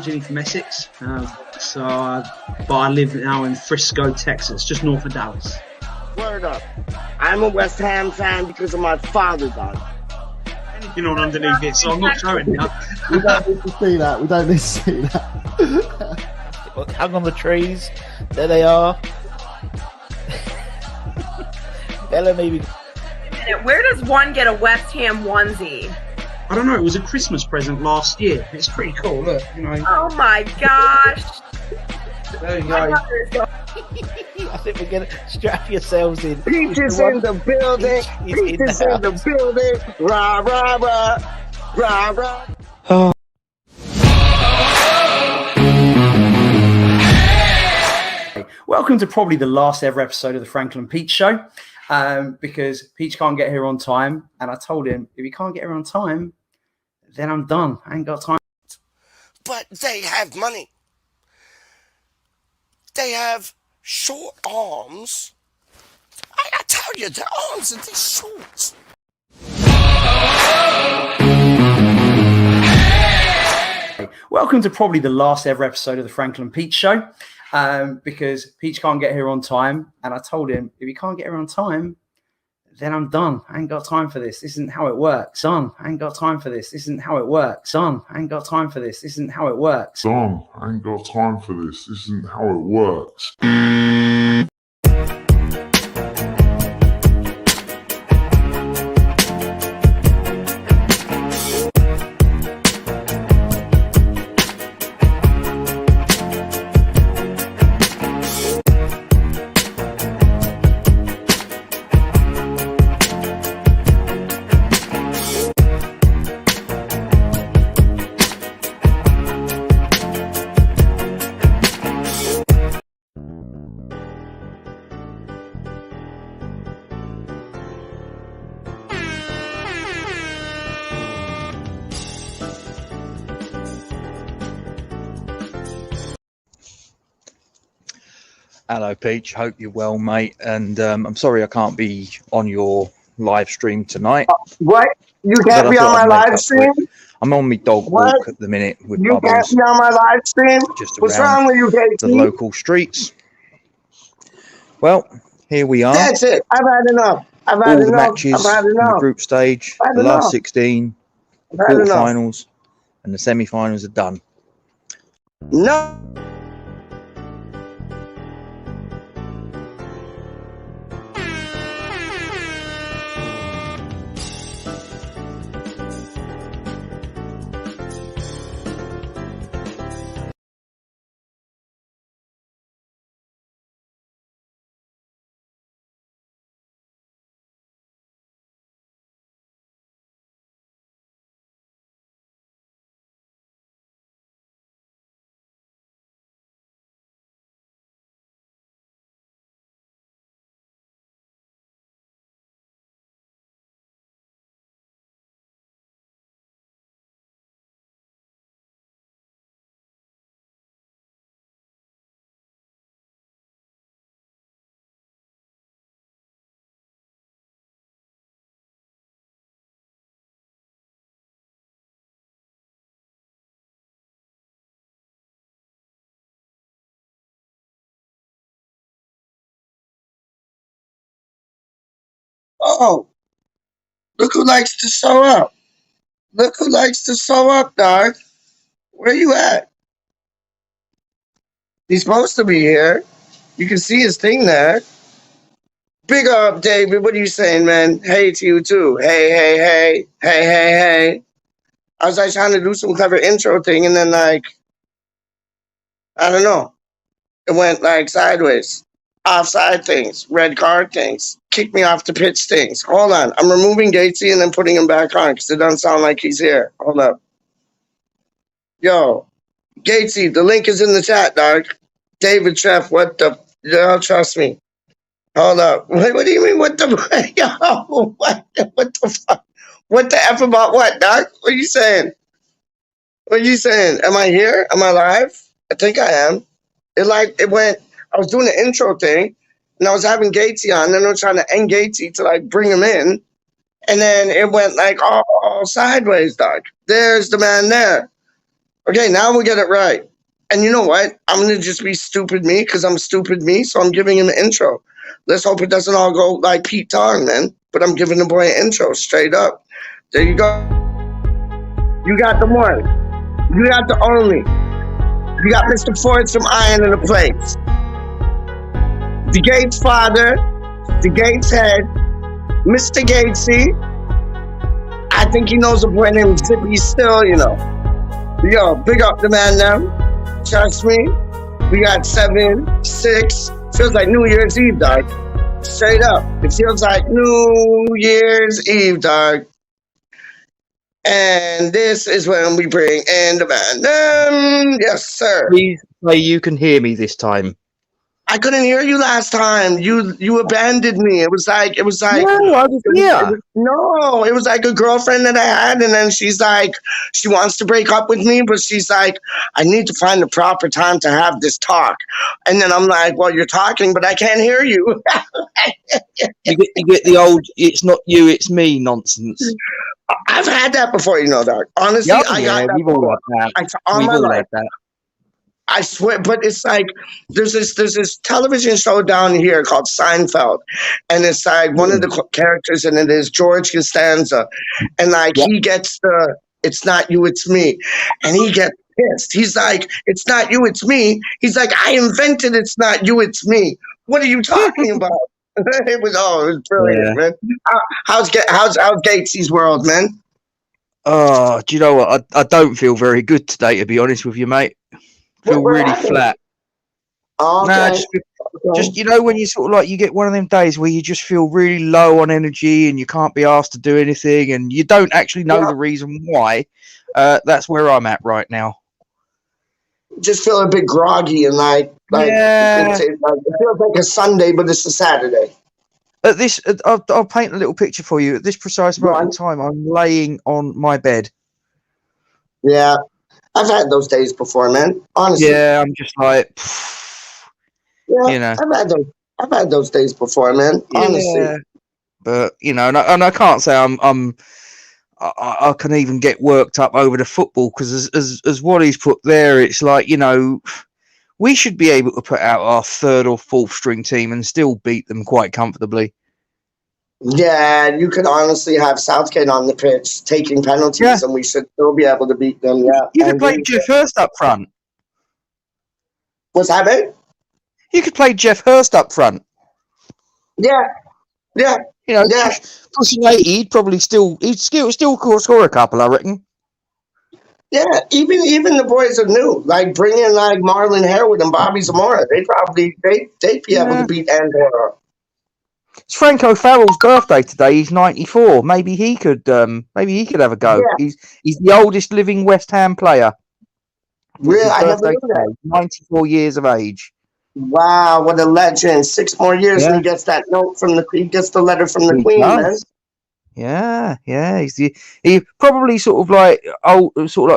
originally from Essex, but I live now in Frisco, Texas, just north of Dallas. Word up. I'm a West Ham fan because of my father, dog. Anything on underneath it, so I'm not showing you. We don't need to see that. We don't need to see that. Hung on the trees. There they are. Bella, maybe. Where does one get a West Ham onesie? I don't know. It was a Christmas present last year. It's pretty cool. Look, you know. Oh my gosh! There you go. I think we're gonna strap yourselves in. Peach is in the building. Peach is in the building. Rah rah rah, rah rah. Oh. Welcome to probably the last ever episode of the Franklin Peach Show, because Peach can't get here on time, and I told him if he can't get here on time, then I'm done. I ain't got time. But they have money. They have short arms. I tell you, their arms are these short. Welcome to probably the last ever episode of the Franklin Peach Show, because Peach can't get here on time, and I told him if he can't get here on time, then I'm done. I ain't got time for this. This isn't how it works. Son, I ain't got time for this. This isn't how it works. Son, I ain't got time for this. This isn't how it works. Son, I ain't got time for this. This isn't how it works. Hello, Peach. Hope you're well, mate. And I'm sorry I can't be on your live stream tonight. What? You can't be on my live stream? I'm on my dog walk at the minute with You Bubbles. can't be on my live stream? Just What's around wrong with you, the Casey? local streets. Well, here we are. That's it. I've had enough. I've All had the enough. matches I've had in the enough. group stage, I've had the last enough. 16, I've had enough. quarterfinals, and the semi-finals are done. No. Oh, look who likes to sew up. Look who likes to sew up, dog. Where you at? He's supposed to be here. You can see his thing there. Big up, David. What are you saying, man? Hey to you too. Hey, hey, hey. Hey, hey, hey. I was like trying to do some clever intro thing, and then like, I don't know. It went like sideways. Offside things, red card things, kick me off the pitch things. Hold on. I'm removing Gatesy and then putting him back on because it doesn't sound like he's here. Hold up. Yo, Gatesy, the link is in the chat, dog. David Treff, what the? Y'all trust me. Hold up. What do you mean? What the? Yo, what the fuck? What the F about what, dog? What are you saying? What are you saying? Am I here? Am I live? I think I am. It went. I was doing the intro thing, and I was having Gatesy on, and then I was trying to end Gatesy to like bring him in, and then it went like all sideways, dog. There's the man there. Okay, now we get it right. And you know what? I'm gonna just be stupid me because I'm stupid me. So I'm giving him an intro. Let's hope it doesn't all go like Pete Tong, man. But I'm giving the boy an intro straight up. There you go. You got the one. You got the only. You got Mr. Ford some iron in the place. The Gates father, the Gates head, Mr. Gatesy. I think he knows a boy named Zippy still, you know. Yo, big up the man now. Trust me. We got 7, 6. Feels like New Year's Eve, dog. Straight up. It feels like New Year's Eve, dog. And this is when we bring in the band. Yes, sir. Please say you can hear me this time. I couldn't hear you last time. You abandoned me. It was like No, I was here. No, it was like a girlfriend that I had, and then she's like, she wants to break up with me, but she's like, I need to find the proper time to have this talk. And then I'm like, well, you're talking, but I can't hear you. You get the old "it's not you, it's me" nonsense. I've had that before, you know, dog. Honestly, I got that we've all before. had that. All We've my all life. had that. I swear, but it's like there's this television show down here called Seinfeld, and it's like one of the characters in it is George Costanza, and like he gets the "it's not you, it's me," and he gets pissed. He's like, "It's not you, it's me." He's like, "I invented it's not you, it's me." What are you talking about? It was brilliant, man. How's Gatesy's world, man? Oh, do you know what? I don't feel very good today, to be honest with you, mate. Feel What really happened? flat. Oh, Nah, okay. just you know when you sort of like you get one of them days where you just feel really low on energy and you can't be asked to do anything and you don't actually know the reason why. That's where I'm at right now. Just feel a bit groggy and like Yeah. it feels like a Sunday, but it's a Saturday. At this, I'll paint a little picture for you. At this precise moment in time, I'm laying on my bed. Yeah, I've had those days before, man. Honestly. Yeah, I'm just like, yeah, you know. I've had those days before, man. Honestly. Yeah. But you know, and I can't say I can even get worked up over the football because as what he's put there, it's like, you know, we should be able to put out our third or fourth string team and still beat them quite comfortably. Yeah, you could honestly have Southgate on the pitch taking penalties, and we should still be able to beat them. Yeah, you could play Jeff Hurst up front. What's happening? You could play Jeff Hurst up front. Yeah. You know, pushing 80, he'd still score a couple, I reckon. Yeah, even the boys are new. Like bringing like Marlon Harewood and Bobby Zamora, they'd be able to beat Andorra. It's Franco Farrell's birthday today. He's 94. Maybe he could have a go. Yeah. He's the oldest living West Ham player. Really, I never knew that. 94 years of age. Wow, what a legend! 6 more years, and he gets that note from he gets the letter from the Queen, man. Yeah. He probably sort of like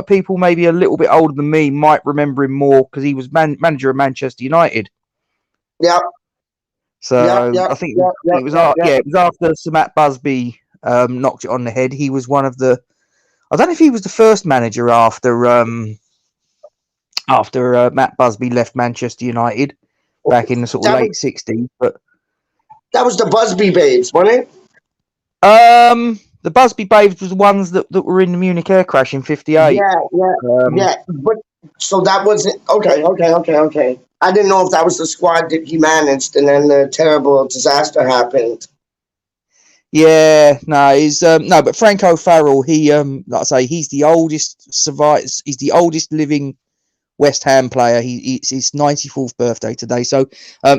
people maybe a little bit older than me might remember him more because he was manager of Manchester United. Yep. So I think it was after Sir Matt Busby knocked it on the head. He was one of the. I don't know if he was the first manager after Matt Busby left Manchester United back in the sort of late 60s, but that was the Busby Babes, wasn't it? The Busby Babes was the ones that were in the Munich air crash in '58. Yeah. But so that wasn't okay. I didn't know if that was the squad that he managed, and then the terrible disaster happened. Yeah, no, but Franco Farrell, he like I say, he's the oldest He's the oldest living West Ham player. It's his 94th birthday today, so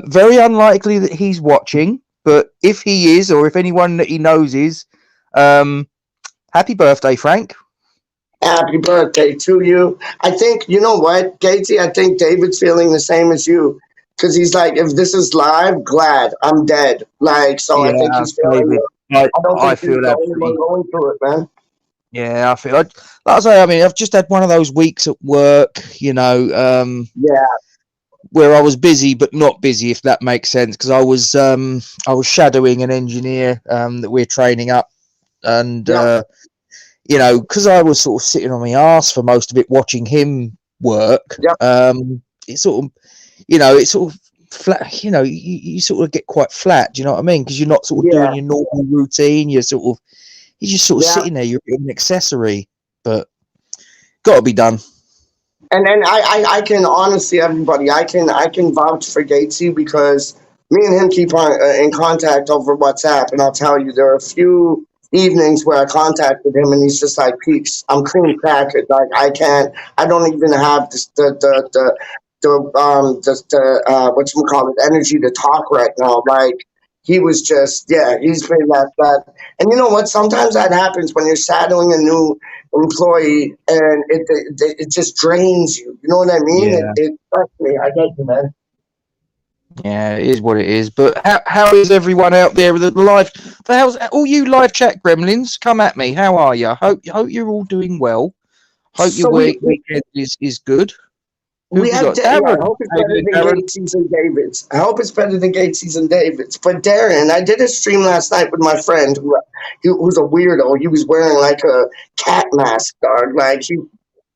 very unlikely that he's watching. But if he is, or if anyone that he knows is, happy birthday, Frank. Happy birthday to you. I think, you know what, Gatesy, I think David's feeling the same as you. Because he's like, if this is live, glad. I'm dead. Like, so I think he's feeling it. I feel that. Going through it, man. Yeah, I feel like I say, I mean, I've just had one of those weeks at work, you know, where I was busy but not busy, if that makes sense, because I was shadowing an engineer that we're training up, and you know, because I was sort of sitting on my ass for most of it, watching him work. Yep. It sort of, you know, it's sort of flat. You know, you sort of get quite flat. Do you know what I mean? Because you're not sort of Yeah. doing your normal routine. You're just sort of Yeah. sitting there. You're an accessory, but got to be done. And then I can honestly, everybody, I can vouch for Gatesy because me and him keep on in contact over WhatsApp, and I'll tell you, there are a few evenings where I contacted him, and he's just like, "Peeps, I'm clean crackered. Like I don't even have the whatchamacallit energy to talk right now." Like he was just, yeah, he's been that. And you know what? Sometimes that happens when you're shadowing a new employee, and it just drains you. You know what I mean? Yeah. Trust me, I get you, man. Yeah, it is what it is. But how is everyone out there with the live? How's all you live chat gremlins? Come at me. How are you? Hope you're all doing well. Hope your So weekend is good. Who we have we have got? I Darren. hope it's How you better doing, than Darren? Gates's and David's. I hope it's better than Gates's and David's. But Darren, I did a stream last night with my friend who's a weirdo. He was wearing like a cat mask, dog. Like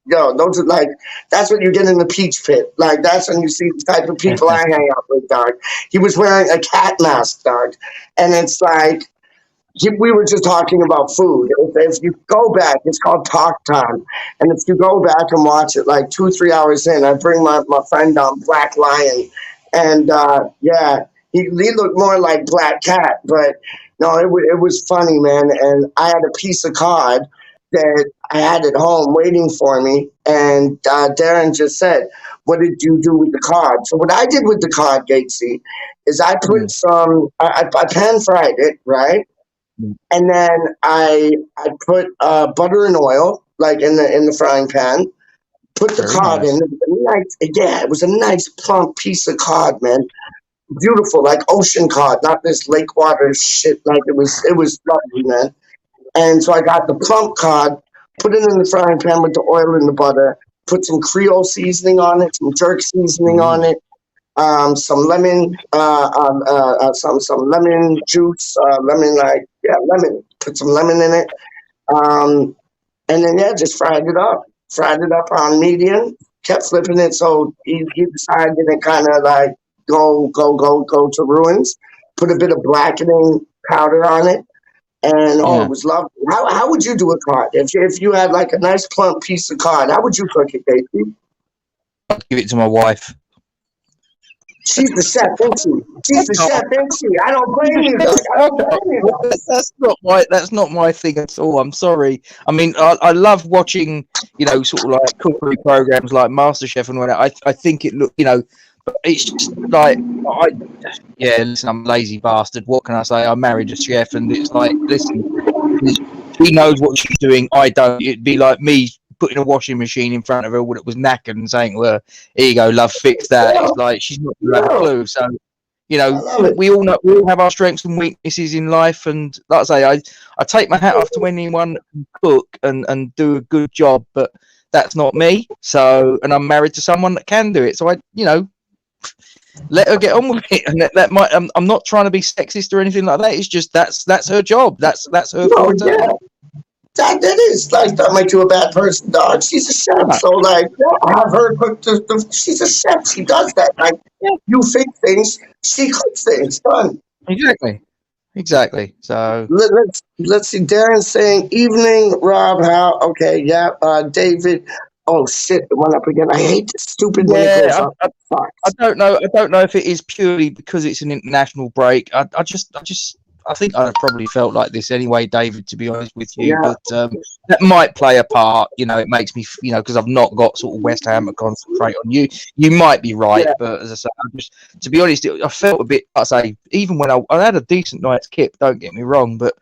those are like, that's what you get in the peach pit. Like that's when you see the type of people I hang out with, dog. He was wearing a cat mask, dog, and it's like. We were just talking about food. If you go back, it's called Talk Time. And if you go back and watch it, like 2-3 hours in, I bring my friend down, Black Lion. And yeah, he looked more like Black Cat. But no, it was funny, man. And I had a piece of cod that I had at home waiting for me. And Darren just said, "What did you do with the cod?" So what I did with the cod, Gatesy, is I put I pan fried it, right? And then I put butter and oil like in the frying pan. Put the Very cod nice. in. It was a nice plump piece of cod, man. Beautiful, like ocean cod, not this lake water shit. Like it was lovely, man. And so I got the plump cod, put it in the frying pan with the oil and the butter. Put some Creole seasoning on it, some jerk seasoning on it. Some lemon, some lemon juice, lemon. Put some lemon in it, and then just fried it up. Fried it up on medium. Kept flipping it so either side didn't kind of like go to ruins. Put a bit of blackening powder on it, and it was lovely. How would you do a cod if you had like a nice plump piece of cod? How would you cook it, Casey? I'd give it to my wife. She's the chef, isn't she? She's the chef, isn't she? I don't blame you, dog. I don't blame you, dog. That's not my thing at all. I'm sorry. I mean, I love watching, you know, sort of like cookery programs like MasterChef and whatnot. I think it look, you know, but it's just like listen, I'm a lazy bastard. What can I say? I married a chef, and it's like, listen, she knows what she's doing. I don't. It'd be like me putting a washing machine in front of her when it was knackered and saying, "Well, here you go, love, fix that." It's like she's not got a clue. So, you know, we all have our strengths and weaknesses in life, and like I say, I take my hat off to anyone that can cook and do a good job, but that's not me. So, and I'm married to someone that can do it. So let her get on with it, and that might. I'm not trying to be sexist or anything like that. It's just that's her job. That's her forte. Yeah. That is like that make you a bad person, dog. She's a chef, so like have her cook. She's a chef. She does that. Like you fix things, she cooks things. Done. Exactly. So let's see. Darren saying evening, Rob. How? Okay, yeah. David. Oh shit! It went up again. I hate this stupid when it goes up. I don't know. I don't know if it is purely because it's an international break. I think I'd have probably felt like this anyway, David. To be honest with you, but that might play a part. You know, it makes me, you know, because I've not got sort of West Ham to concentrate on. You might be right, but as I say, to be honest, I felt a bit. I say even when I had a decent night's kip. Don't get me wrong, but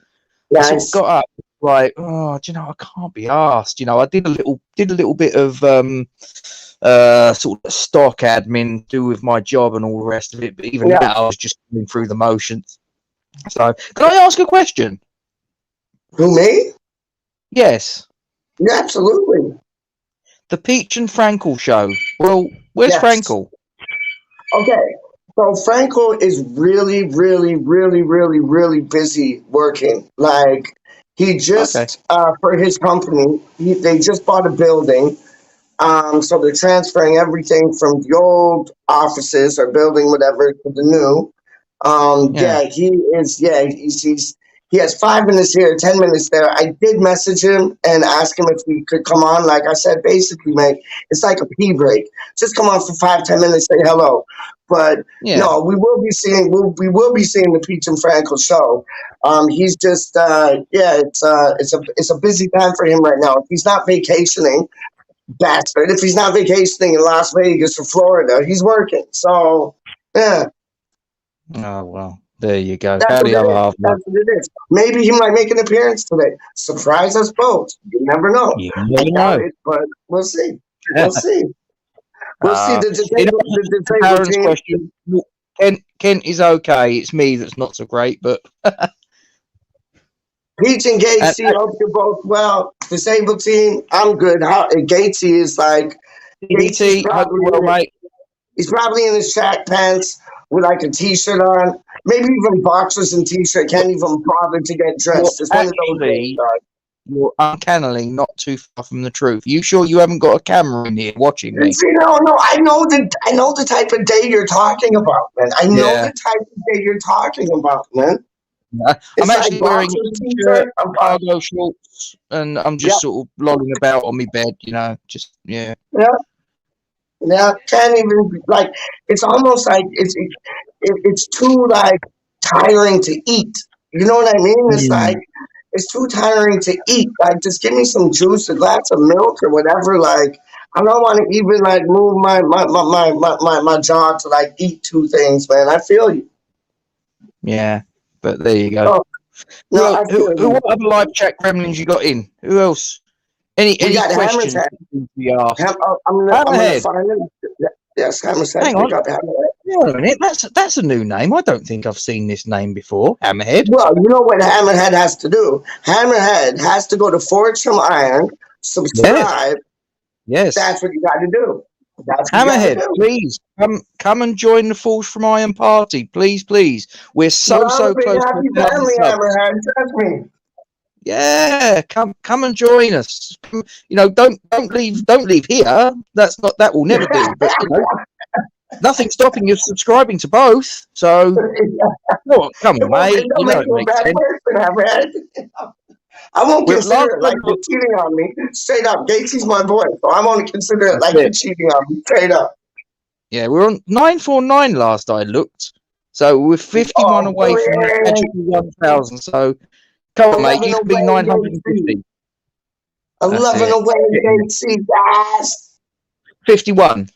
I sort of got up. Like, do you know, I can't be asked. You know, I did a little bit of sort of stock admin, do with my job and all the rest of it. But even that, I was just going through the motions. So, can I ask a question? Who, me? Yes. Yeah, absolutely. The Peach and Frankel show. Well, where's Frankel? Okay. So Frankel is really, really, really, really, really busy working. Like He just Okay. for his company, they just bought a building. So they're transferring everything from the old offices or building, whatever, to the new. Yeah. He is. Yeah, he has 5 minutes here, 10 minutes there. I did message him and ask him if he could come on. Like I said, basically, mate, it's like a pee break. Just come on for 5, 10 minutes, say hello. But Yeah. no, we will be seeing the Peach and Frankel show. He's just it's a busy time for him right now. If he's not vacationing, bastard. If he's not vacationing in Las Vegas or Florida, he's working. So yeah. Oh well, there you go. That's How what the it other is. half know? That's what it is. Maybe he might make an appearance today. Surprise us both. You never know. You I never doubt know. it, but we'll see. We'll see. We'll see. The In disabled, answer the to disabled Karen's team. question, Kent is okay. It's me that's not so great, but Peach and Gatesy, hope you're both well. Disabled team, I'm good. Gatesy is like Gatesy DT, hope you're well, mate. He's probably in his track pants with like a t-shirt on, maybe even boxers and t-shirt. Can't even bother to get dressed. It's one of those days. You're uncannily not too far from the truth. You sure you haven't got a camera in here watching me? No, I know the type of day you're talking about, man. I know the type of day you're talking about, man. I'm actually wearing boxer a t-shirt, t-shirt, cargo shorts, and I'm just sort of lolling about on my bed, just Yeah, can't even like. It's almost like it's too like tiring to eat. You know what I mean? It's like it's too tiring to eat. Like, just give me some juice, a glass of milk, or whatever. Like, I don't want to even like move my jaw to like eat two things, man. I feel you. Yeah, but there you go. Oh, no, I feel who you. what other live chat gremlins you got in? Who else? Any got questions Hammerhead. to be asked? I'm gonna Hammerhead. find him. Yes, Hammerhead. Hang on. Pick up Hammerhead. Hold on a minute. That's a new name. I don't think I've seen this name before. Hammerhead. Well, you know what Hammerhead has to do? Hammerhead has to go to Forge from Iron, subscribe. Yes. That's what you got to do. That's what Hammerhead, you got to do. please come and join the Forge from Iron party, please. We're so Well, big close happy to 1,000 family, subs. Hammerhead. Trust me. Yeah, come and join us. Don't leave here. That will never do. But nothing's stopping you subscribing to both. So come on, mate. Don't make you a bad person, Hammerhead. I won't consider it like you're cheating on me. Straight up, Gatesy's my boy, so I won't consider it like you're cheating on me. Straight up. Yeah, we're on 949 last I looked, so we're 51 away from that magical 1,000. So come on, mate, you can be 950. 11 away, Gatesy, yes. 51.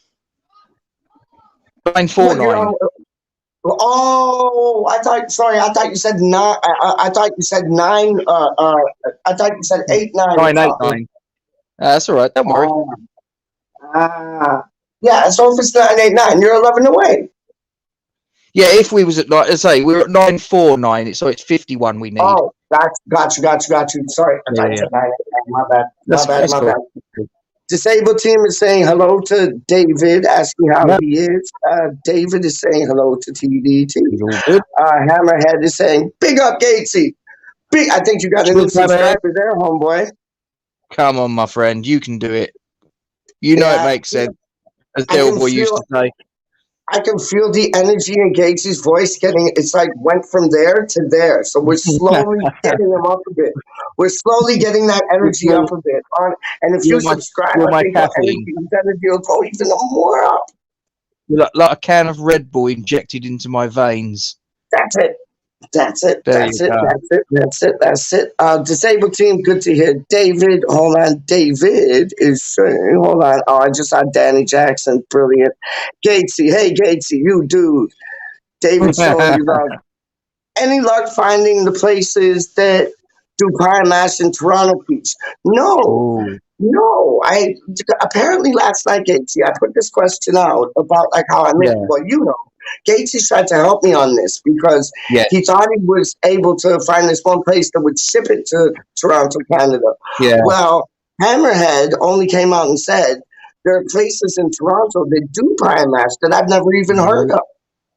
949. Oh, I thought you said nine. I thought you said nine. I thought you said 8-9. 989. That's all right. Don't worry. Yeah. So if it's 989, you're 11 away. Yeah, if we was at we're at 949. So it's 51 we need. Oh, got you. Sorry, I thought you said 989. My bad. My bad. Disabled team is saying hello to David, asking how he is. David is saying hello to TDT. Hammerhead is saying, big up, Gatesy. I think you got a new subscriber there, homeboy. Come on, my friend. You can do it. You know it makes sense, as Delboy used to say. I can feel the energy in Gatesy's voice it's like went from there to there. So we're slowly getting him up a bit. We're slowly getting that energy up a bit. And if you subscribe, I think that energy will go even more up. You're like a can of Red Bull injected into my veins. That's it. Disabled team, good to hear. David, hold on. David is saying, hold on. Oh, I just saw Danny Jackson. Brilliant. Gatesy, hey, Gatesy, you dude. David showing you love. Any luck finding the places that do Prime Mash in Toronto, Peach? No. Apparently last night, Gatesy, I put this question out about like how I made it. Well, Gatesy tried to help me on this because he thought he was able to find this one place that would ship it to Toronto, Canada. Yeah. Well, Hammerhead only came out and said there are places in Toronto that do pie and mash that I've never even heard of.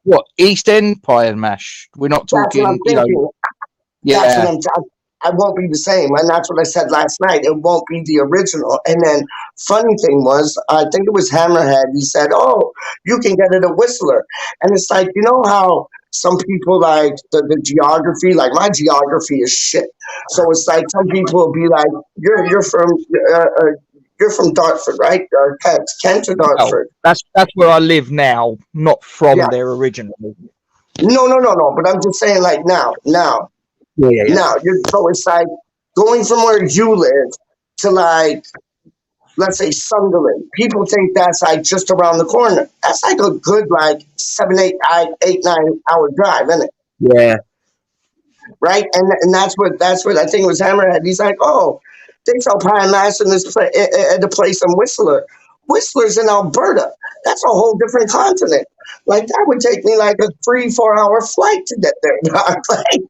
What, East End pie and mash? We're not talking, That's what I'm thinking. I won't be the same. And that's what I said last night. It won't be the original. And then funny thing was, I think it was Hammerhead. He said, "Oh, you can get it a Whistler." And it's like, you know how some people like the geography, like my geography is shit. So it's like some people will be like, uh, uh, you're from Dartford, right? Or Kent or Well, Dartford? that's where I live now, not Yeah. from there originally. No. But I'm just saying, like now. Yeah. Now, so it's like going from where you live to like, let's say Sunderland. People think that's like just around the corner. That's like a good like 7, 8, 9 hour drive, isn't it? Yeah. Right? And that's what I think it was Hammerhead. He's like, oh, they sell pie and mash in this at the place in Whistler. Whistler's in Alberta. That's a whole different continent. Like that would take me like a 3, 4 hour flight to get there. Like,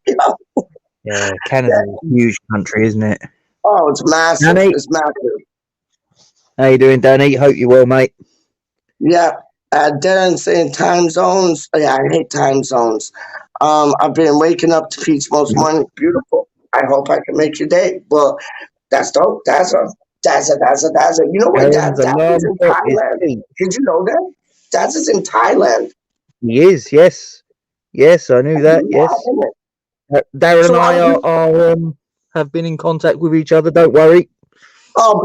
you know? Yeah, Canada's a huge country, isn't it? Oh, it's massive. Danny? It's massive. How you doing, Danny? Hope you're well, mate. Yeah. Darren saying time zones. Oh, yeah, I hate time zones. I've been waking up to Peach most morning. Beautiful. I hope I can make your day. Well, that's dope. That's a. You know what? Aaron's That is alarm in clock is Thailand. peak. Did you know that? That is in Thailand. He is, yes. Yes, I knew that, Yeah, yes. isn't it? Darren So and I are have been in contact with each other, don't worry. Oh,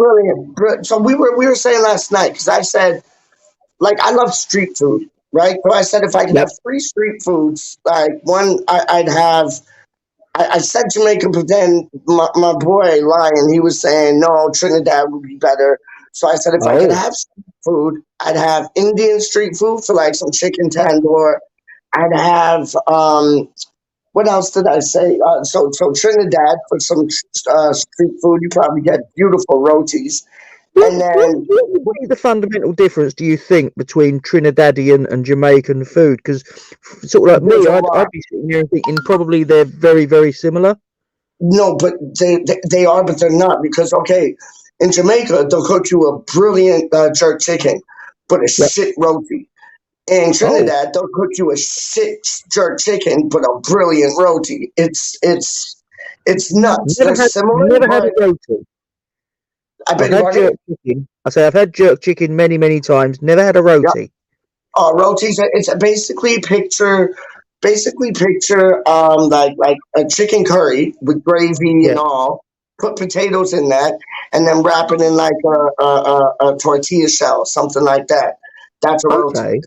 brilliant. So we were saying last night, because I said, like, I love street food, right? So I said if I could have 3 street foods, like one, I'd have. I said Jamaica, but then my boy Lion, he was saying no, Trinidad would be better. So I said if I could have street food, I'd have Indian street food for like some chicken tandoor. I'd have what else did I say? So Trinidad for some street food. You probably get beautiful rotis, and then What would be the fundamental difference, do you think, between Trinidadian and Jamaican food? Because sort of like There's me, a I'd lot. be sitting here and thinking probably they're very, very similar. No, but they are, but they're not because okay, in Jamaica they'll cook you a brilliant jerk chicken, but a Yep. shit roti. In Trinidad they'll cook you a shit jerk chicken, but a brilliant roti. It's nuts. They're similar, Never had but a roti. I I've beg your had pardon. jerk chicken. I say I've had jerk chicken many, many times. Never had a roti. Oh, rotis. It's basically picture like a chicken curry with gravy and all. Put potatoes in that, and then wrap it in like a tortilla shell, something like that. That's a roti. Okay.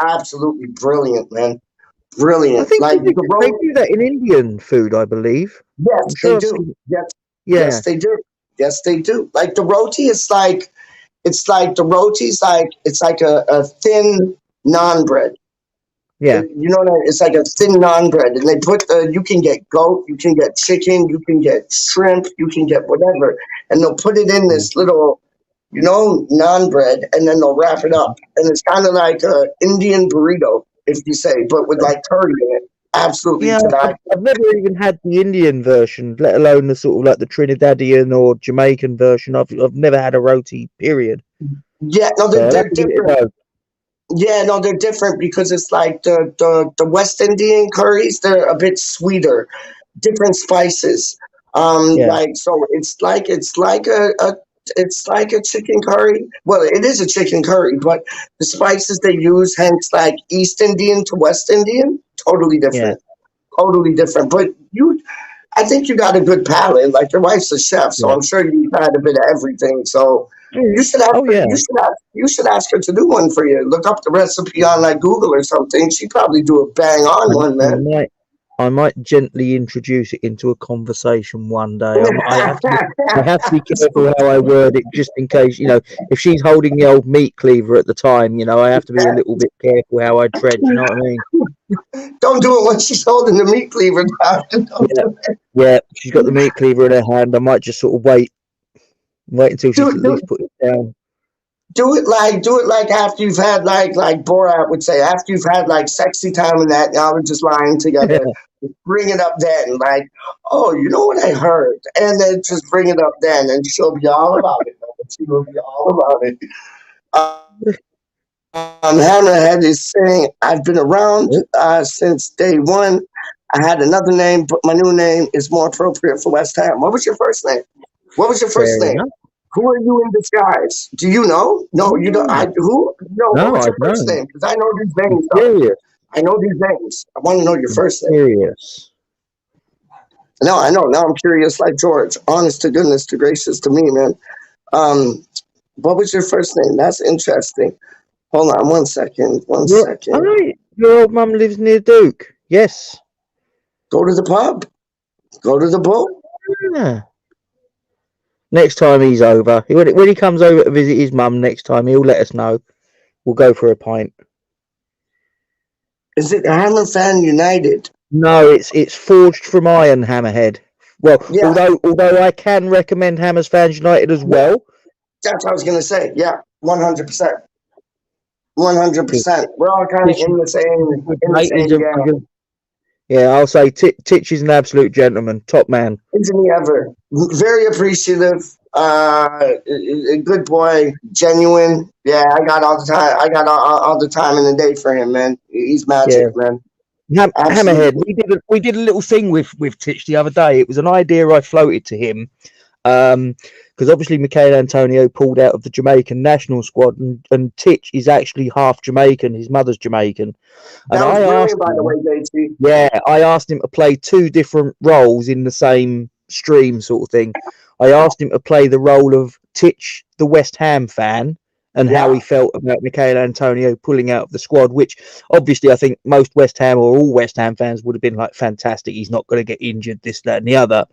Absolutely brilliant, man. I Brilliant. think Like they the roti. do that in Indian food, I believe. Yes, I'm sure they I've do. seen. Yes, Yeah. yes, they do. Yes, they do. Like the roti is like it's like the roti's like it's like a thin naan bread. Yeah. You know what I mean? It's like a thin naan bread, and they put you can get goat, you can get chicken, you can get shrimp, you can get whatever, and they'll put it in this little, naan bread, and then they'll wrap it up, and it's kind of like a Indian burrito, if you say, but with like curry in it. Absolutely Yeah, to die. I've never even had the Indian version, let alone the sort of like the Trinidadian or Jamaican version. I've never had a roti, period. Yeah, no, So I'll they're have to give it a different. go. Yeah, no, they're different because it's like the West Indian curries, they're a bit sweeter, different spices. Yeah. Like so it's like a chicken curry. Well, it is a chicken curry, but the spices they use, hence like East Indian to West Indian, totally Yeah. different. Totally different. But I think you got a good palate. Like your wife's a chef, so Yeah. I'm sure you've had a bit of everything. So you should ask Oh, her, yeah. you should ask her to do one for you. Look up the recipe on like Google or something. She'd probably do a bang on one, man. I might gently introduce it into a conversation one day. I have to be careful how I word it, just in case, if she's holding the old meat cleaver at the time, I have to be a little bit careful how I tread. You know what I mean? Don't do it when she's holding the meat cleaver down. Yeah, she's got the meat cleaver in her hand. I might just sort of wait until she's at least put it down. Do it like after you've had like Borat would say, after you've had like sexy time and that, y'all are just lying together. Bring it up then, like, oh, you know what I heard, and then just bring it up then, and she'll be all about it. She will be all about it. Hammerhead is saying, I've been around since day one. I had another name, but my new name is more appropriate for West Ham. What was your first name? What was your first Fair name? enough. Who are you in disguise? Do you know? No, you don't. Who? No. No, What was I your first don't. name? Because I know these names. Though. Serious. I know these names. I want to know your first name. Serious. No, I know. Now I'm curious, like George. Honest to goodness, to gracious to me, man. What was your first name? That's interesting. Hold on, 1 second. 1 second. Your old mum lives near Duke. Yes. Go to the pub. Go to the boat. Yeah. Next time he's over, when he comes over to visit his mum next time, he'll let us know. We'll go for a pint. Is it Hammer Fan United? No, it's Forged from Iron, Hammerhead. Well, Yeah. although I can recommend Hammers Fans United as well. That's what I was gonna say. Yeah, 100%. 100%. We're all kind of in the same game. Yeah, I'll say Titch is an absolute gentleman, top man. Isn't he ever? Very appreciative. A good boy, genuine. Yeah, I got all the time. I got all the time in the day for him, man. He's magic, man. Hammerhead. We did a little thing with Titch the other day. It was an idea I floated to him. Because obviously Michael Antonio pulled out of the Jamaican national squad, and Titch is actually half Jamaican. His mother's Jamaican. That was brilliant, by the way, JT. Yeah, I asked him to play two different roles in the same stream, sort of thing. I asked him to play the role of Titch, the West Ham fan, and how he felt about Michael Antonio pulling out of the squad, which obviously I think most West Ham or all West Ham fans would have been like, fantastic, he's not going to get injured, this, that, and the other.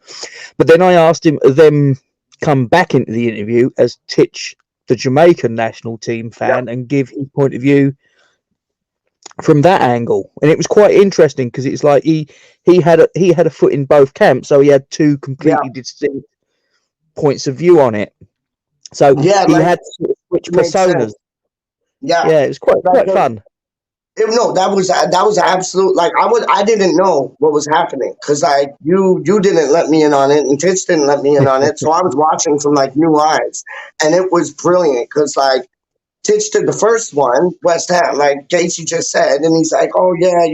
But then I asked him to then come back into the interview as Titch, the Jamaican national team fan, and give his point of view from that angle. And it was quite interesting because it's like he had a foot in both camps, so he had two completely distinct points of view on it. So he had to sort of switch personas. Yeah, it was quite fun. No, that was absolute. Like I didn't know what was happening because like you didn't let me in on it, and Titch didn't let me in on it. So I was watching from like new eyes, and it was brilliant because like Titch did the first one, West Ham, like Casey just said, and he's like, oh yeah,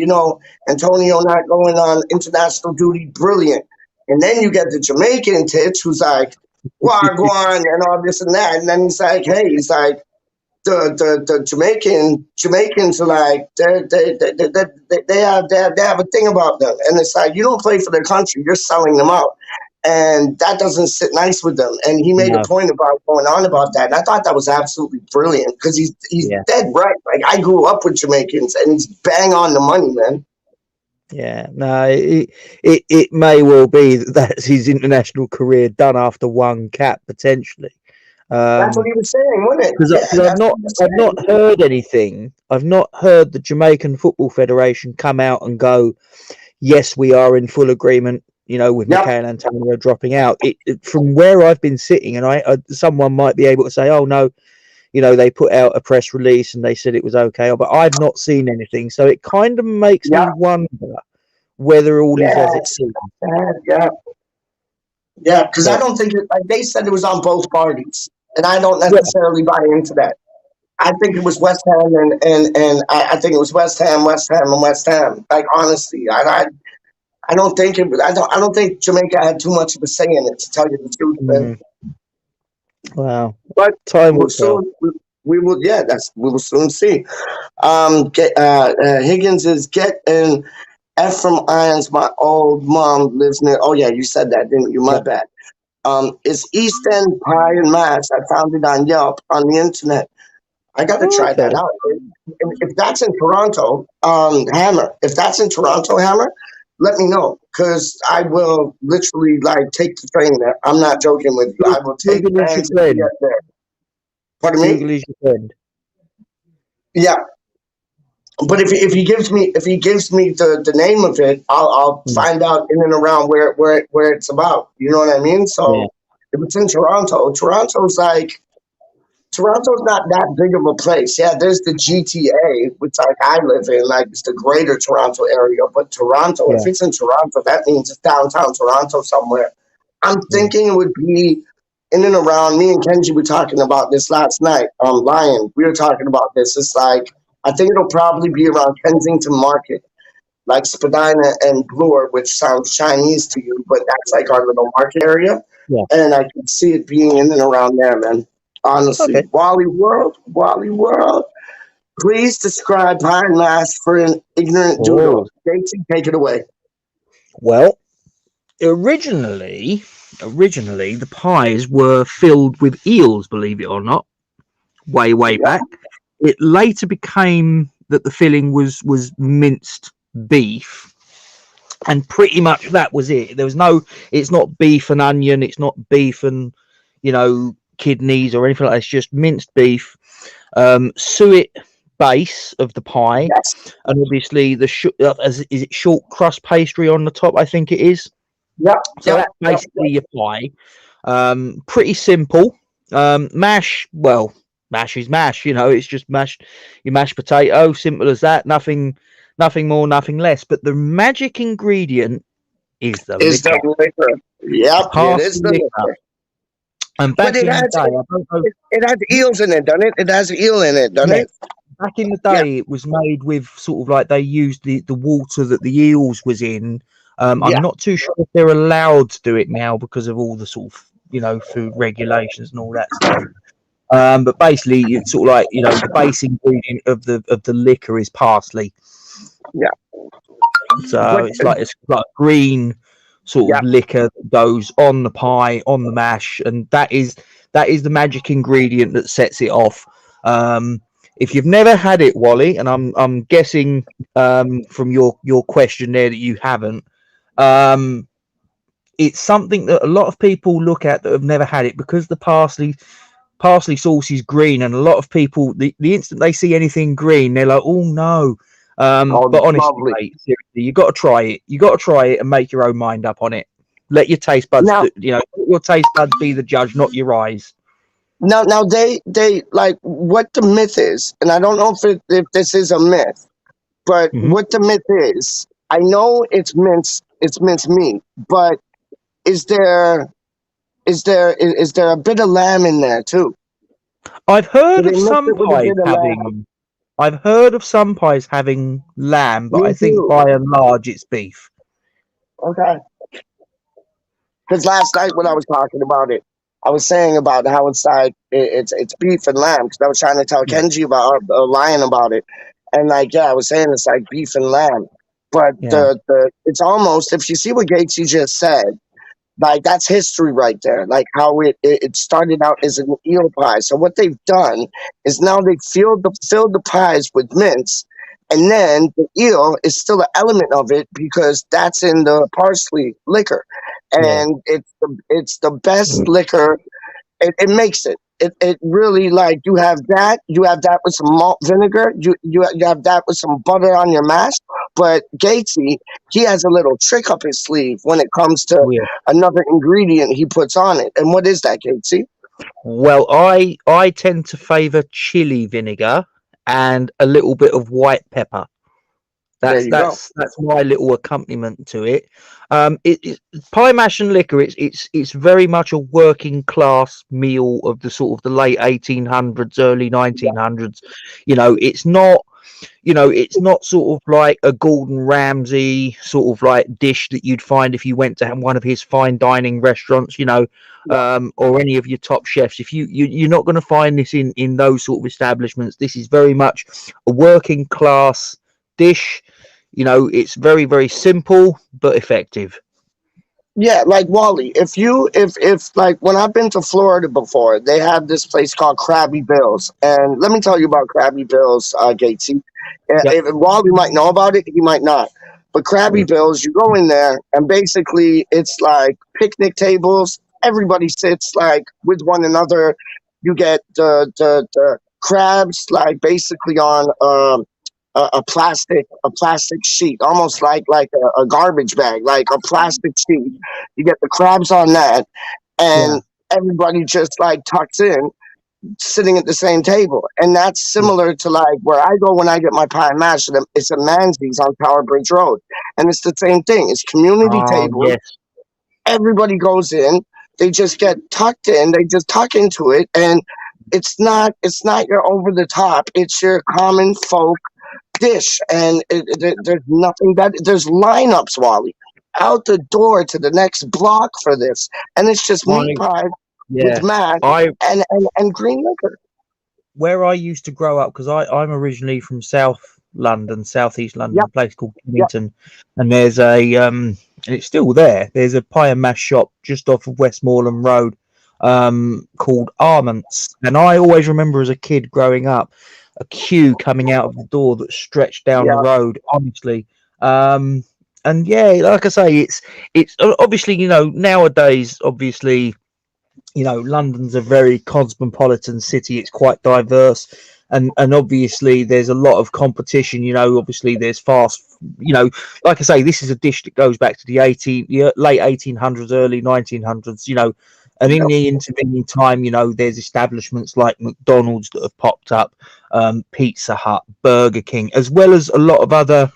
Antonio not going on international duty, brilliant. And then you get the Jamaican Titch who's like, Wagwan and all this and that, and then he's like, hey, he's like. The Jamaicans are like they have a thing about them, and it's like you don't play for their country, you're selling them out, and that doesn't sit nice with them. And he made a point about going on about that, and I thought that was absolutely brilliant because he's dead right. Like I grew up with Jamaicans, and he's bang on the money, man. Yeah, no, it may well be that that's his international career done after one cap potentially. That's what he was saying, wasn't it? Because I've not heard anything. I've not heard the Jamaican Football Federation come out and go, "Yes, we are in full agreement." With Michael Antonio dropping out. From where I've been sitting, and someone might be able to say, "Oh no," they put out a press release and they said it was okay, but I've not seen anything. So it kind of makes me wonder whether all is as it seems. Yeah, because I don't think they said it was on both parties. And I don't necessarily buy into that. I think it was West Ham and I think it was West Ham, and West Ham. Like honestly, I don't think it was. I don't think Jamaica had too much of a say in it, to tell you the truth. Man. Wow, but time will soon. We will. Yeah, we will soon see. Higgins is getting F from Irons. My old mom lives near. Oh yeah, you said that, didn't you? My bad. It's East End Pie and Mass. I found it on Yelp on the internet. I got to try that out. If that's in Toronto, Hammer. If that's in Toronto, Hammer, let me know because I will literally take the train there. I'm not joking with you. I will take the train to get there. Pardon me? Google is your friend. Yeah. But if he gives me the name of it, I'll find out in and around where it's about. You know what I mean? So if it's in Toronto, Toronto's not that big of a place. Yeah, there's the GTA, which I live in, it's the greater Toronto area. But Toronto, if it's in Toronto, that means it's downtown Toronto somewhere. I'm thinking it would be in and around. Me and Kenji were talking about this last night. Lion, we were talking about this. It's I think it'll probably be around Kensington Market. like Spadina and Bloor, which sounds Chinese to you, but that's like our little market area. Yeah. And I can see it being in and around there, man. Honestly, Okay. Wally World. Please describe Pine Mash for an ignorant Oh. doodle. Casey, take it away. Well, originally the pies were filled with eels, believe it or not, way back. It later became that the filling was minced beef, and pretty much that was it. There was no, it's not beef and onion, it's not beef and kidneys or anything like that. It's just minced beef, suet base of the pie, Yes. and obviously is it short crust pastry on the top, I think it is. Yep. So that's basically your pie. Pretty simple. Mash, well, mash is mash. It's just your mashed potato. Simple as that. Nothing more, nothing less. But the magic ingredient is the Is liquor. the liquor. Yep, it is the liquor. And back But it in has, the day, I don't know, it has eels in it, doesn't it? It has eel in it, doesn't it? back in the day, it was made with sort of like they used the water that the eels was in. I'm not too sure if they're allowed to do it now because of all the sort of food regulations and all that stuff. But basically, it's sort of like the base ingredient of the liquor is parsley. Yeah. So it's like green sort of liquor that goes on the pie, on the mash, and that is the magic ingredient that sets it off. If you've never had it, Wally, and I'm guessing from your question there that you haven't, it's something that a lot of people look at that have never had it because the parsley sauce is green, and a lot of people the instant they see anything green, they're like, oh no. But honestly, mate, seriously, you got to try it. You got to try it and make your own mind up on it. Let your taste buds, let your taste buds be the judge, not your eyes. Now they like what the myth is, and I don't know if this is a myth, but what the myth is. I know it's minced meat, but is there a bit of lamb in there too? I've heard of some pies having. I've heard of some pies having lamb, but I think by and large it's beef. Okay. Because last night when I was talking about it, I was saying about how it's beef and lamb. Because I was trying to tell Kenji about lying about it, and I was saying it's like beef and lamb. But it's almost, if you see what Gatesy just said, like that's history right there. Like how it started out as an eel pie. So what they've done is now they filled the pies with mince, and then the eel is still an element of it because that's in the parsley liquor, and it's the best liquor. It makes it. It really, like, you have that with some malt vinegar, you have that with some butter on your mash. But Gatesy, he has a little trick up his sleeve when it comes to another ingredient he puts on it. And what is that, Gatesy? Well, I tend to favour chili vinegar and a little bit of white pepper. That's my little accompaniment to it. Pie mash and liquor. It's very much a working class meal of the sort of the late 1800s, early 1900s. It's not. It's not sort of like a Gordon Ramsay sort of like dish that you'd find if you went to one of his fine dining restaurants, or any of your top chefs. If you're not going to find this in those sort of establishments. This is very much a working class dish. It's very, very simple but effective. Yeah, like Wally, if like when I've been to Florida before, they have this place called Krabby Bill's, and let me tell you about Krabby Bill's, Gatesy. If Wally might know about it, he might not. But Krabby Bill's, you go in there, and basically it's like picnic tables. Everybody sits like with one another. You get the crabs like basically on a plastic sheet, almost like a garbage bag, like a plastic sheet. You get the crabs on that, and everybody just like tucks in, sitting at the same table. And that's similar to like where I go when I get my pie and mash. It's a Manzi's on Tower Bridge Road, and it's the same thing. It's community table. Yes. Everybody goes in. They just get tucked in. They just tuck into it, and it's not your over the top. It's your common folk dish, and there's nothing better. There's lineups, Wally, out the door to the next block for this, and it's just meat pie Yeah, with mash and green liquor. where I used to grow up, because I'm originally from Southeast London, Yep. a place called Yep. Kennington, and there's and it's still there. There's a pie and mash shop just off of Westmoreland Road, called Armand's, and I always remember as a kid growing up, a queue coming out of the door that stretched down the Yeah. road. Honestly, and yeah, like I say, it's obviously, nowadays, obviously, London's a very cosmopolitan city. It's quite diverse, and obviously there's a lot of competition. Obviously there's fast. Like I say, this is a dish that goes back to the late 1800s, early 1900s. And in the intervening time, there's establishments like McDonald's that have popped up, Pizza Hut, Burger King, as well as a lot of other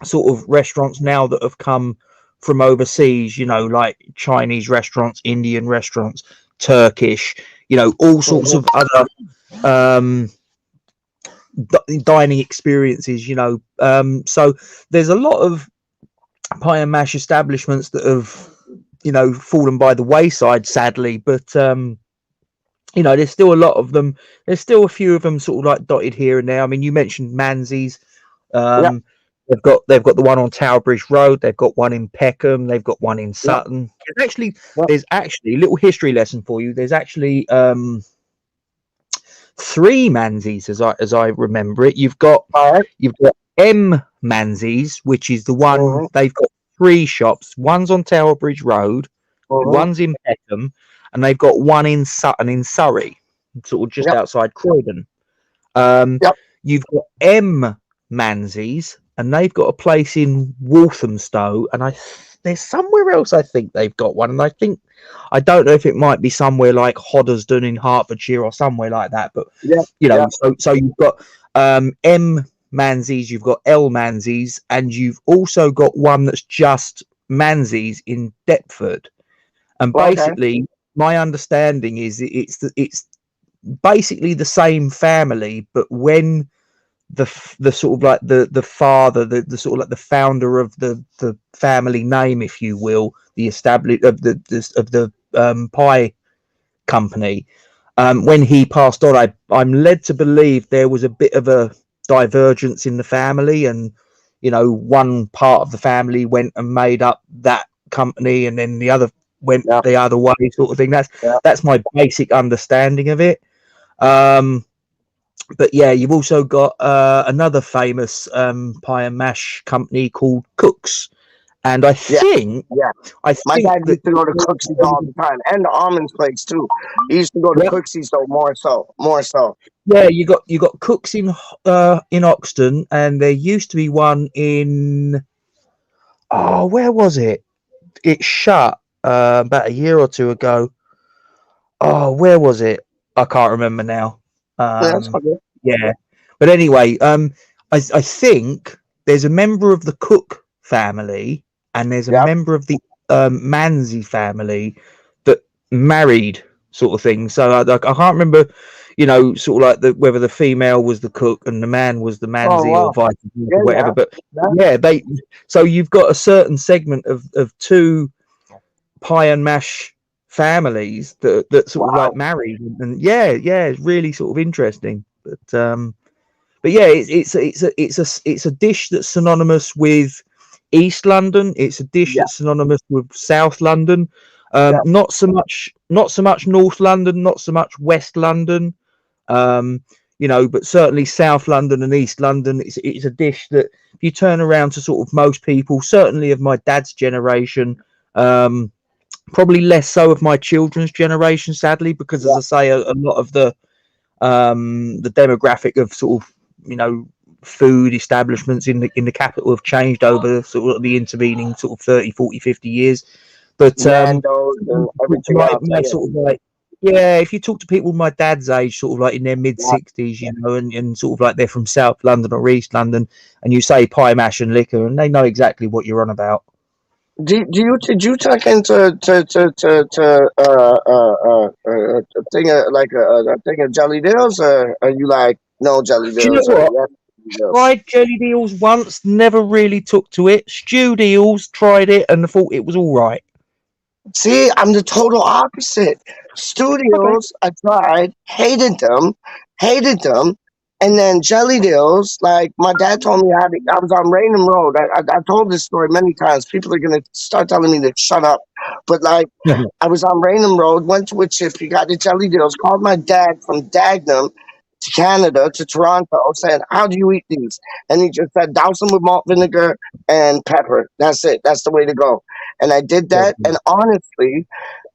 sort of restaurants now that have come from overseas, like Chinese restaurants, Indian restaurants, Turkish, all sorts of other dining experiences, so there's a lot of pie and mash establishments that have, fallen by the wayside, sadly, but there's still a lot of them. There's still a few of them sort of like dotted here and there. I mean, you mentioned Manzi's. They've got the one on Tower Bridge Road. They've got one in Peckham. They've got one in Sutton. There's actually a little history lesson for you. There's actually 3 Manzi's as I remember it. You've got M Manzi's, which is the one. They've got 3 shops. One's on Tower Bridge Road. One's in Peckham, and they've got one in Sutton in Surrey, sort of just outside Croydon. You've got M Manzi's, and they've got a place in Walthamstow, and there's somewhere else I think they've got one, and I don't know if it might be somewhere like Hoddesdon in Hertfordshire or somewhere like that, but so you've got M Manzi's, you've got L Manzi's, and you've also got one that's just Manzi's in Deptford. And basically, my understanding is it's basically the same family, but when the sort of like the father, the sort of like the founder of the family name, if you will, the establish of the pie company, when he passed on, I'm led to believe there was a bit of a divergence in the family, and one part of the family went and made up that company, and then the other went the other way, sort of thing. That's my basic understanding of it. But yeah, you've also got another famous pie and mash company called Cook's, and I think my dad used to go to Cooksy's all the time, and the Almonds place too. He used to go to Cooksy's, though, more so. Yeah, you got Cook's in Oxton, and there used to be one in where was it? It shut about a year or two ago. Where was it? I can't remember now. Yeah, but anyway, I think there's a member of the Cook family, and there's a member of the Manzi family that married, sort of thing. So I can't remember, sort of like whether the female was the Cook and the man was the Manzi, or vice versa, whatever. But so you've got a certain segment of 2 pie and mash families that sort of like married, and it's really sort of interesting. But yeah, it's a dish that's synonymous with East London. It's a dish that's synonymous with South London. Not so much North London, not so much West London. But certainly South London and East London. It's a dish that, if you turn around to sort of most people, certainly of my dad's generation, probably less so of my children's generation, sadly, because as I say, a lot of the demographic of sort of food establishments in the capital have changed over sort of the intervening sort of 30, 40, 50 years. But if you talk to people my dad's age, sort of like in their mid-60s, and sort of like they're from South London or East London, and you say pie mash and liquor, and they know exactly what you're on about. Did you tuck into a thing of Jelly Deals, or are you like no Jelly Deals? Do you know what? tried jelly deals once, never really took to it. Stewed eels, tried it and thought it was all right. See, I'm the total opposite. Studios, I tried, hated them, and then jelly deals. Like my dad told me, I was on Raynham Road. I told this story many times. People are gonna start telling me to shut up, but like I was on Raynham Road, went to a chippy, got the jelly deals, called my dad from Dagenham to Canada to Toronto, saying, "How do you eat these?" And he just said, "Douse them with malt vinegar and pepper. That's it. That's the way to go." And I did that, and honestly,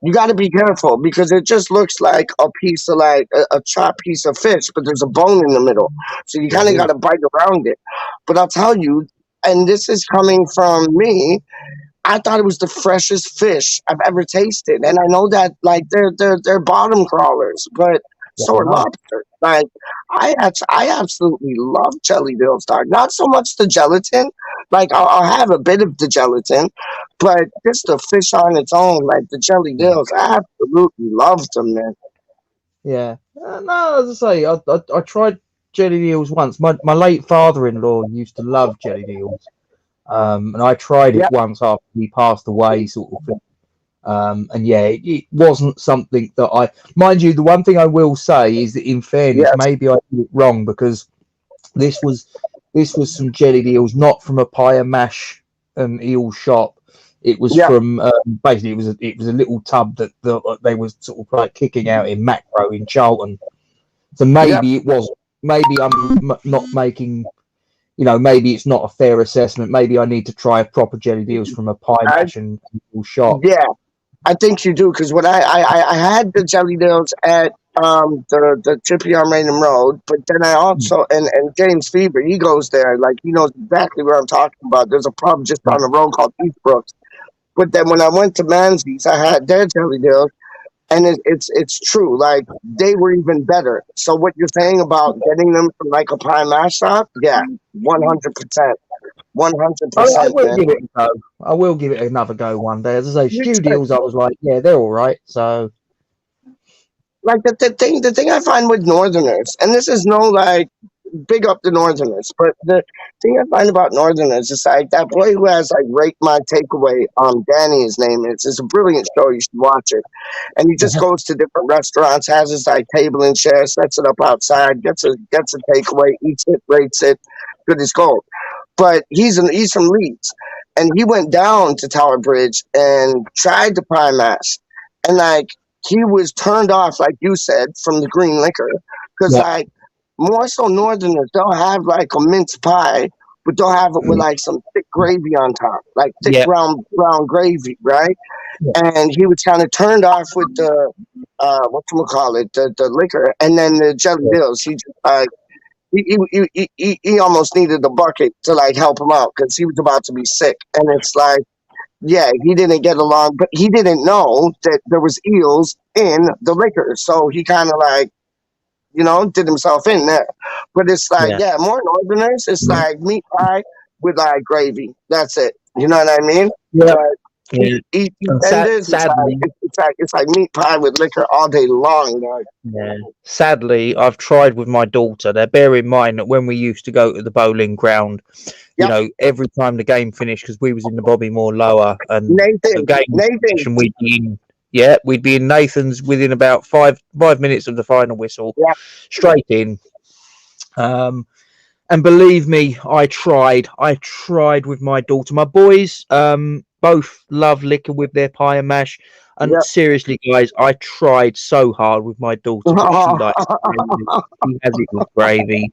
you got to be careful because it just looks like a piece of like a chopped piece of fish, but there's a bone in the middle. So you kind of got to bite around it. But I'll tell you, and this is coming from me, I thought it was the freshest fish I've ever tasted. And I know that like they're bottom crawlers, but so are lobsters. Like I absolutely love jelly deals, dog. Not so much the gelatin. Like I'll have a bit of the gelatin, but just the fish on its own, like the jelly deals, I absolutely loved them, man. Yeah. No, as I say, I tried jelly deals once. My late father-in-law used to love jelly deals. And I tried it once after he passed away, sort of thing. And yeah, it wasn't something that mind you, the one thing I will say is that in fairness, maybe I did it wrong because this was some jelly deals, not from a pie and mash eel shop. It was from basically it was a little tub that they was sort of like kicking out in Macro in Charlton. So maybe it was. Maybe I'm not making. Maybe it's not a fair assessment. Maybe I need to try proper jelly deals from a pie mash and eel shop. Yeah, I think you do because when I had the jelly deals at the Chippy on Raynham Road, but then I also and James Fever, he goes there, like he knows exactly what I'm talking about. There's a pub just on the road called Eastbrooks. But then when I went to Manzi's, I had their jelly deals, and it's true. Like they were even better. So what you're saying about getting them from like a pie mash shop, 100%. 100%, will man. give it a go. I will give it another go one day. As I say, stew deals, I was like, yeah, they're all right. So, like the thing I find with Northerners, and this is no like big up the Northerners, but the thing I find about Northerners is like that boy who has like Rate My Takeaway, Danny, his name is. It's a brilliant show. You should watch it. And he just goes to different restaurants, has his like table and chair, sets it up outside, gets a takeaway, eats it, rates it, good as gold. But he's from Leeds, and he went down to Tower Bridge and tried the pie mash, and like he was turned off, like you said, from the green liquor because like more so Northerners, they'll have like a mince pie, but they'll have it with like some thick gravy on top, like thick brown gravy, right? And he was kind of turned off with the whatchamacallit, the liquor, and then the jelly deals. He just he almost needed a bucket to like help him out because he was about to be sick. And it's like, he didn't get along, but he didn't know that there was eels in the liquor, so he kind of like, did himself in there. But it's like, more Northerners, it's like meat pie with like gravy. That's it. You know what I mean? Yeah. Eat tenders. It's like meat pie with liquor all day long. Dog. Yeah. Sadly, I've tried with my daughter. Now, bear in mind that when we used to go to the bowling ground, every time the game finished, because we was in the Bobby Moore Lower, and the game finished, and we'd be in Nathan's within about five minutes of the final whistle, straight in. And believe me, I tried with my daughter. My boys, both love liquor with their pie and mash. And seriously, guys, I tried so hard with my daughter, but she has it with gravy.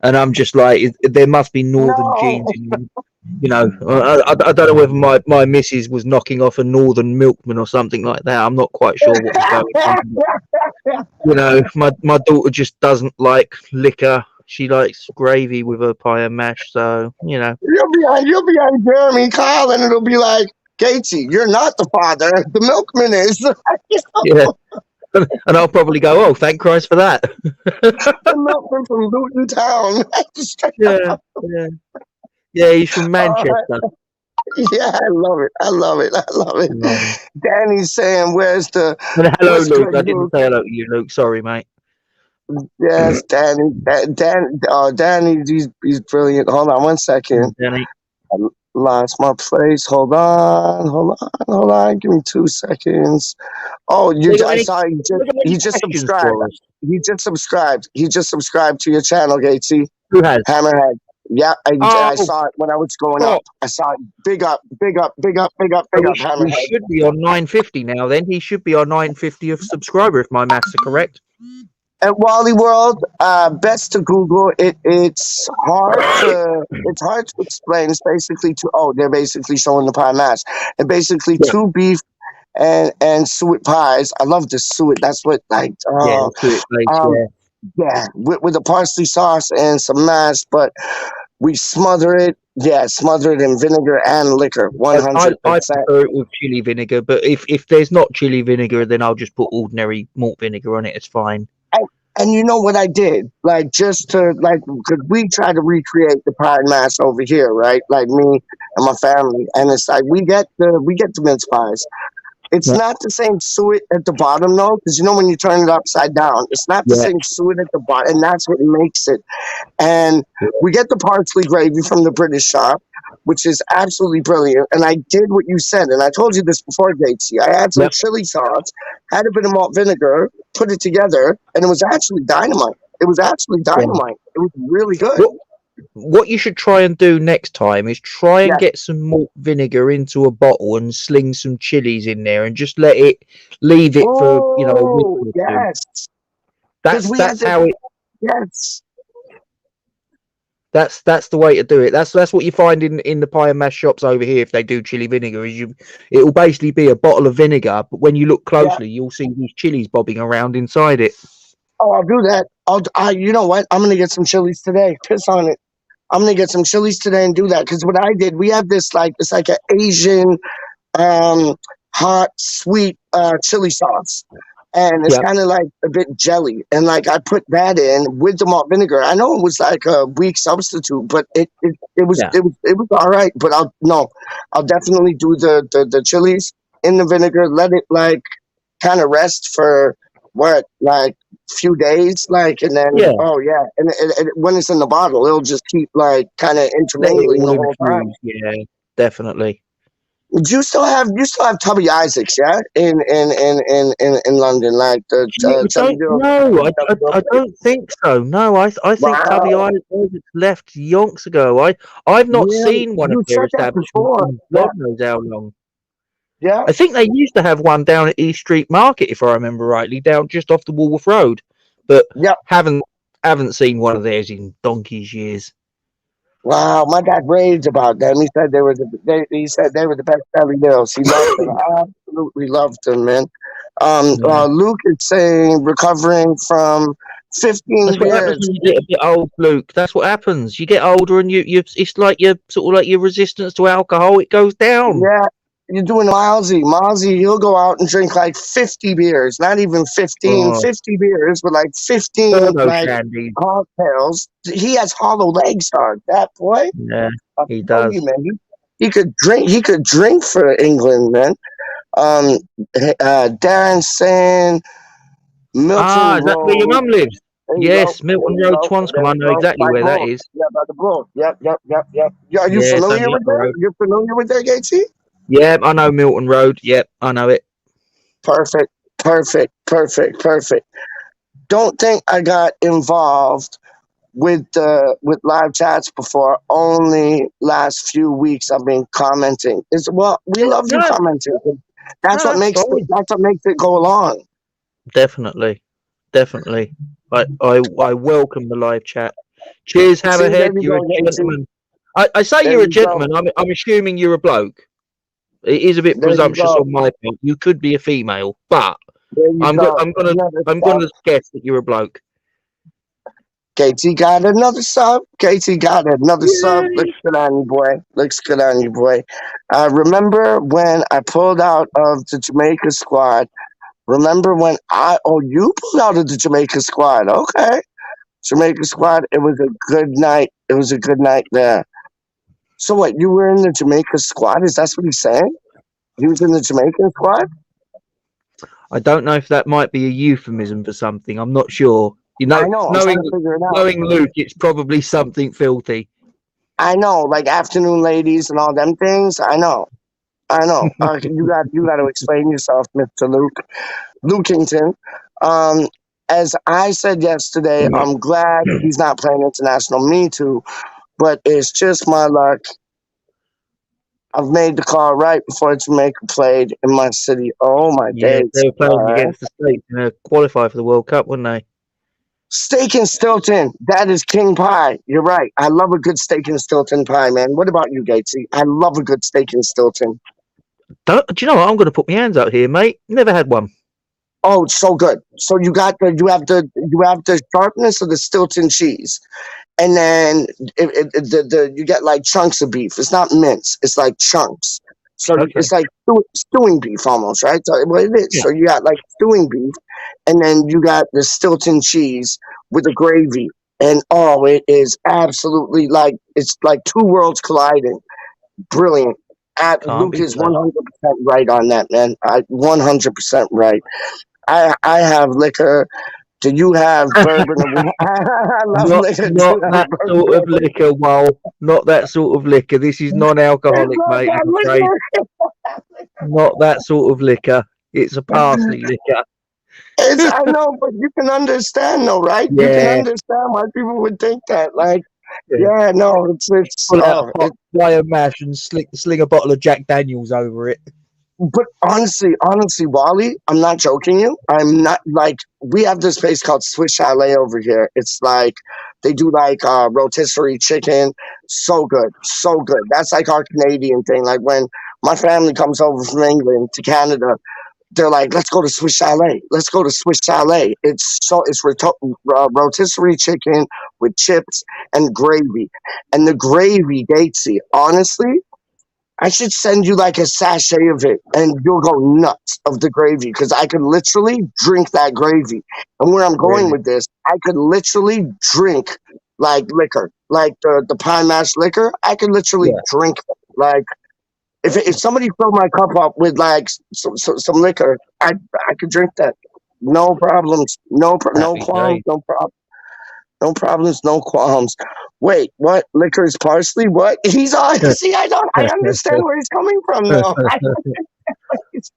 And I'm just like, there must be northern genes in me. I don't know whether my missus was knocking off a northern milkman or something like that. I'm not quite sure what was going on. My daughter just doesn't like liquor. She likes gravy with her pie and mash. So, You'll be on Jeremy Kyle, and it'll be like, Gatesy, you're not the father. The milkman is. And I'll probably go, oh, thank Christ for that. The milkman from Luton Town. Yeah, he's from Manchester. Yeah, I love it. Danny's saying, where's the... And hello, Luke. I didn't say hello to you, Luke. Sorry, mate. Yes, Danny. Danny, he's brilliant. Hold on 1 second. Danny. I lost my place. Hold on. Give me 2 seconds. Oh, I saw he just Questions subscribed. for us? He just subscribed to your channel, Gatesy. Who has? Hammerhead. Yeah, I Oh, saw it when I was going oh. up. I saw it. Big up, We Hammerhead. should be on 950 now. Then he should be our 950th subscriber, if my maths are correct. At Wally World, best to Google. It's hard to explain. It's basically they're basically showing the pie match. And basically Yeah. 2 beef and suet pies. I love the suet. That's what with the parsley sauce and some mash, but we smother it in vinegar and liquor. 100%. I prefer it with chili vinegar, but if there's not chili vinegar, then I'll just put ordinary malt vinegar on it. It's fine. And you know what I did? Like, just to, because we try to recreate the pie mash over here, right? Like, me and my family. And it's like, we get the mince pies. It's not the same suet at the bottom, though, because when you turn it upside down, it's not the same suet at the bottom, and that's what makes it. And we get the parsley gravy from the British shop, which is absolutely brilliant. And I did what you said, and I told you this before, Gatesy. I had some chili sauce, had a bit of malt vinegar, put it together, and it was actually dynamite. It was really good. What you should try and do next time is try and get some malt vinegar into a bottle and sling some chilies in there and just leave it for a week or two. Yes. That's how it. Yes. That's the way to do it. That's what you find in the pie and mash shops over here. If they do chili vinegar, it will basically be a bottle of vinegar, but when you look closely, you'll see these chilies bobbing around inside it. Oh, I'll do that. You know what? I'm gonna get some chilies today. Piss on it. I'm gonna get some chilies today and do that. Because what I did, we have this it's like an Asian, hot, sweet chili sauce, and it's kind of like a bit jelly. And I put that in with the malt vinegar. I know it was like a weak substitute, but it was all right. But I'll definitely do the chilies in the vinegar. Let it kind of rest for few days, and then and when it's in the bottle, it'll just keep kind of intermingling the whole time. Yeah, definitely. Do you still have Tubby Isaacs, in London, like the No, I don't think so. No, I think Tubby Isaacs left yonks ago. I've not seen one of their establishments in God knows how long. Yeah, I think they used to have one down at East Street Market, if I remember rightly, down just off the Woolworth Road. But haven't seen one of theirs in donkey's years. Wow, my dad raved about them. He said they were the best deli meals. He loved them. I absolutely loved them, man. Luke is saying recovering from 15 That's what happens when you get a bit old, Luke. That's what happens. You get older, and it's like your resistance to alcohol. It goes down. Yeah. You're doing Milesy. Milesy, he'll go out and drink 50 beers. Not even 15, 50 beers, but 15 cocktails. He has hollow legs, that boy. Yeah, he does. You, man. He could drink for England, man. Darren saying Milton Road. Is that where your mum lives? Yes, Milton Road, Swanscombe. I know exactly where that is. Yeah, by the brook. Yep. Are you familiar with that? You're familiar with that, Gatesy? Yeah, I know Milton Road. Yep, I know it. Perfect. Don't think I got involved with live chats before. Only last few weeks I've been commenting. We love you commenting. That's what makes it go along. Definitely. I welcome the live chat. Cheers, Hammerhead. You're a gentleman. I say you're a gentleman. I'm assuming you're a bloke. It is a bit presumptuous on my part. You could be a female, but I'm gonna guess that you're a bloke. Katie got another sub. Looks good on you, boy. Remember when I pulled out of the Jamaica squad? Remember when you pulled out of the Jamaica squad? Okay, Jamaica squad. It was a good night. There. So what? You were in the Jamaica squad? Is that what he's saying? He was in the Jamaican squad? I don't know if that might be a euphemism for something. I'm not sure. You know, I know. I'm trying to figure it out. knowing Luke, it's probably something filthy. I know, like afternoon ladies and all them things. I know. You got to explain yourself, Mr. Lukington. As I said yesterday, I'm glad he's not playing international. Me too, but it's just my luck. I've made the call right before Jamaica played in my city. Oh my Yeah, days! they were playing All right. against the States in a qualify for the World Cup, weren't they? Steak and Stilton. That is king pie. You're right. I love a good steak and Stilton pie, man. What about you, Gatesy? I love a good steak and Stilton. Do you know what? I'm going to put my hands out here, mate. Never had one. Oh, it's so good. So you have the sharpness of the Stilton cheese, and then you get like chunks of beef. It's not mince. It's like chunks. So Okay. it's like stewing beef almost, right? So what it is. Yeah. So you got like stewing beef, and then you got the Stilton cheese with the gravy, and oh, it is absolutely like it's like two worlds colliding. Brilliant. Luke beat is that. 100% right on that, man. 100% right. I have liquor. Do you have bourbon? I love liquor. Not that sort of liquor, not that sort of liquor. This is non-alcoholic, mate. I'm afraid. Not that sort of liquor. It's a parsley liquor. I know, but you can understand, though, right? Yeah. You can understand why people would think that. Like, yeah, no, it's Pull out a wire mash and sling a bottle of Jack Daniels over it. But honestly, Wally, I'm not joking you. I'm not like we have this place called Swiss Chalet over here. It's like they do like rotisserie chicken. So good, so good. That's like our Canadian thing. Like when my family comes over from England to Canada, they're like, "Let's go to Swiss Chalet. Let's go to Swiss Chalet." It's rotisserie chicken with chips and gravy, and the gravy, Gatesy. Honestly, I should send you like a sachet of it and you'll go nuts of the gravy because I could literally drink that gravy. And where I'm going with this, I could literally drink like liquor, like the pie mash liquor. I could literally drink it. Like if somebody filled my cup up with like some liquor, I could drink that. No problems. No qualms. No problem. No problems, no qualms. Wait, what? Liquor is parsley? What? He's on. See, I understand where he's coming from, though. He's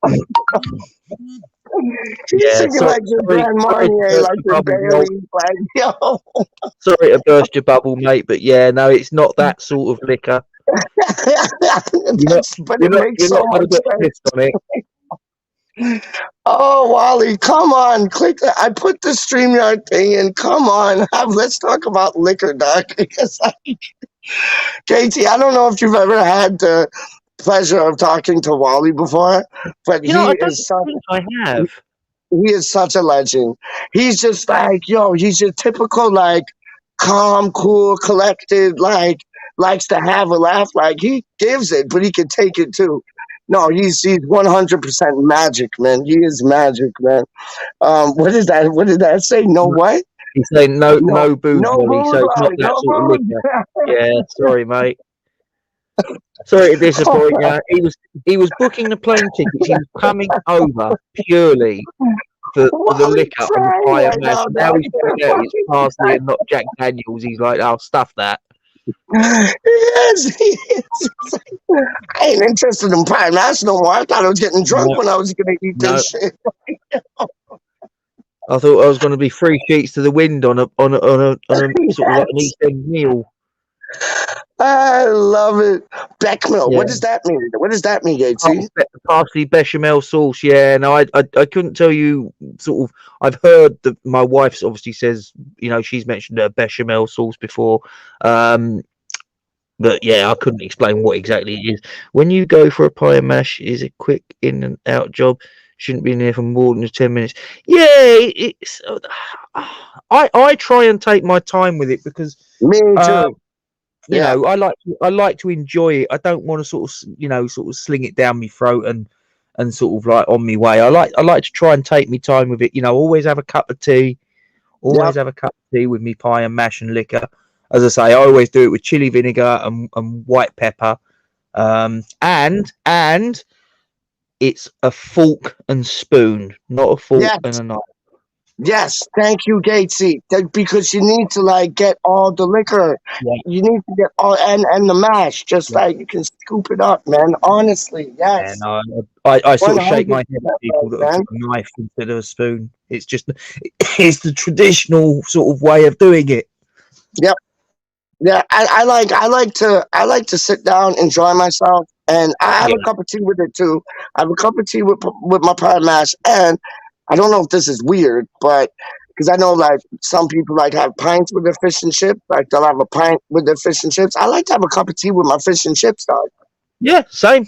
thinking like your Grand Marnier, like your Bailey, like, yo. Sorry to burst your bubble, mate, but yeah, no, it's not that sort of liquor. But it makes so much sense. On it. Oh, Wally, come on. Click that. I put the StreamYard thing in. Come on. Let's talk about liquor, Doc. Because Katie, I don't know if you've ever had the pleasure of talking to Wally before, but I have. He is such a legend. He's just like, he's your typical, like, calm, cool, collected, like, likes to have a laugh. Like, he gives it, but he can take it too. No, he's 100% magic, man. He is magic, man. What is that? What did that say? No what? He's saying no booze, no Wally, so it's not that sort of liquor. Yeah, sorry, mate. Sorry to disappoint you. He was booking the plane tickets. He was coming over purely for the liquor on the fire mash. Now he's going out it's parsley and not Jack Daniels. He's like, I'll stuff that. Yes, he is. I ain't interested in pie mash no more. I thought I was getting drunk when I was going to eat this shit. I thought I was going to be 3 sheets to the wind on a sort of like an East End meal. I love it. Beckmill. Yeah. What does that mean? What does that mean, Gatesy? Parsley bechamel sauce. Yeah, no, I couldn't tell you. Sort of, I've heard that my wife obviously says, she's mentioned a bechamel sauce before. But yeah, I couldn't explain what exactly it is. When you go for a pie and mash, is it quick in and out job? Shouldn't be in there for more than 10 minutes. Yeah, it's. I try and take my time with it because me too. You know, I like to enjoy it. I don't want to sort of sling it down my throat and sort of like on my way. I like to try and take my time with it. Always have a cup of tea. Always have a cup of tea with me pie and mash and liquor. As I say, I always do it with chili vinegar and white pepper. And it's a fork and spoon, not a fork and a knife. Yes, thank you, Gatesy. Because you need to like get all the liquor. Yeah. You need to get all and the mash. Just like you can scoop it up, man. Honestly, yes. And I sort of shake my 100%, head at people that have man. got a knife instead of a spoon. It's just it's the traditional sort of way of doing it. Yep. Yeah, I like to sit down, enjoy myself, and I have Yeah. a cup of tea with it too. I have a cup of tea with my pie mash, and I don't know if this is weird, but because I know like some people like have pints with their fish and chips, like they'll have a pint with their fish and chips. I like to have a cup of tea with my fish and chips, dog. Yeah, same.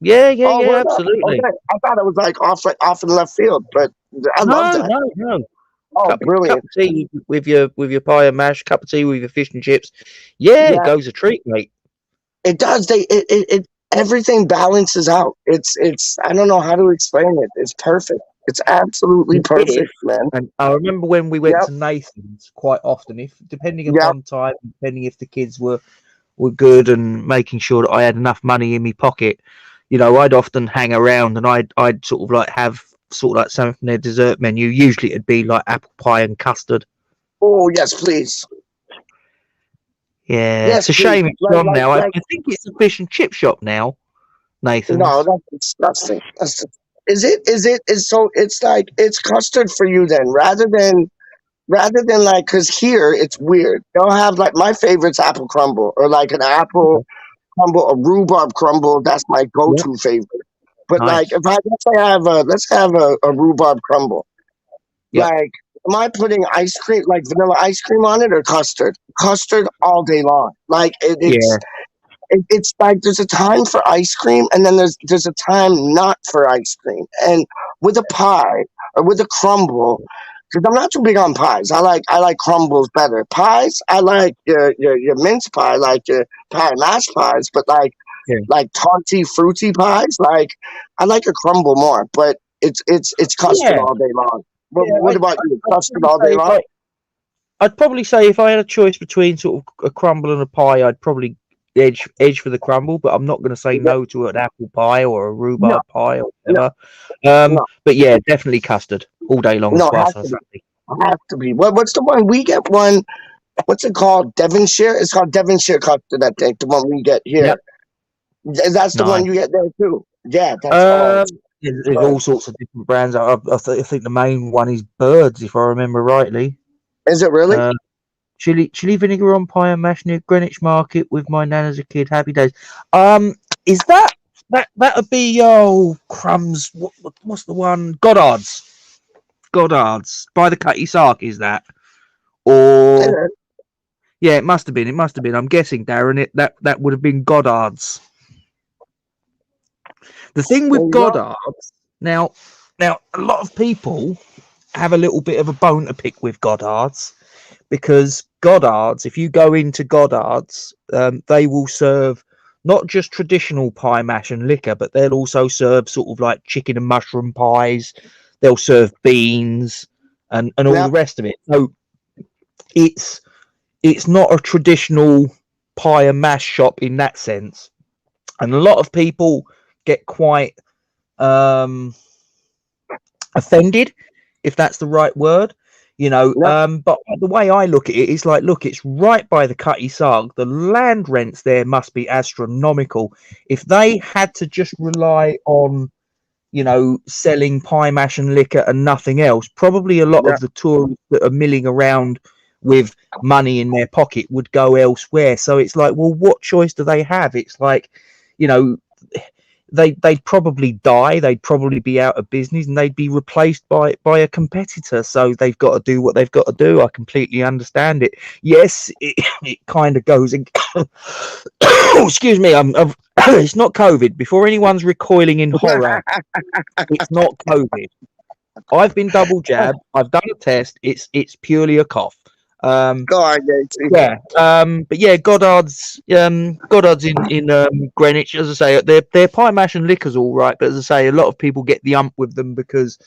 Yeah, Oh, word up. absolutely. Okay, I thought it was like off in left field, but I love No, that. no. Oh, Cup brilliant! of tea with your pie and mash, cup of tea with your fish and chips. Yeah, it Yeah, goes a treat, mate. it does. It everything balances out. It's I don't know how to explain it. It's perfect. It's absolutely If perfect, man. and I remember when we went Yep, to Nathan's quite often, if depending yep. upon time, depending if the kids were good and making sure that I had enough money in my pocket, I'd often hang around and I'd sort of like have sort of like something from their dessert menu. Usually it'd be like apple pie and custard. Oh yes, please. Yeah, it's Yes, a please. shame it's gone now. I think it's a fish and chip shop now, No, Nathan's. that's disgusting. Is so it's like it's custard for you then, rather than like because here it's weird. They'll have like my favorite's apple crumble or like an apple crumble, a rhubarb crumble. That's my Yep, go-to favorite. But like nice. if I let's have a rhubarb crumble. Yep. Like, am I putting ice cream, like vanilla ice cream on it or custard? Custard all day long. Like Yeah. it's like there's a time for ice cream and then there's a time not for ice cream. And with a pie or with a crumble, because I'm not too big on pies. I like crumbles better. Pies, I like your mince pie, like your pie and mash pies, but Yeah. like taunty fruity pies, like I like a crumble more. But it's custard Yeah. all day long. But Yeah, what about you? Custard all day long? I'd probably say if I had a choice between sort of a crumble and a pie, I'd probably edge for the crumble, but I'm not going to say no to an apple pie or a No, rhubarb pie or no, whatever. no, But yeah, definitely custard all day long and no. It has twice on to be. Saturday. Has to be. What's the one we get? One. What's it called? Devonshire. It's called Devonshire custard. I think the one we get here. Yep, That's the one nice. you get there too. Yeah, that's Um, there's all sorts of different brands. I think the main one is Birds, if I remember rightly. Is it really? Chili vinegar on pie and mash near Greenwich Market with my nan as a kid. Happy days. Is that'd be crumbs? What's the one? Goddard's by the Cutty Sark. Is that or? Yeah, it must have been. I'm guessing, Darren. That would have been Goddard's. The thing with Goddard's now, a lot of people have a little bit of a bone to pick with Goddard's because Goddard's, if you go into Goddard's, they will serve not just traditional pie mash and liquor, but they'll also serve sort of like chicken and mushroom pies. They'll serve beans and all the rest of it. So it's not a traditional pie and mash shop in that sense, and a lot of people get quite offended, if that's the right word, but the way I look at it is like, look, it's right by the Cutty Sark. The land rents there must be astronomical. If they had to just rely on selling pie mash and liquor and nothing else, probably a lot of the tourists that are milling around with money in their pocket would go elsewhere. So it's like, well, what choice do they have? It's like, they'd probably die, they'd probably be out of business, and they'd be replaced by a competitor. So they've got to do what they've got to do. I completely understand it. Yes, it kind of goes excuse me, it's not COVID. Before anyone's recoiling in horror, it's not COVID. I've been double jabbed. I've done a test. It's purely a cough. Go on, Gatesy. Yeah. But yeah, Goddard's in Greenwich. As I say, their pie mash and liquor's all right, but as I say, a lot of people get the ump with them because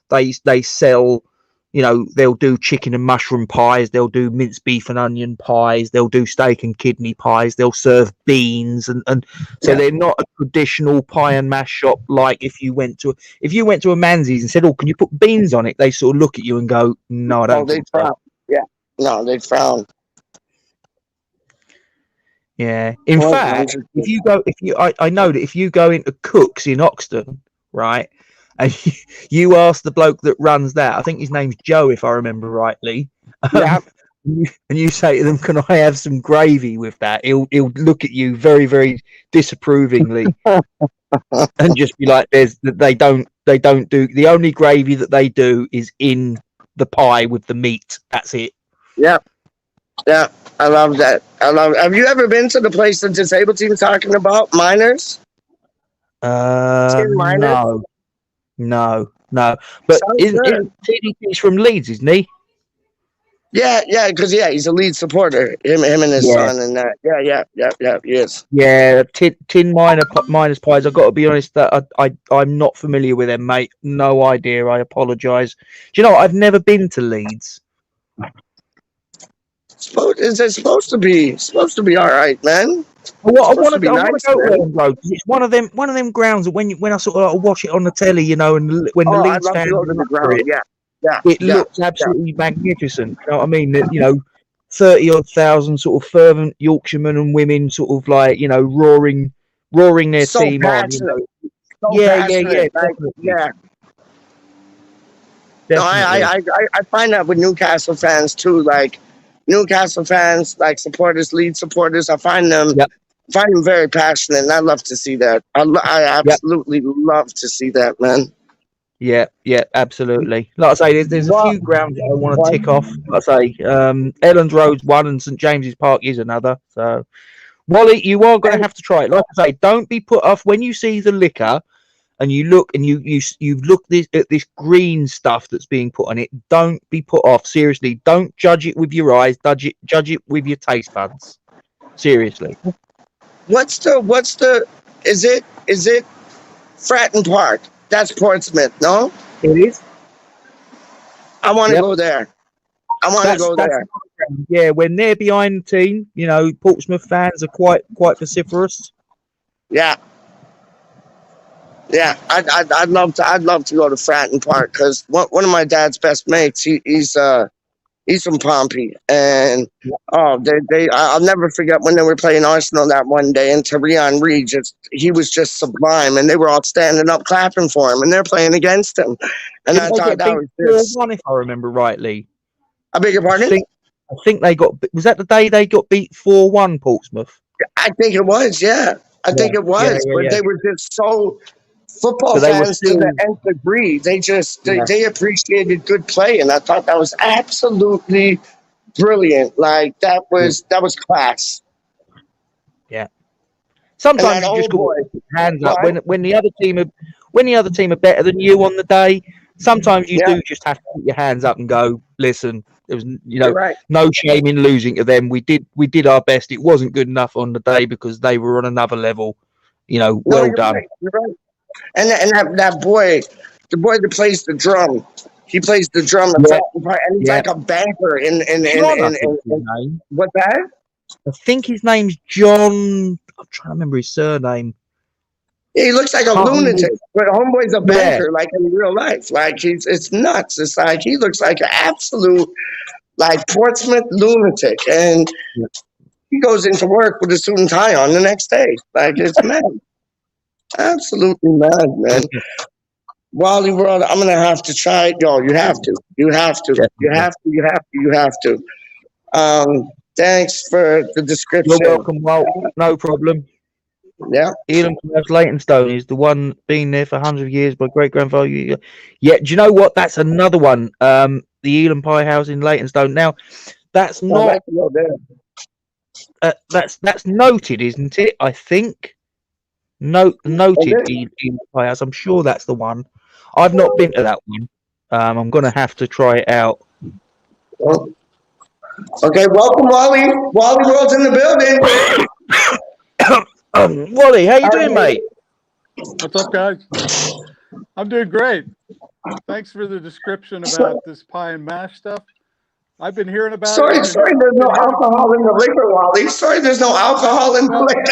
they sell you know, they'll do chicken and mushroom pies, they'll do minced beef and onion pies, they'll do steak and kidney pies, they'll serve beans, and so they're not a traditional pie and mash shop like if you went to a Manzi's and said, "Oh, can you put beans on it?" They sort of look at you and go, "No, I don't they think so." frown. Yeah. No, they frown. Yeah. In Well, fact, I know that if you go into Cook's in Oxton, right, and you ask the bloke that runs that, I think his name's Joe, if I remember rightly. Yeah. And you say to them, "Can I have some gravy with that?" He'll look at you very, very disapprovingly, and just be like, they don't do the only gravy that they do is in the pie with the meat. That's it." Yeah. Yeah. I love that. Have you ever been to the place the disabled team's talking about? Miners? Tin Miners? No. But Sounds isn't good. TDP's from Leeds, isn't he? Yeah, because he's a lead supporter. Him and his son and that. Yeah, he is. Yeah, tin miners pies. I've got to be honest that I'm not familiar with them, mate. No idea. I apologise. Do you know what? I've never been to Leeds. It's supposed to be all right, man. I want to go nice, there, bro. It's one of them grounds that when I sort of like watch it on the telly, you know, and when the I'd Leeds love to fans go to the ground. it looks absolutely magnificent. You know what I mean? That, you know, 30-odd thousand sort of fervent Yorkshiremen and women, sort of like, you know, roaring their So team passionate. on. You know? So passionate. Definitely. No, I find that with Newcastle fans too. Like Newcastle fans, like supporters, lead supporters. I find them very passionate, and I love to see that. I absolutely love to see that, man. Yeah, absolutely. Like I say, there's a few grounds that I want to tick off. Like I say, Elland Road's one, and St James's Park is another. So, Wally, you are going to have to try it. Like I say, don't be put off when you see the liquor. And you look and you look at this green stuff that's being put on it. Don't be put off. Seriously, don't judge it with your eyes. Judge it with your taste buds. Seriously. What's the? Is it Fratton Park? That's Portsmouth. No, it is. I want to go there. I want to go there. Yeah, when they're behind the team, you know, Portsmouth fans are quite vociferous. Yeah. Yeah, I'd love to go to Fratton Park because one of my dad's best mates, he's from Pompey, and I'll never forget when they were playing Arsenal that one day, and Tyrion Reid he was just sublime, and they were all standing up clapping for him, and they're playing against him, and I thought that was just 4-1, if I remember rightly. I beg your pardon? I think they was that the day they got beat 4-1, Portsmouth? I think it was, yeah. I think it was, but they were just so. Football fans to the nth degree. They appreciated good play, and I thought that was absolutely brilliant. Like that was class. Yeah. Sometimes you just got to put your hands up when the other team are better than you on the day. Sometimes you do just have to put your hands up and go, listen, there was no shame in losing to them. We did our best. It wasn't good enough on the day because they were on another level. You know, well done. Right. You're right. And that boy, the boy that plays the drum, he plays the drum, and he's like a banker in what's that? I think his name's John. I'm trying to remember his surname. Yeah, he looks like a lunatic, but homeboy's a banker, like in real life. Like it's nuts. It's like he looks like an absolute like Portsmouth lunatic, and he goes into work with a suit and tie on the next day. Like it's mad. Absolutely mad, man. Wally World, I'm gonna have to try it. Yo, you have to. Thanks for the description. You're welcome, Walt. No problem. Yeah. Elam House, Leytonstone is the one been there for 100 years. My great grandfather. Yeah. Do you know what? That's another one. The Elam Pie House in Leytonstone. Now, that's not. That's noted, isn't it? I think. Noted in Pie House. I'm sure that's the one. I've not been to that one. I'm gonna have to try it out. Okay, welcome, Wally. Wally World's in the building. Wally, how you doing, mate? What's up, guys? I'm doing great. Thanks for the description about this pie and mash stuff. I've been hearing about Sorry, it. there's no alcohol in the liquor, Wally. Sorry, there's no alcohol in the liquor.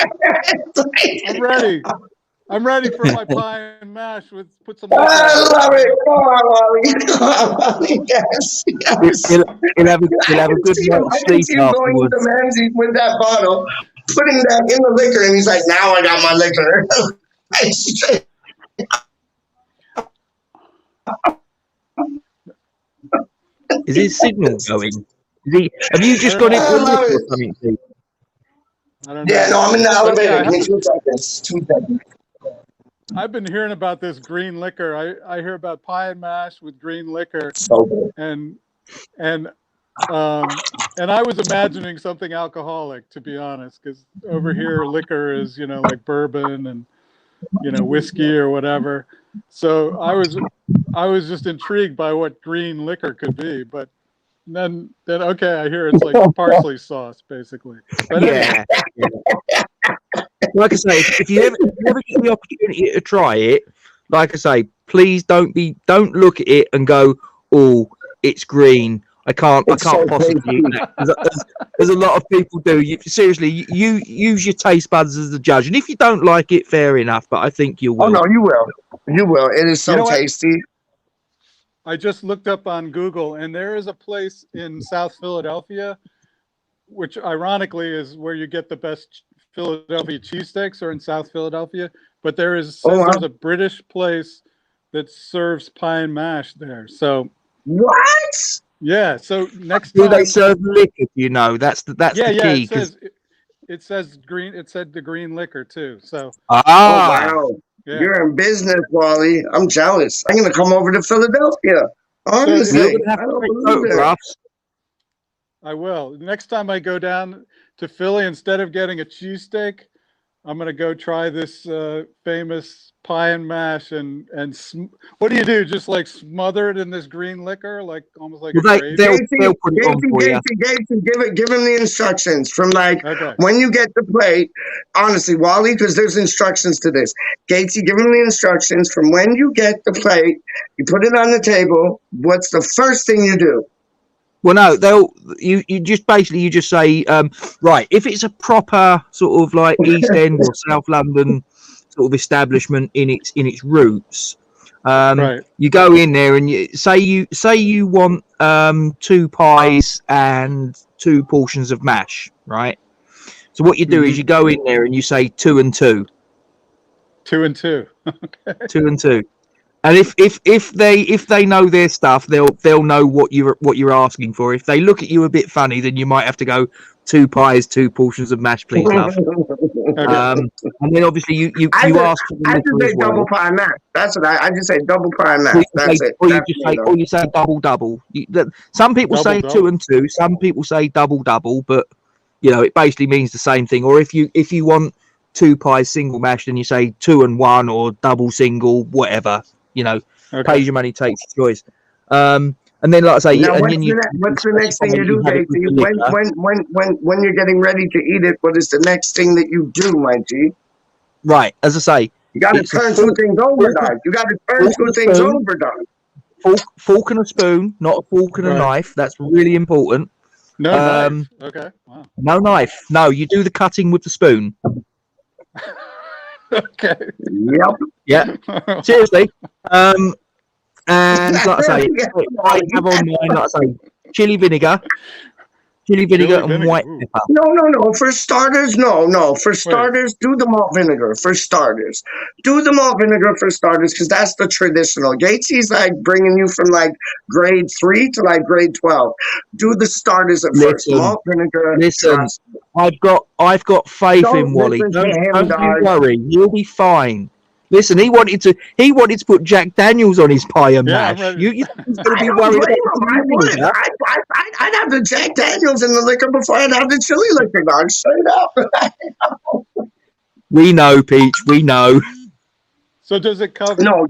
I'm ready for my pie and mash with put some liquor in I it. love it. Come on, Wally. Come on, Wally. Yes, yes. He'll have a good night's sleep I can see him going afterwards. to Manzi with that bottle, putting that in the liquor, and he's like, now I got my liquor. Is his signal going? Have you just got into I a love lift or it. something, Steve? I don't know. Yeah, no, I'm in the But elevator. yeah, Give me 2 seconds. 2 seconds. I've been hearing about this green liquor. I hear about pie and mash with green liquor, So good. and I was imagining something alcoholic, to be honest, because over here liquor is like bourbon and whiskey or whatever. So I was just intrigued by what green liquor could be, but then okay, I hear it's like parsley sauce basically. But anyway. Yeah. Like I say, if you ever get the opportunity to try it, like I say, please don't look at it and go, "Oh, it's green. I can't possibly eat that." There's a lot of people do. Seriously, you use your taste buds as the judge, and if you don't like it, fair enough. But I think you will. Oh no, you will. You will. It is so You know what? tasty. I just looked up on Google, and there is a place in South Philadelphia, which ironically is where you get the best Philadelphia cheesesteaks, or in South Philadelphia. But there's a British place that serves pie and mash there. So what? Yeah. So next Do time they serve liquor? That's the key. It says green. It said the green liquor too. So. Oh wow. Yeah. You're in business, Wally. I'm jealous. I'm gonna come over to Philadelphia. Honestly, I will. Next time I go down to Philly, instead of getting a cheesesteak, I'm gonna go try this famous pie and mash. And what do you do? Just like smother it in this green liquor, like almost like a gravy? They'll put it on for you. Give him the instructions from when you get the plate. Honestly, Wally, because there's instructions to this. Gatesy, give him the instructions from when you get the plate. You put it on the table. What's the first thing you do? Well, no, you just say, right, if it's a proper sort of like East End or South London sort of establishment in its roots, right. You go in there and you say you want 2 pies and 2 portions of mash, right? So what you do is you go in there and you say 2 and 2. 2 and 2. Okay. 2 and 2. And if they know their stuff, they'll know what you're asking for. If they look at you a bit funny, then you might have to go 2 pies, 2 portions of mash, please, love. And then obviously you ask for the I just say double pie mash. That's what I just say double pie mash. That's it. Or you say double. Some people say 2 and 2. Some people say double. But it basically means the same thing. Or if you want 2 pies single mash, then you say 2 and 1 or double single, whatever. Pays your money, takes your choice. And then, like I say, now, what's the next thing you do, Casey? When you're getting ready to eat it, what is the next thing that you do, my G? Right, as I say, you got to turn 2 things over, dog. You got to turn 2 things over, dog. Fork and a spoon, not a fork and a knife. That's really important. No knife. Okay. Wow. No knife. No, you do the cutting with the spoon. Okay. Yep. Yeah. Seriously. And like I say, I have on mine, like I say, chili vinegar and white pepper. No. For starters, no. For starters, do the malt vinegar. For starters, do the malt vinegar for starters, because that's the traditional. Gatesy's like bringing you from like grade 3 to like grade 12. Do the starters at first. Malt vinegar. Listen, I've got faith in Wally. Don't you worry, you'll be fine. Listen, he wanted to put Jack Daniels on his pie and mash. You're going to be worried about I'd have the Jack Daniels in the liquor before I'd have the chili liquor, dog. Straight up. We know, Peach. We know. So does it cover? No,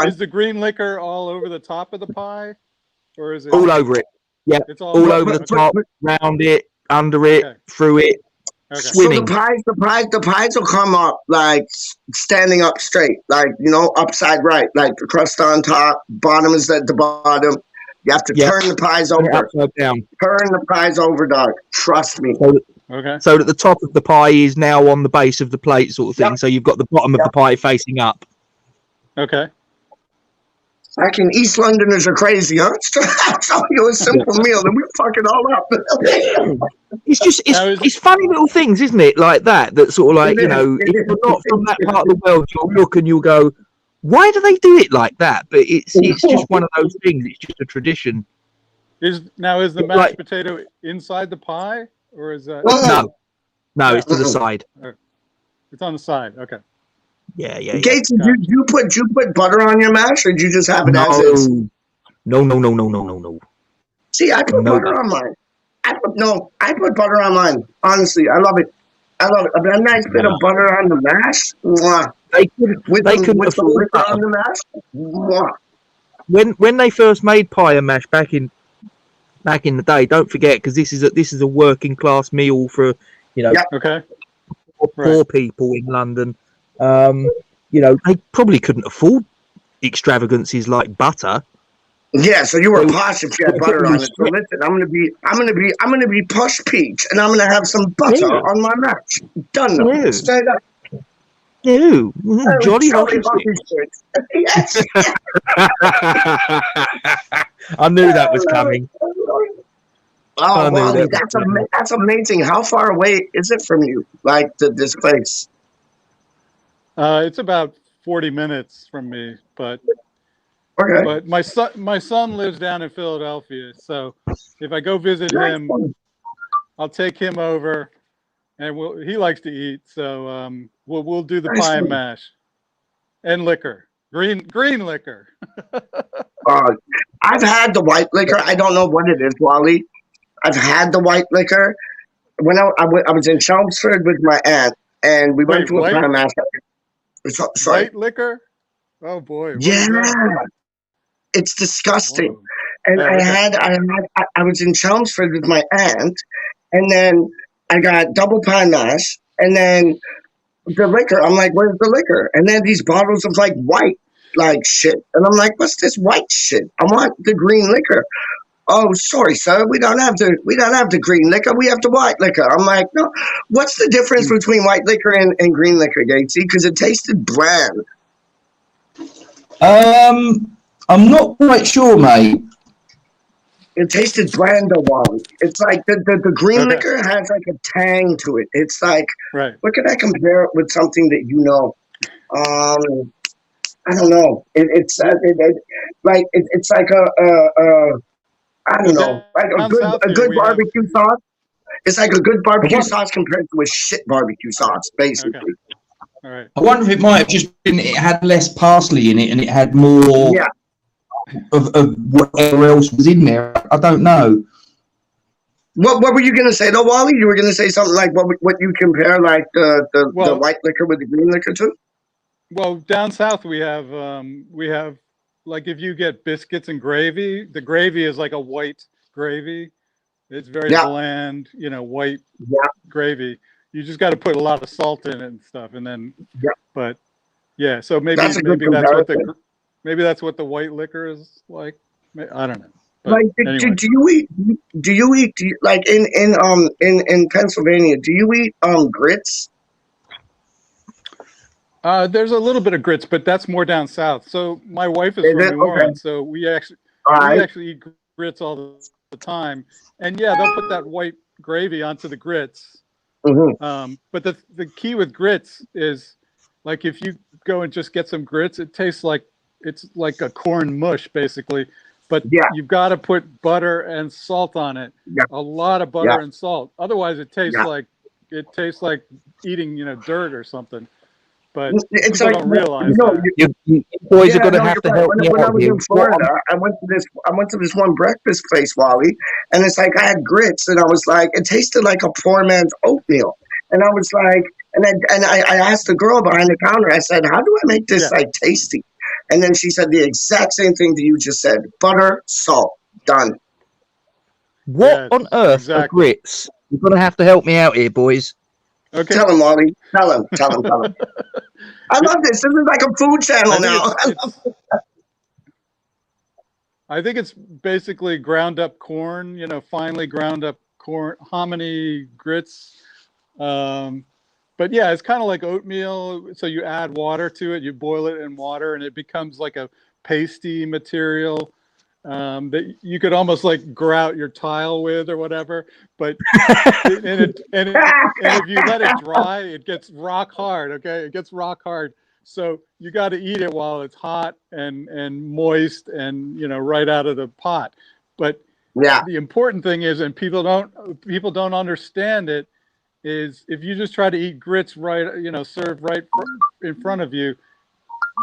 is the green liquor all over the top of the pie, or is it all over it? Yeah, it's all over the top, round it, under it, through it. Okay. Swimming. So the pies will come up like standing up straight, like upside right, like the crust on top, bottom is at the bottom. You have to Yeah. turn the pies Turn it over. upside down. Turn the pies over, dog. Trust me. Okay. So that the top of the pie is now on the base of the plate, sort of thing. Yep. So you've got the bottom of the pie facing up. Okay. Fucking East Londoners are crazy, huh? I'll show you a simple meal and we fuck it all up. It's just it's funny little things, isn't it? Like that sort of like, It is. if you're not from that part of the world, you'll look and you'll go, why do they do it like that? But it's just one of those things. It's just a tradition. Is the mashed potato inside the pie, or is that? No, it's to the side. It's on the side. Okay. Yeah. Gates, did you put butter on your mash, or did you just have it as is? No. See, I put butter on mine. I put butter on mine. Honestly, I love it. A nice bit of butter on the mash. Mwah. They couldn't with the afford liquor butter. on the mash. Mwah. When they first made pie and mash back in the day, don't forget, because this is a working class meal for Okay. poor people in London. They probably couldn't afford extravagances like butter. Yeah, so you were posh if you had butter on it. So listen, I'm gonna be posh peach, and I'm gonna have some butter on my mash. Done. Yeah. Straight up. Ew, Jolly Hockey Hockey sticks. Yes. I knew that was coming. Oh, Wally, that's amazing. How far away is it from you? Like this place? It's about 40 minutes from me, but my son lives down in Philadelphia, so if I go visit him, I'll take him over, and he likes to eat, so we'll do the pie and mash and liquor, green liquor. I've had the white liquor. I don't know what it is, Wally. I've had the white liquor when I was in Chelmsford with my aunt, and we went to a pie and mash. Sorry. White liquor? Oh boy! Yeah, it's disgusting. Whoa. And I was in Chelmsford with my aunt, and then I got double pie mash, and then the liquor. I'm like, where's the liquor? And then these bottles of like white shit, and I'm like, what's this white shit? I want the green liquor. Oh, sorry, sir. We don't have the green liquor. We have the white liquor. I'm like, no. What's the difference between white liquor and green liquor, Gatesy? Because it tasted bland. I'm not quite sure, mate. It tasted bland, Wally. It's like the green liquor has like a tang to it. It's like, what can I compare it with something that you know? I don't know. It's like a I don't know, like a good barbecue sauce. It's like a good barbecue sauce compared to a shit barbecue sauce, basically. Okay. All right. I wonder if it might have just been it had less parsley in it and it had more of whatever else was in there. I don't know. What were you gonna say though, Wally? You were gonna say something like what you compare like the white liquor with the green liquor to? Well, down south we have like if you get biscuits and gravy, the gravy is like a white gravy. It's very bland, white gravy. You just got to put a lot of salt in it and stuff, and then. But yeah, so maybe that's what the white liquor is like. I don't know. But like, anyway. do you eat like in Pennsylvania? Do you eat grits? There's a little bit of grits, but that's more down south. So my wife is from New Orleans, so we actually eat grits all the time. And yeah, they'll put that white gravy onto the grits. Mm-hmm. But the key with grits is, like, if you go and just get some grits, it tastes like it's like a corn mush, basically. But you've got to put butter and salt on it. Yeah. A lot of butter and salt. Otherwise, it tastes like eating dirt or something. But it's people like, don't realize you boys are going to have to help me when I out was here. in Florida, I went to this one breakfast place, Wally, and it's like I had grits, and I was like, it tasted like a poor man's oatmeal, and I was like, and I asked the girl behind the counter, I said, how do I make this like tasty? And then she said the exact same thing that you just said: butter, salt, done. What on earth are grits? You're going to have to help me out here, boys. Okay. Tell him, Wally. Tell him. I love this. This is like a food channel now. I think it's basically ground up corn, finely ground up corn, hominy grits. But yeah, it's kind of like oatmeal. So you add water to it, you boil it in water, and it becomes like a pasty material that you could almost like grout your tile with or whatever. But and if you let it dry, it gets rock hard. Okay, it gets rock hard. So you got to eat it while it's hot and moist and right out of the pot. But yeah, the important thing is, and people don't understand it, is if you just try to eat grits served right in front of you,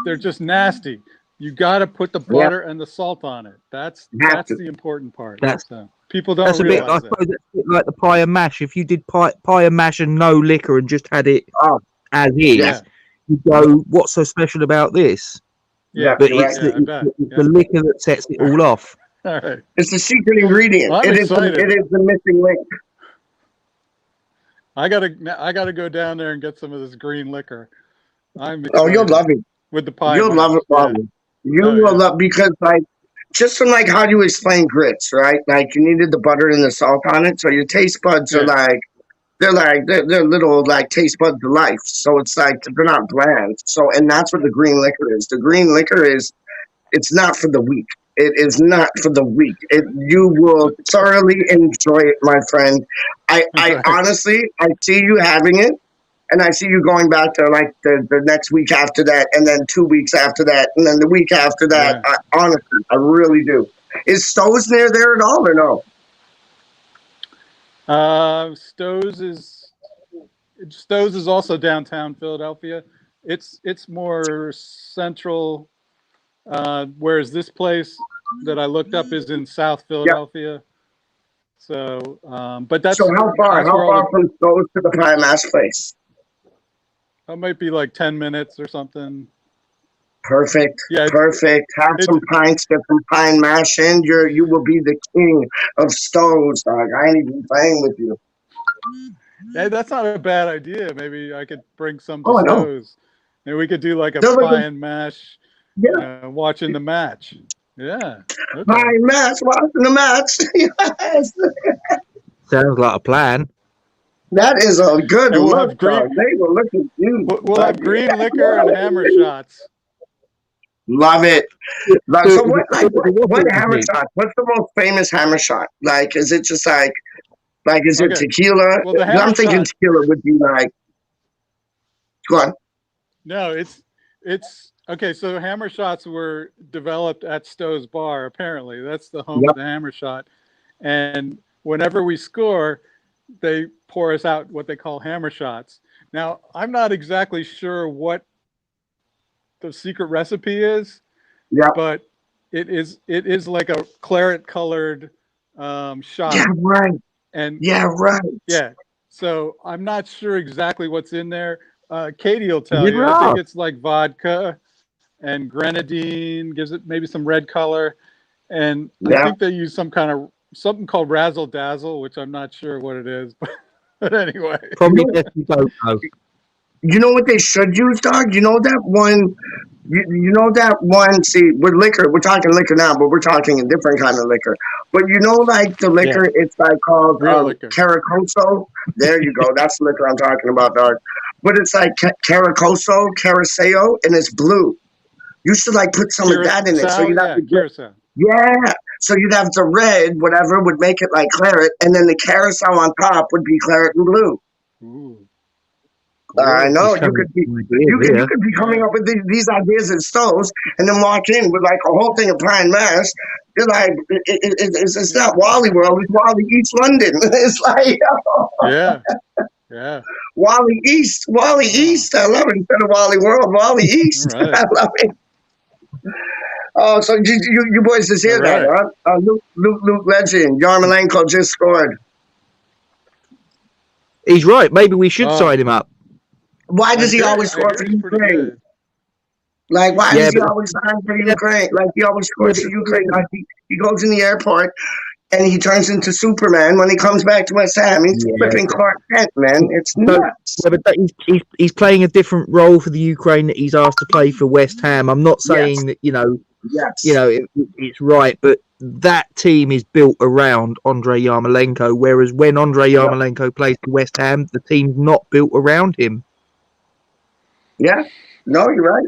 they're just nasty. You got to put the butter and the salt on it. That's the important part. So people don't realize that. I suppose it's a bit like the pie and mash. If you did pie and mash and no liquor and just had it as is, you go, what's so special about this? Yeah, but it's the liquor that sets it all off. All right. It's the secret ingredient. Well, it is the missing link. I gotta go down there and get some of this green liquor. I'm excited. Oh, you'll love it. With the pie. You'll love it, Bobby. You will love, because just from like how you explain grits, right? Like you needed the butter and the salt on it, so your taste buds are they're little like taste buds of life. So it's like they're not bland. So and that's what the green liquor is. The green liquor it's not for the weak. It is not for the weak. You will thoroughly enjoy it, my friend. I honestly, I see you having it, and I see you going back there like the next week after that, and then 2 weeks after that, and then the week after that. Yeah. Honestly, I really do. Is Stowe's near there at all, or no? Stowe's is also downtown Philadelphia. It's more central, whereas this place that I looked up is in South Philadelphia. Yep. So, but that's so how far from Stowe's to the Pie Mash place? That might be like 10 minutes or something. Perfect. Yeah, perfect. Have some pints, get some pine mash in. You will be the king of Stowe's, dog. I ain't even playing with you. Hey, that's not a bad idea. Maybe I could bring some to Stowe's. Maybe we could do like a pie and mash, watching the match. Yeah. Okay. Pie and mash, watching the match. Yes. Sounds like a plan. That is a good look. They will look at you. We'll have green liquor and hammer shots. Love it. So what hammer shot? What's the most famous hammer shot? Like, is it just like is it tequila? Well, I'm thinking tequila would be like. Go on. No, it's okay. So hammer shots were developed at Stowe's Bar. Apparently, that's the home of the hammer shot. And whenever we score, they pour us out what they call hammer shots. Now, I'm not exactly sure what the secret recipe is, but it is like a claret colored shot. Yeah, right. And right. Yeah. So I'm not sure exactly what's in there. Katie will tell you. I think it's like vodka and grenadine, gives it maybe some red color. And I think they use something called razzle dazzle, which I'm not sure what it is, but anyway. Probably you don't know. You know what they should use, dog? You know that one. You know that one. See, with liquor, we're talking liquor now, but we're talking a different kind of liquor. But you know, like the liquor, it's like called Caracoso. There you go. That's the liquor I'm talking about, dog. But it's like Caracoso, Caraseo, and it's blue. You should like put some of that in it, so you'd have to so you'd have the red, whatever would make it like claret, and then the carousel on top would be claret and blue. Ooh. I know you could be coming up with these ideas at Stowe's, and then walk in with like a whole thing of pie and mash. You're like, it's not Wally World, it's Wally East London. It's like, Wally East. I love it. Instead of Wally World, Wally East. Right. I love it. Oh, so you boys just hear that, huh? Luke Legend, Yarmolenko just scored. He's right. Maybe we should sign him up. Why does he always score for Ukraine? Like, why does he always sign for Ukraine? Like, he always scores for Ukraine. Like, he goes in the airport. and he turns into Superman when he comes back to West Ham. He's Yeah. flipping Clark Kent, man. It's So, nuts. yeah, but he's playing a different role for the Ukraine that he's asked to play for West Ham. I'm not saying that Yes. it's right, but that team is built around Andrei Yarmolenko. Whereas when Andrei Yarmolenko plays for West Ham, the team's not built around him. Yeah. No, you're right.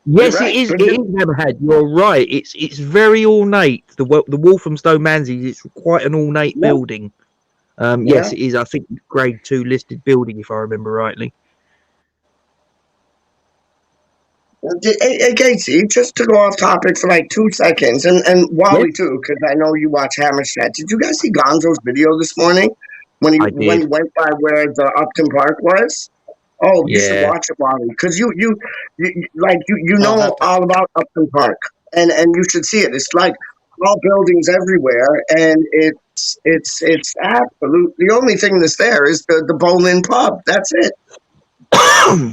Yes, You're right. it is. But It is Hammerhead. You're right. It's very ornate. The Walthamstow Manzies. It's quite an ornate building. Yes, it is. I think grade 2 listed building, if I remember rightly. Hey, Gatesy, just to go off topic for like 2 seconds, and Wally too, because I know you watch Hammerstead. Did you guys see Gonzo's video this morning when he I did. went by where the Upton Park was? Oh, you should Yeah. watch it, Wally, because you I'll know have to. all about Upton Park, and you should see it. It's like all buildings everywhere, and it's absolute. The only thing that's there is the Bowling pub. That's it.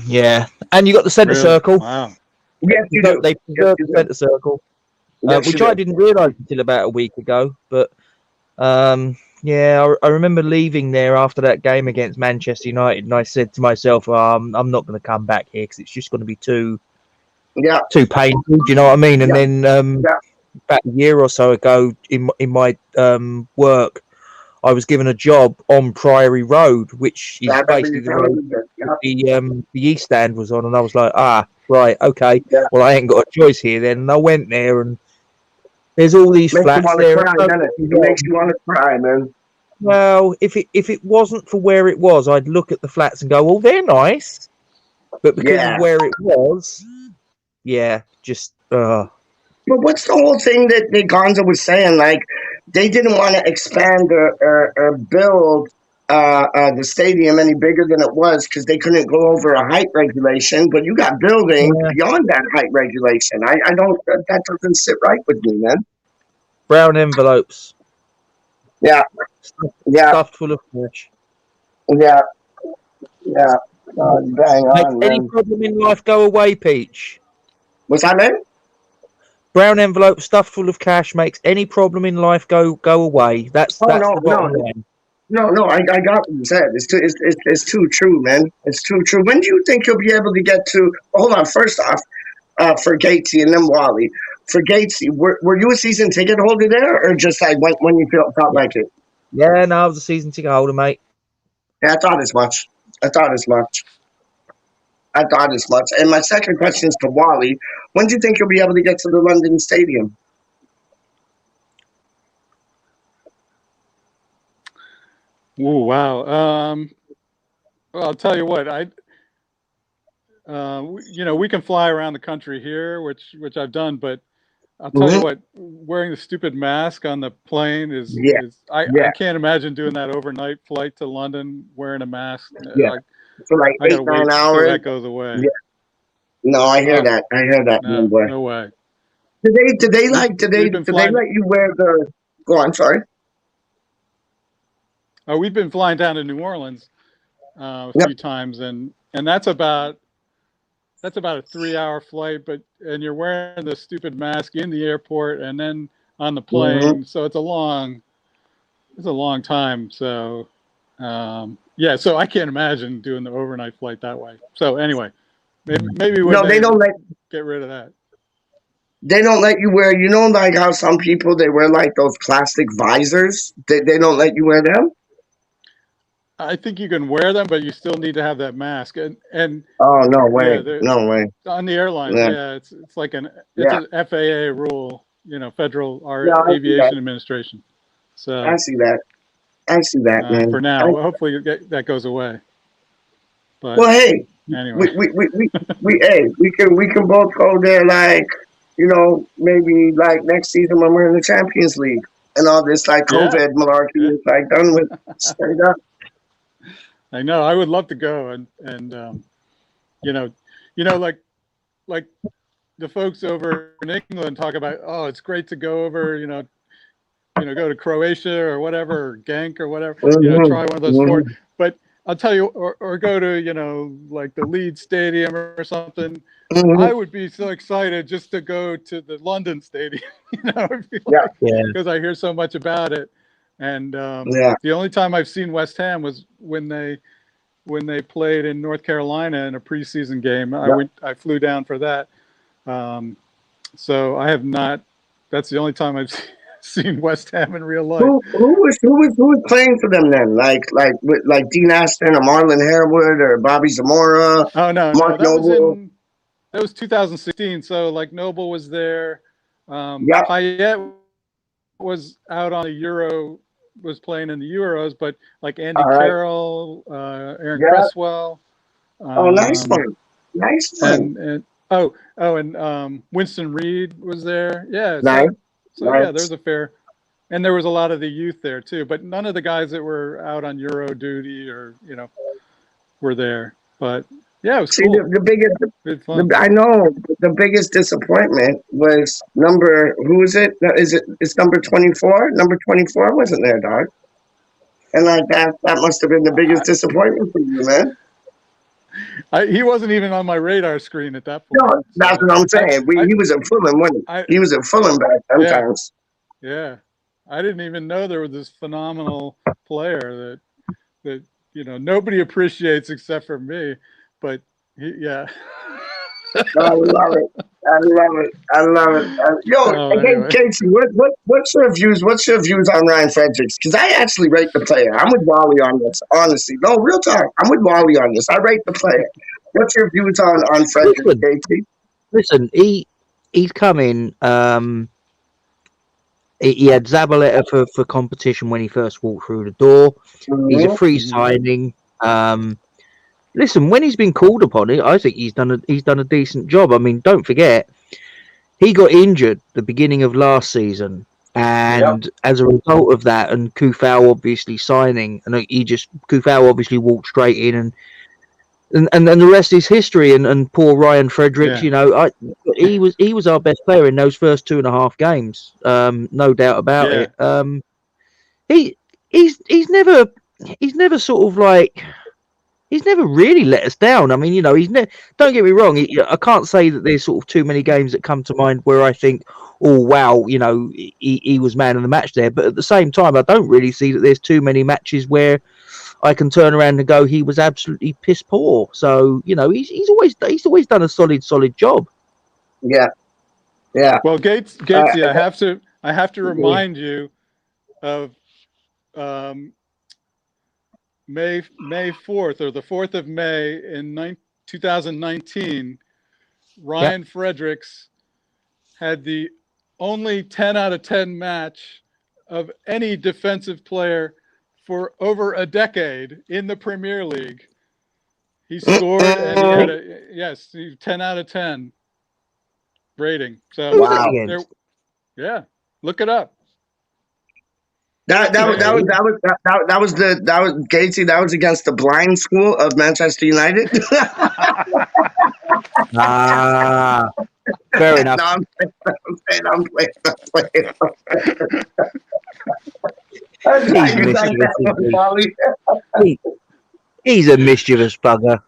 Yeah, and you got the centre Really? circle. Yes, Wow. you do. They preserved the centre circle, Yes, which you I do. didn't realise until about a week ago. But yeah, I remember leaving there after that game against Manchester United, and I said to myself, I'm not going to come back here because it's just going to be too painful. Do you know what I mean? And then about a year or so ago, in my work, I was given a job on Priory Road, which is basically the road the East Stand was on, and I was like, right, okay, well, I ain't got a choice here then. And I went there, and there's all these Makes flats you there. want to cry, doesn't it? It makes you want to cry, man. Well, if it wasn't for where it was, I'd look at the flats and go, well, they're nice, but because of where it was, just. But what's the whole thing that Gonzo was saying? Like, they didn't want to expand or build the stadium any bigger than it was because they couldn't go over a height regulation. But you got buildings beyond that height regulation. I don't. That doesn't sit right with me, man. Brown envelopes. Yeah. Stuffed full of cash. Yeah. Bang on, Makes any man. problem in life go away, Peach. What's that, man? Brown envelope stuffed full of cash makes any problem in life go away. That's the bottom line. No, I got what you said. It's too true, man. It's too true. When do you think you'll be able to get to? Hold on. First off, for Gatesy and then Wally. For Gatesy, were you a season ticket holder there, or just like when you felt like it? Yeah, no, I was a season ticket holder, mate. Yeah, I thought as much. And my second question is to Wally. When do you think you'll be able to get to the London Stadium? Oh wow. Well, I'll tell you what. We can fly around the country here, which I've done, but I'll tell you what. Wearing the stupid mask on the plane is I can't imagine doing that overnight flight to London wearing a mask. For like I gotta 8-9 wait hours. till that goes away. Yeah. No, I hear that. No, boy. no way. Did they let you wear the? Go on, sorry. We've been flying down to New Orleans a few times, and that's about a 3-hour flight. And you're wearing the stupid mask in the airport and then on the plane, so it's a long time. So so I can't imagine doing the overnight flight that way. So anyway, maybe they don't get rid of that. They don't let you wear. You know, like how some people they wear like those plastic visors. They don't let you wear them. I think you can wear them, but you still need to have that mask. And oh no way, no way. On the airlines, it's like an FAA rule, Federal Aviation Administration. So I see that, man. For now, hopefully that goes away. But well, hey, anyway, we can both go there, like maybe like next season when we're in the Champions League and all this like COVID malarkey is like done with. Straight up. I know. I would love to go, and like the folks over in England talk about. Oh, it's great to go over. Go to Croatia or whatever, or Genk or whatever. Try one of those sports. But I'll tell you, or go to, you know, like the Leeds Stadium or something. Mhm. I would be so excited just to go to the London Stadium, you know, Yeah. because I hear so much about it. And Yeah. the only time I've seen West Ham was when they played in North Carolina in a preseason game. I flew down for that. So I have not. That's the only time I've seen West Ham in real life. Who was playing for them then? Like Dean Aston or Marlon Harewood or Bobby Zamora, Oh no, Mark Noble. that was 2016. So like Noble was there. Yep. Payet was out on the Euro, was playing in the Euros, but like Andy All right. Carroll, Aaron Yeah. Cresswell. Oh, nice one. Nice one. And Winston Reed was there. Yeah. Nice. So Nice. yeah, there's a fair, and there was a lot of the youth there too, but none of the guys that were out on Euro duty or, you know, were there. But yeah, it was See, cool. the biggest, Good fun. I know the biggest disappointment was who is it? It's number 24? Number 24 wasn't there, dog. And like that must have been the biggest disappointment for you, man. He wasn't even on my radar screen at that point. No, that's what I'm saying. He was at Fulham, wasn't he? He was at Fulham back sometimes. Yeah. I didn't even know there was this phenomenal player that you know nobody appreciates except for me. But yeah. I love it. Yo, anyway. Casey, what's your views? What's your views on Ryan Fredericks? Because I actually rate the player. I'm with Wally on this. Honestly, no, real talk. I'm with Wally on this. I rate the player. What's your views on Fredericks, Casey? Listen, he's come in. He had Zabaleta for competition when he first walked through the door. He's a free signing. Listen, when he's been called upon it, I think he's done a decent job. I mean, don't forget, he got injured the beginning of last season, and as a result of that, and Kufau obviously signing, and Kufau obviously walked straight in, and the rest is history. And poor Ryan Fredericks, you know, he was our best player in those first 2.5 games, no doubt about it. He's never sort of like. He's never really let us down. I mean, you know, don't get me wrong. I can't say that there's sort of too many games that come to mind where I think, oh, wow, you know, he was man of the match there. But at the same time, I don't really see that there's too many matches where I can turn around and go, he was absolutely piss poor. So, you know, he's always done a solid job. Yeah. Well, Gatesy, I have to remind you of May 4th or the 4th of May in 2019, Ryan Fredericks had the only 10 out of 10 match of any defensive player for over a decade in the Premier League. He scored and he had a 10 out of 10 rating. So look it up. That was Gatesy. That was against the blind school of Manchester United. Fair enough. No, I'm playing. He's a mischievous bugger.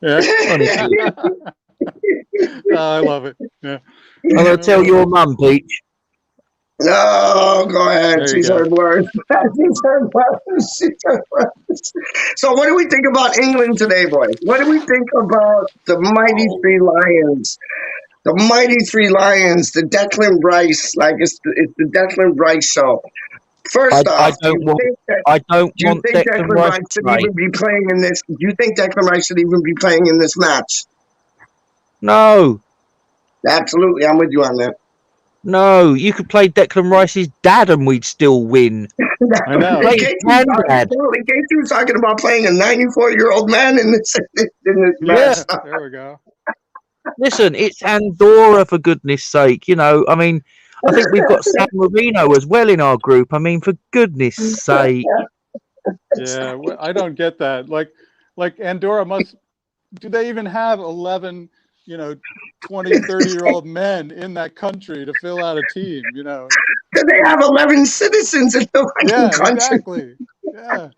Yeah, I love it. Yeah, I'm gonna tell your mum, Peach. No, go ahead. She's heard words. So what do we think about England today, boys? What do we think about the mighty three lions? The mighty three lions, the Declan Rice, like it's the Declan Rice show. First off, do you think Declan Rice should even be playing in this? Do you think Declan Rice should even be playing in this match? No. Absolutely, I'm with you on that. No, you could play Declan Rice's dad and we'd still win. I know. Casey was talking about playing a 94-year-old man in this match. There we go. Listen, it's Andorra, for goodness sake. You know, I mean, I think we've got San Marino as well in our group. I mean, for goodness sake. Yeah, I don't get that. Like Andorra do they even have 11, 20, 30-year-old men in that country to fill out a team, Because they have 11 citizens in the country. Exactly. Yeah.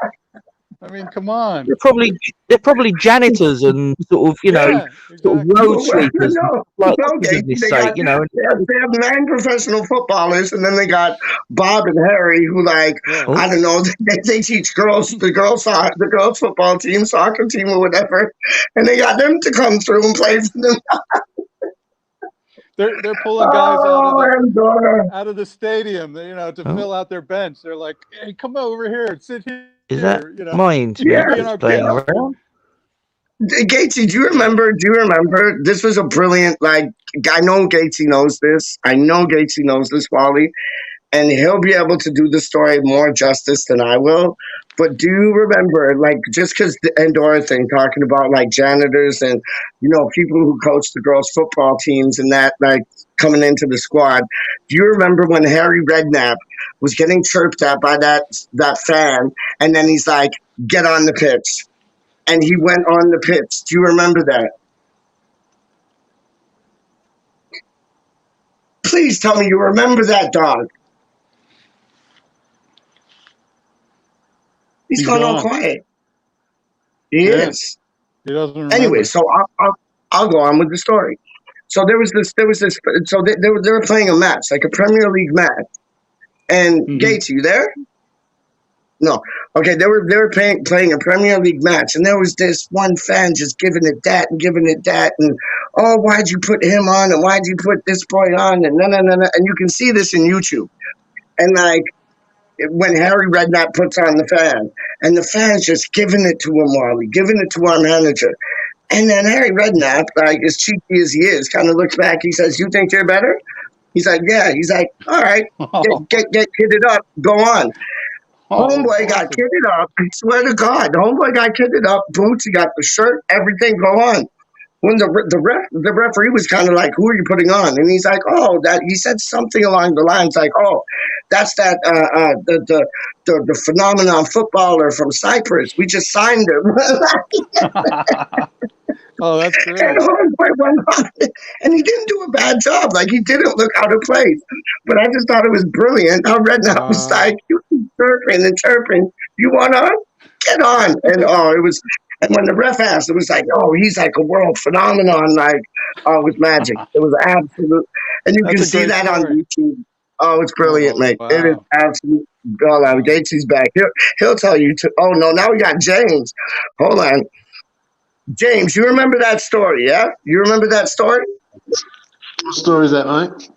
I I mean, come on. They're probably janitors and sort of, you know, Yeah, sort of exactly. road sweepers. No, Like, no, for Gates, goodness they sake, got you know. they have 9 professional footballers, and then they got Bob and Harry, who Yeah. I don't know, they teach girls the girls football team, soccer team, or whatever, and they got them to come through and play for them. They're pulling guys Andorra. out of the stadium, you know, to fill out their bench. They're like, "Hey, come over here, sit here." Is that you know, my you internet can be in that's our playing bench. around? Gatesy, do you remember? This was a brilliant. I know Gatesy knows this. I know Gatesy knows this, Wally, and he'll be able to do the story more justice than I will. But do you remember, just because the Andorra thing, talking about janitors and people who coach the girls' football teams and that, coming into the squad? Do you remember when Harry Redknapp was getting chirped at by that fan, and then he's like, "Get on the pitch," and he went on the pitch? Do you remember that? Please tell me you remember that, dog. He's gone all quiet. He is. He doesn't remember. Anyway, so I'll go on with the story. So there was this. So they were playing a match, like a Premier League match. And Gates, you there? No. Okay, they were playing a Premier League match, and there was this one fan just giving it that, and oh, why'd you put him on, and why'd you put this boy on, and no, and you can see this in YouTube. And when Harry Redknapp puts on the fan, and the fan's just giving it to him, Wally, giving it to our manager. And then Harry Redknapp, as cheeky as he is, kind of looks back. He says, "You think you're better?" He's like, "Yeah." He's like, "All right, get kitted up, go on." Homeboy got kitted up. I swear to God, homeboy got kitted up. Boots, he got the shirt, everything, go on. When the referee was kind of like, "Who are you putting on?" And he's like, "Oh, that." He said something along the lines like, "Oh, that's that the phenomenon footballer from Cyprus. We just signed him." Oh, that's great. And homeboy went on, and he didn't do a bad job. He didn't look out of place. But I just thought it was brilliant how Redknapp was like, "You keep chirping and chirping. You want on? Get on." And it was. And when the ref asked, it was like, "Oh, he's like a world phenomenon." It was magic. It was absolute. And you can see that on YouTube. Oh, it's brilliant, mate. Wow. It is absolute. Oh, Gatesy's back. He'll tell you too. Oh, no, now we got James. Hold on. James, you remember that story, yeah? You remember that story? What story is that, mate?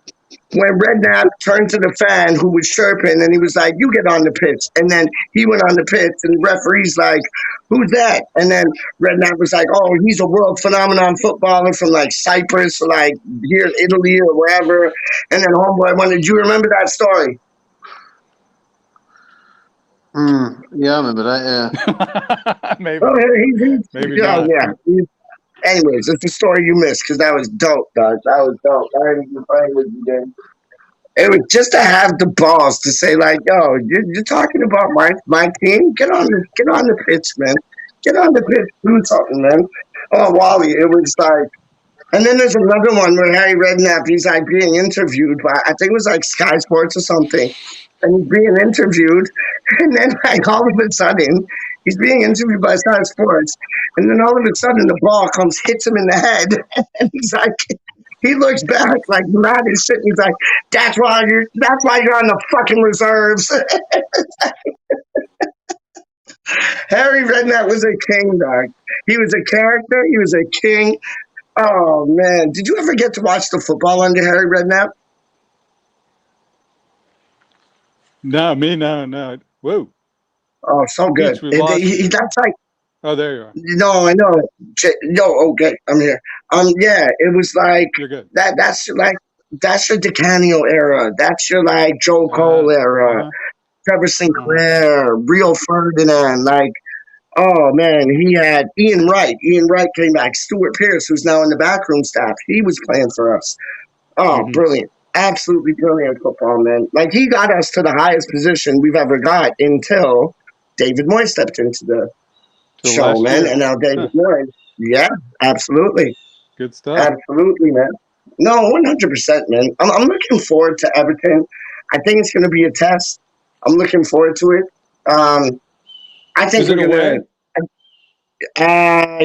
When Redknapp turned to the fan who was chirping, and he was like, "You get on the pitch." And then he went on the pitch, and the referee's like, "Who's that?" And then Redknapp was like, "Oh, he's a world phenomenon footballer from Cyprus, or here in Italy or wherever." And then homeboy wondered, "Do you remember that story?" Yeah, I remember that, yeah. Maybe. Oh, Maybe not. not. Yeah. Anyways, it's the story you missed, because that was dope, dog. That was dope. I ain't even playing with you, James. It was just to have the balls to say, "Yo, you're talking about my team? Get on the pitch, man. Get on the pitch, do something, man." Oh, Wally, it was like. And then there's another one where Harry Redknapp, he's being interviewed by, I think it was Sky Sports or something, and he's being interviewed, and then all of a sudden he's being interviewed by Sky Sports, and then all of a sudden the ball hits him in the head, and he's like. He looks back mad as shit. He's like, that's why you're on the fucking reserves." Harry Redknapp was a king, dog. He was a character. He was a king. Oh man, did you ever get to watch the football under Harry Redknapp? No, me no. Whoa. Oh, so good. That's Oh, there you are. No, I know. No, okay, I'm here. Yeah, it was You're good. that's your DeCanio era. That's your Joe Cole era. Trevor Sinclair, Rio Ferdinand. Oh man, he had Ian Wright. Ian Wright came back. Stuart Pearce, who's now in the backroom staff, he was playing for us. Oh, brilliant. Absolutely brilliant football, man. He got us to the highest position we've ever got until David Moyes stepped into the show, man. And now David Moyes. Yeah, absolutely. Good stuff. Absolutely, man. No, 100%, man. I'm looking forward to Everton. I think it's going to be a test. I'm looking forward to it. I think Is it we're away? Yeah,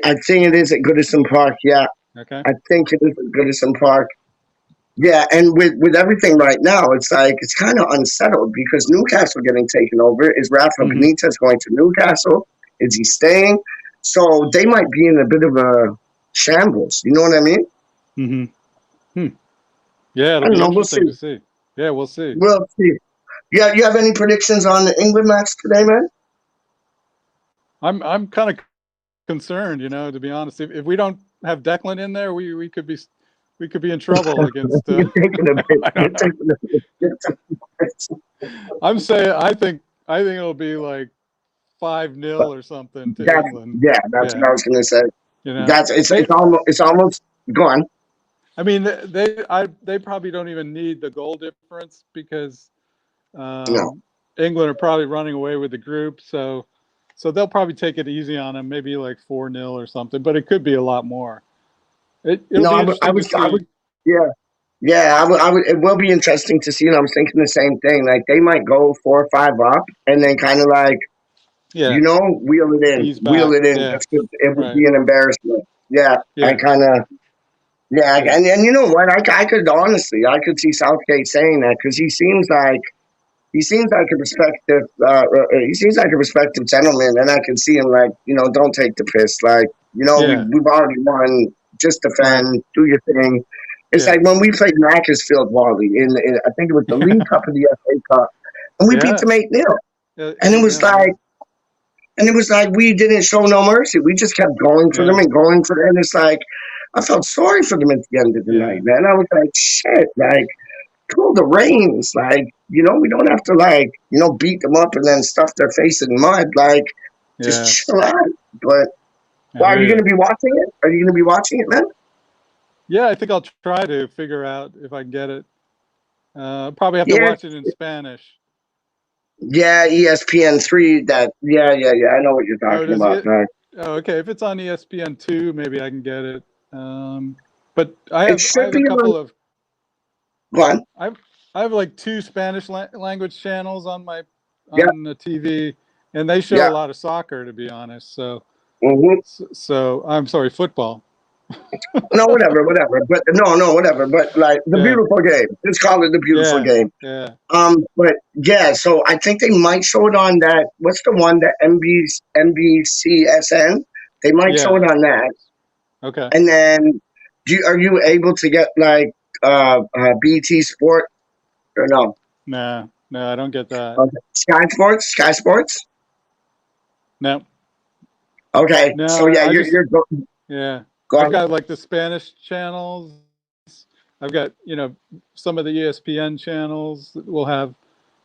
I think it is at Goodison Park. Yeah, Okay. I think it is at Goodison Park. Yeah, and with everything right now, it's like it's kind of unsettled because Newcastle getting taken over. Is Rafa Mhm. Benitez going to Newcastle? Is he staying? So they might be in a bit of a shambles. You know what I mean? Mm-hmm. Yeah, I it'll don't be know. We'll see. interesting to see. Yeah, we'll see. We'll see. Yeah, you have any predictions on the England match today, man? I'm kind of concerned, to be honest. If we don't have Declan in there, we could be in trouble against. You're taking a bit. I You're don't know. taking a bit. You're taking a bit. I'm saying I think it'll be like 5-0 or something to That's England. that's Yeah, what I was gonna say. It's they. almost gone. I mean, they probably don't even need the goal difference because No, England are probably running away with the group, so they'll probably take it easy on them, maybe like 4-0 or something, but it could be a lot more. It'll no, be I interesting to was, I would, see. yeah, yeah, I would. It will be interesting to see. And I was thinking the same thing. Like they might go 4 or 5 up, and then kind of like Yeah, ease wheel back. it in. Yeah, It would right. be an embarrassment. Yeah, I Yeah, kind of. Yeah, yeah, and you know what? I could honestly, I could see Southgate saying that because he seems like a respective he seems like a respective gentleman, and I can see him like don't take the piss, like yeah. we've already won, just Right. defend, do your thing. It's Yeah, like when we played Macclesfield, Wally, in I think it was the League Cup or the FA Cup, and we beat yeah. them 8-0, and it was 8-0. Yeah, like we didn't show no mercy. We just kept going for them yeah, and going for them. And it's like I felt sorry for them at the end of the night, yeah, man. I was like, shit, like pull the reins. Like, we don't have to beat them up and then stuff their face in mud. Like, just yeah. chill out. But I well, are hear you you. gonna be watching it? Are you gonna be watching it, man? Yeah, I think I'll try to figure out if I can get it. Probably have to Yeah. watch it in Spanish. Yeah, ESPN 3. Yeah. I know what you're Oh, talking does about, it? man. Oh, okay. If it's on ESPN2, maybe I can get it. But I It have should a be couple on of one. I have like 2 Spanish language channels on Yeah, the TV, and they show yeah. a lot of soccer, to be honest. hmm So I'm sorry, football. No, whatever. But no, whatever. But like the Yeah, beautiful game. Let's call it the beautiful yeah, game. yeah, But yeah, so I think they might show it on that. What's the one that NBCSN? They might show yeah. it on that. Okay. And then, are you able to get like BT Sport or no? No, I don't get that. Okay. Sky Sports. No, Okay, so yeah, I just you're yeah. go I've on. got like the Spanish channels. I've got some of the ESPN channels that will have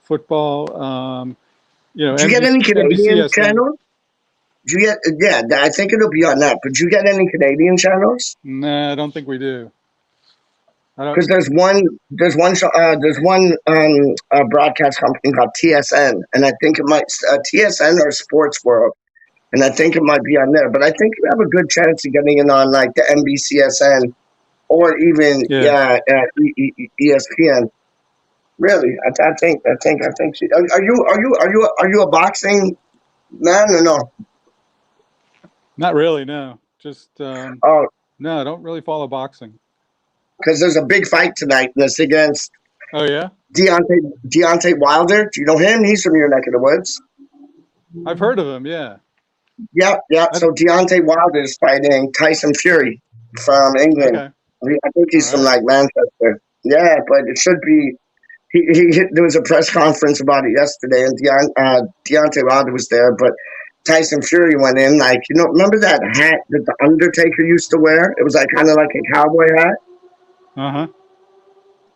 football. Do you get any Canadian NBCSN. channels? Do you get I think it'll be on that. But do you get any Canadian channels? Nah, I don't think we do. I don't. Because there's one broadcast company called TSN, and I think it might TSN or Sports World, and I think it might be on there. But I think you have a good chance of getting it on like the NBCSN or even Yeah. ESPN. Really, I think. Are you a boxing man or no? Not really. No. Just Oh, no. I don't really follow boxing. because there's a big fight tonight. That's against Oh yeah. Deontay Wilder. Do you know him? He's from your neck of the woods. I've heard of him. Yeah. Yep. So Deontay Wilder is fighting Tyson Fury from England. Okay. I think he's All from right. like Manchester. Yeah, but it should be. There was a press conference about it yesterday, and Deontay Wilder was there, but Tyson Fury went in like remember that hat that the Undertaker used to wear? It was like kind of like a cowboy hat. Uh-huh.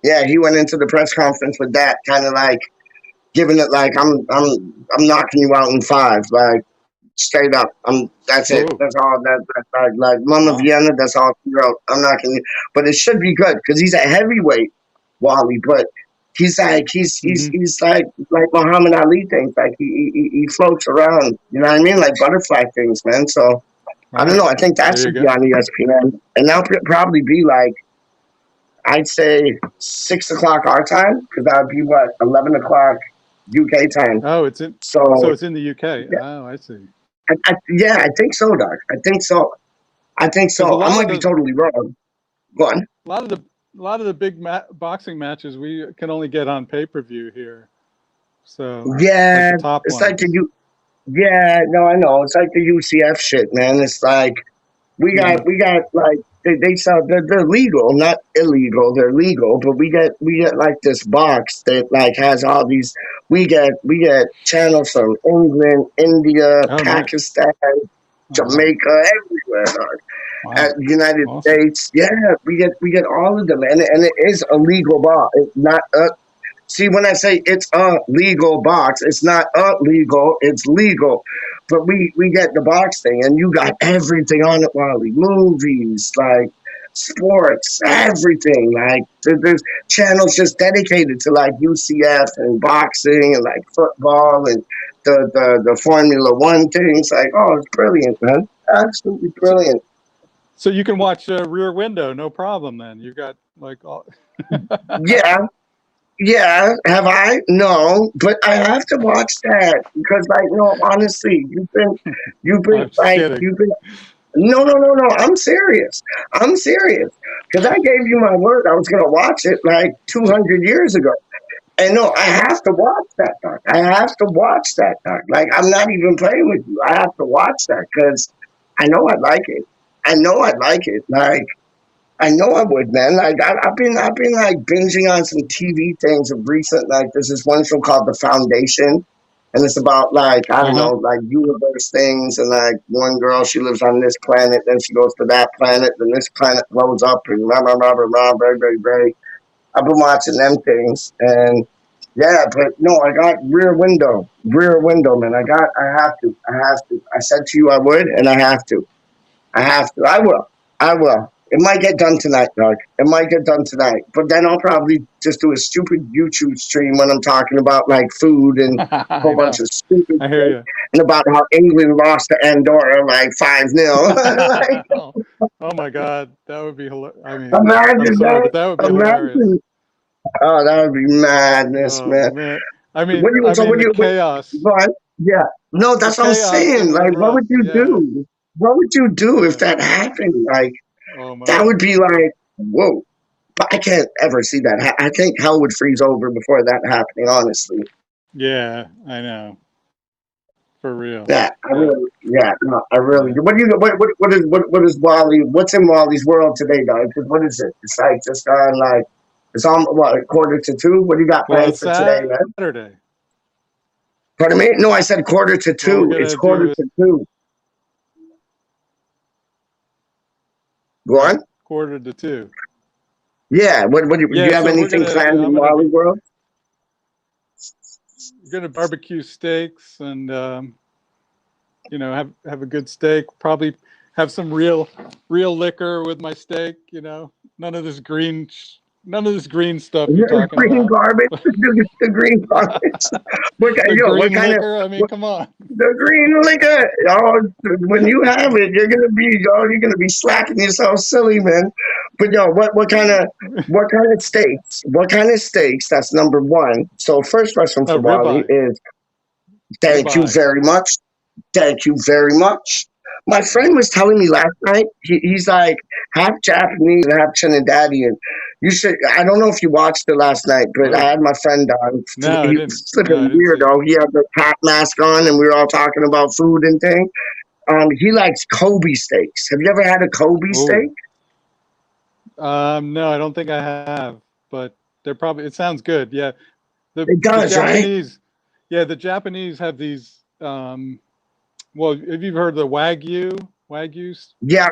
Yeah, he went into the press conference with that, kind of like giving it like I'm knocking you out in 5, like straight up. That's it. Oh. That's all. That's like Mama Wow. Vienna. That's all. I'm knocking you, but it should be good because he's a heavyweight, Wally. But he's like he's like Muhammad Ali things. Like he floats around. You know what I mean? Like butterfly things, man. So I don't know. I think that There you should be go. on ESPN, and that'll probably be like. I'd say 6 o'clock our time because that would be what 11 o'clock UK time. Oh, it's in. So So it's in the UK. yeah, Oh, I see. yeah, I think so, Doc. I think so. I think Because a so. I lot of might be the totally wrong. Go on. a lot of the a lot of the big boxing matches we can only get on pay-per-view here. So like Yeah, the top it's like ones. yeah, no, I know. It's like the UCF shit, man. It's like Hmm. we got like they sell they're legal, not illegal. They're legal, but we get like this box that like has all these. We get channels from England, India, Oh, nice. Pakistan, Oh, wow. Jamaica, everywhere. Dog. At Wow. United Awesome. States, yeah, we get all of them, and it is a legal box. It's not a See, when I say it's a legal box, it's not illegal, it's legal. But we get the box thing, and you got everything on it, Wally. Movies, like sports, everything. Like there's channels just dedicated to like UCF and boxing and like football and the Formula One things. Like, oh, it's brilliant, man. Absolutely So, brilliant. so you can watch Rear Window, no problem. Then you got like all. Yeah, yeah, have I? No, but I have to watch that because, like, no, honestly, I'm just kidding. you've been. No, no, no, no. I'm serious. I'm serious because I gave you my word. I was gonna watch it like 200 years ago, and no, I have to watch that. Doc. I have to watch that. Doc. Like, I'm not even playing with you. I have to watch that because I know I like it. I know I like it. Like. I know I would, man. Like I've been like binging on some TV things of recent. Like there's this one show called The Foundation, and it's about like I don't Uh-huh. know, like universe things. And like one girl, she lives on this planet, then she goes to that planet, then this planet blows up, and blah blah blah blah blah. Very very very. I've been watching them things, and yeah, but no, I got Rear Window, man. I have to, I have to. I said to you I would, and I have to. I have to. I will. I will. It might get done tonight, Doug. It might get done tonight. But then I'll probably just do a stupid YouTube stream when I'm talking about like food and a I whole bunch know. of stupid I hear shit you. and about how England lost to Andorra like 5-0. Like, Oh my God, that would be hilarious. I mean, I'm imagine sorry, that. but that would be hilarious. Imagine. Oh, that would be madness, Oh man. man, So what the do you, chaos, what, yeah. No, the that's what I'm chaos that saying. would Like, what would erupt. you Yeah, do? What would you do if yeah. that happened? Like, Oh that my. would be like, whoa. But I can't ever see that. I think hell would freeze over before that happening. Honestly, Yeah, I know. For real. yeah, Yeah, no, I really. yeah. What do you? What is Wally? What's in Wally's world today, guys? Because what is it? It's like just on like it's on what 1:45. What do you got Well, planned it's for today, man? Saturday. Pardon me? No, I said quarter to What we're two. It's gonna quarter do is to two. Go on. 1:45. Yeah. What do Yeah, you have so anything planned in I'm gonna Wally be world? gonna barbecue steaks and have a good steak. Probably have some real liquor with my steak. None of this green stuff you're The talking green about. garbage. The green garbage. The What green kind of liquor. I mean, come on. the green liquor? Oh, when you have it, you're gonna be slapping yourself silly, man. But what kind of steaks? What kind of steaks? That's number one. So first question Oh, for Wally ribeye, is thank you ribeye. very much. Thank you very much. My friend was telling me last night, he's like half Japanese and half Trinidadian. You should, I don't know if you watched it last night, but I Oh, had my friend on. no, I He didn't. was No, I flipping didn't see it. weirdo. He had the hat mask on and we were all talking about food and things. He likes Kobe steaks. Have you ever had a Kobe steak? Oh, no, I don't think I have, but they're probably. It sounds good. Yeah, It the does, right? Japanese. Yeah, the Japanese have these. Well, have you heard of the Wagyu? Wagyu's. Yeah.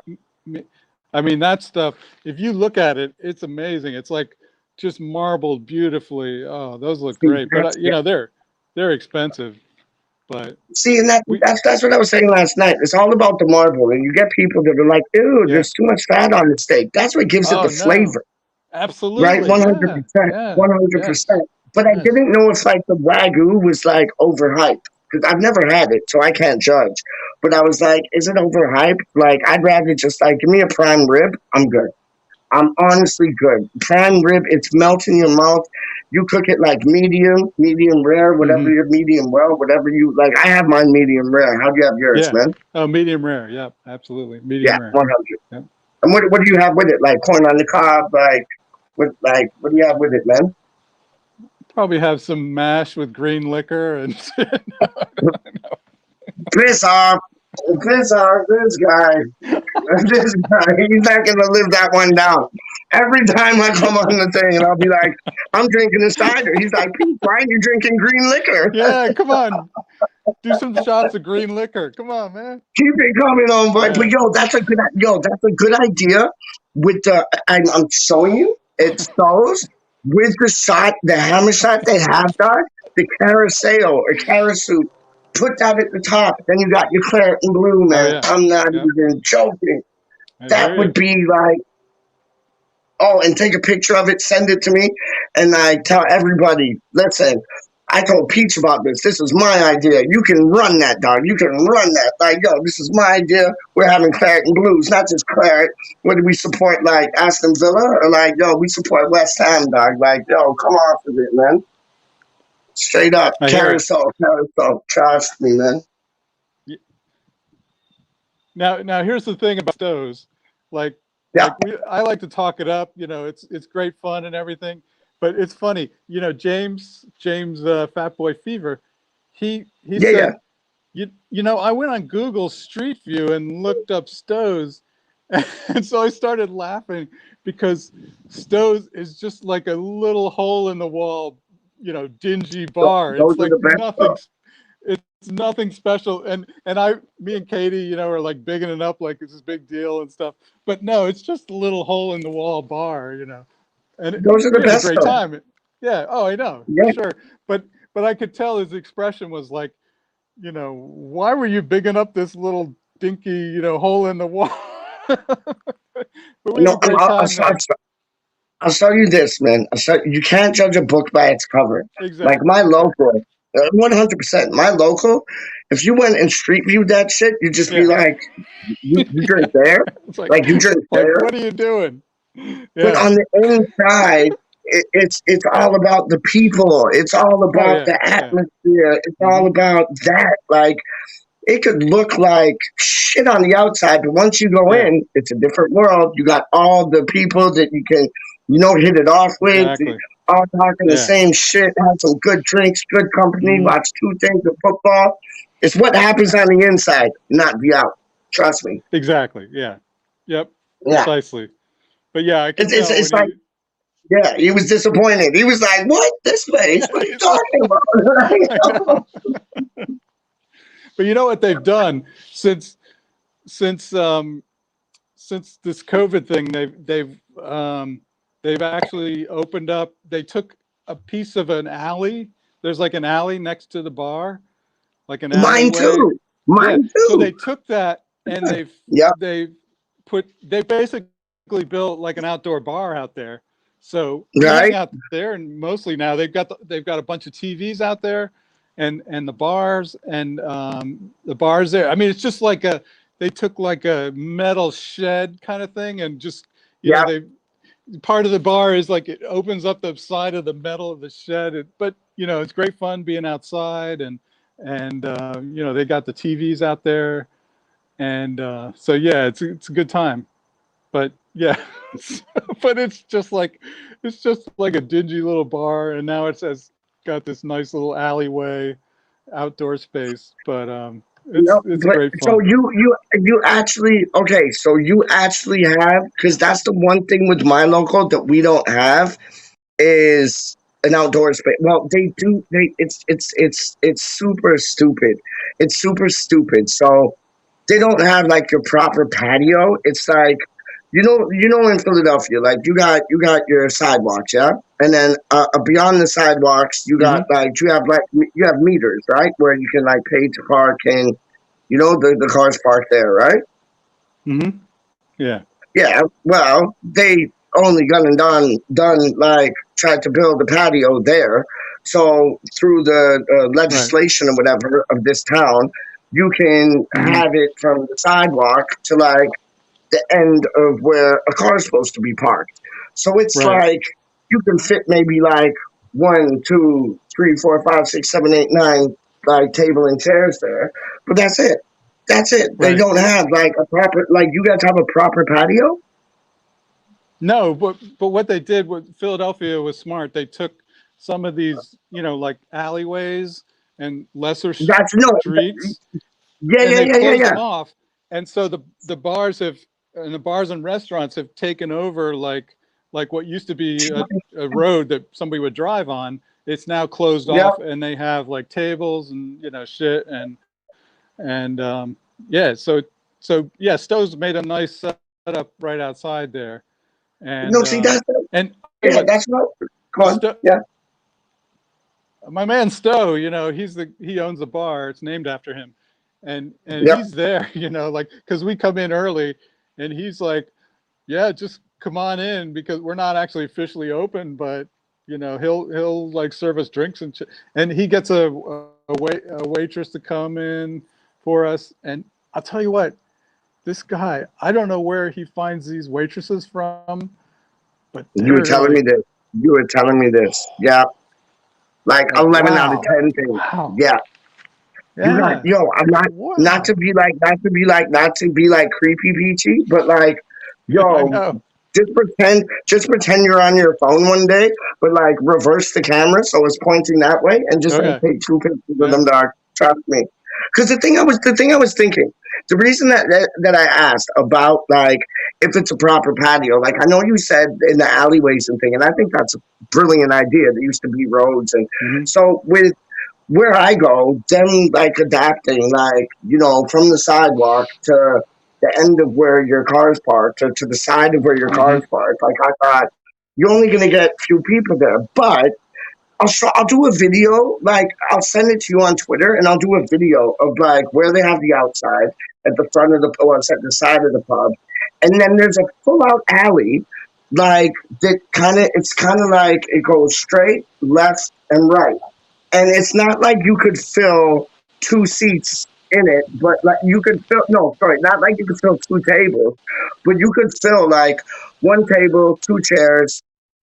I mean, that stuff. If you look at it, it's amazing. It's like just marbled beautifully. Oh, those look See, great. But they're expensive. But See, and we. that's what I was saying last night. It's all about the marble, and you get people that are like, "Ew, Yeah. there's too much fat on the steak." That's what gives it the Oh no. flavor. Right, Absolutely. Yeah. 100%, Yeah. Yes. 100%. But I Yes. didn't know if like the Wagyu was like overhyped because I've never had it, so I can't judge. But I was like, is it overhyped? Like, I'd rather just like give me a prime rib. I'm good. I'm honestly good. Prime rib, it's melting in your mouth. You cook it like medium rare, whatever your medium well, whatever you like. I have mine medium rare. How do you have yours, Yeah. man? Oh, medium rare. Yep, absolutely. Yeah, Medium rare. 100. Yep. And what do you have with it? Like corn on the cob, what do you have with it, man? Probably have some mash with green liquor and Piss off. Piss off this guy. This guy. He's not gonna live that one down. Every time I come on the thing and I'll be like, I'm drinking a cider. He's like, Pete, why are you drinking green liquor? yeah, come on. Do some shots of green liquor. Come on, man. Keep it coming on, boy. Yeah. But that's a good idea. With I'm showing you, it's those with the shot, the hammer shot they have done, the carousel or carousel. Put that at the top. Then you got your claret and blue, man. yeah. I'm not Yep. even joking. I That hear would you. be like, oh, and take a picture of it, send it to me, and I tell everybody, listen, I told Peach about this. This is my idea. You can run that, dog. You can run that. Like, yo, this is my idea. We're having claret and blues, not just claret. What do we support, like Aston Villa? Or like, yo, we support West Ham, dog. Like, yo, come off of it, man. Straight up. I hear it. Carousel. Trust me, man. Now here's the thing about those. Like I like to talk it up, it's great fun and everything, but it's funny, James Fat Boy Fever, he said, I went on Google Street View and looked up Stowe's, and so I started laughing because Stowe's is just like a little hole in the wall, dingy bar. It's like nothing. It's nothing special, and me and Katie, are like bigging it up like it's this big deal and stuff. But no, it's just a little hole in the wall bar, and those are the best. A great time. Yeah. Oh, I know. Yeah. Sure. But I could tell his expression was like, why were you bigging up this little dinky, hole in the wall? But we had a great time. I'll show you this, man. You can't judge a book by its cover. Exactly. Like my local, 100%. My local, if you went and street viewed that shit, you'd just be like, you drink there? like you drink there? What are you doing? Yeah. But on the inside, it's all about the people. It's all about the atmosphere. It's all about that. Like, it could look like shit on the outside, but once you go in, it's a different world. You got all the people that you can, hit it off with. Exactly. All talking the same shit, have some good drinks, good company, watch 2 things of football. It's what happens on the inside, not the out. Trust me. Exactly. Yeah. Yep. Yeah. Precisely. But yeah, I can tell it's like, he was disappointed. He was like, "What? This place? What are you talking about?" But you know what they've done since this COVID thing? They've actually opened up. They took a piece of an alley. There's like an alley next to the bar, like an alleyway. Mine too. So they took that and they basically built like an outdoor bar out there. So out there, and mostly now they've got a bunch of TVs out there, and the bars and the bars there. I mean, it's just like they took like a metal shed kind of thing, and just part of the bar is like it opens up the side of the metal of the shed. But it's great fun being outside, and they got the TVs out there, and so it's a good time. But but it's just like a dingy little bar, and now it's got this nice little alleyway, outdoor space. But it's great fun. So you actually So you actually have, because that's the one thing with my local that we don't have is an outdoor space. Well, they do. It's super stupid. It's super stupid. So they don't have like your proper patio. It's like, in Philadelphia, like you got your sidewalks, and then beyond the sidewalks, you got you have meters, right, where you can like pay to park, and the cars park there, right? Mm-hmm. Yeah. Yeah. Well, they only done like tried to build a patio there, so through the legislation or whatever of this town, you can have it from the sidewalk to like the end of where a car is supposed to be parked. So it's Right. like you can fit maybe like 1, 2, 3, 4, 5, 6, 7, 8, 9 like table and chairs there, but that's it. That's it. They Right. don't have like a proper like you guys have a proper patio. No, but what they did with Philadelphia was smart. They took some of these, like alleyways and lesser That's no. streets, Yeah, and yeah, they've yeah, yeah, closed yeah. them off. And so the bars and restaurants have taken over like what used to be a road that somebody would drive on. It's now closed Yeah. off, and they have like tables and shit and yeah. So yeah, Stowe's made a nice setup right outside there. And No, see that's and yeah, that's not. Go on. Stowe, Yeah. my man Stowe, he owns a bar. It's named after him, and Yep. he's there, like because we come in early, and he's like, yeah, just come on in because we're not actually officially open, but he'll like serve us drinks and he gets a waitress to come in for us. And I'll tell you what, this guy, I don't know where he finds these waitresses from, but You were telling me this. You were telling me this. Yeah. Like 11 out of wow. 10 things. Wow. Yeah. You Yeah. got I'm not Wow. not to be like creepy peachy, but like, I know. just pretend you're on your phone one day, but like reverse the camera so it's pointing that way and just like Okay. take 2 pictures of Yeah. them, dog. Trust me. Because the thing I was thinking, the reason that I asked about like if it's a proper patio, like I know you said in the alleyways and thing, and I think that's a brilliant idea. There used to be roads, and so with where I go, them like adapting, like from the sidewalk to the end of where your car's parked, or to the side of where your car's parked. Like I thought, you're only gonna get a few people there, but I'll do a video, like I'll send it to you on Twitter, and I'll do a video of like where they have the outside at the front of the at the side of the pub, and then there's a full out alley, like that it's kind of like it goes straight, left, and right, and it's not like you could fill 2 seats in it, but like you could fill not like you could fill 2 tables, but you could fill like 1 table, 2 chairs,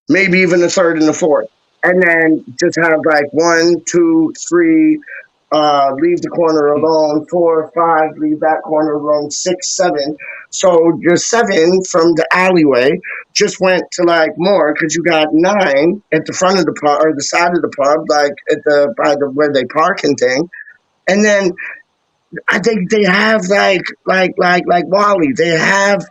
maybe even a third and a fourth. And then just have like 1, 2, 3, leave the corner alone, 4, 5, leave that corner alone, 6, 7. So your 7 from the alleyway just went to like more because you got 9 at the front of the pub or the side of the pub, like at by the where they park and thing. And then I think they have like Wally, they have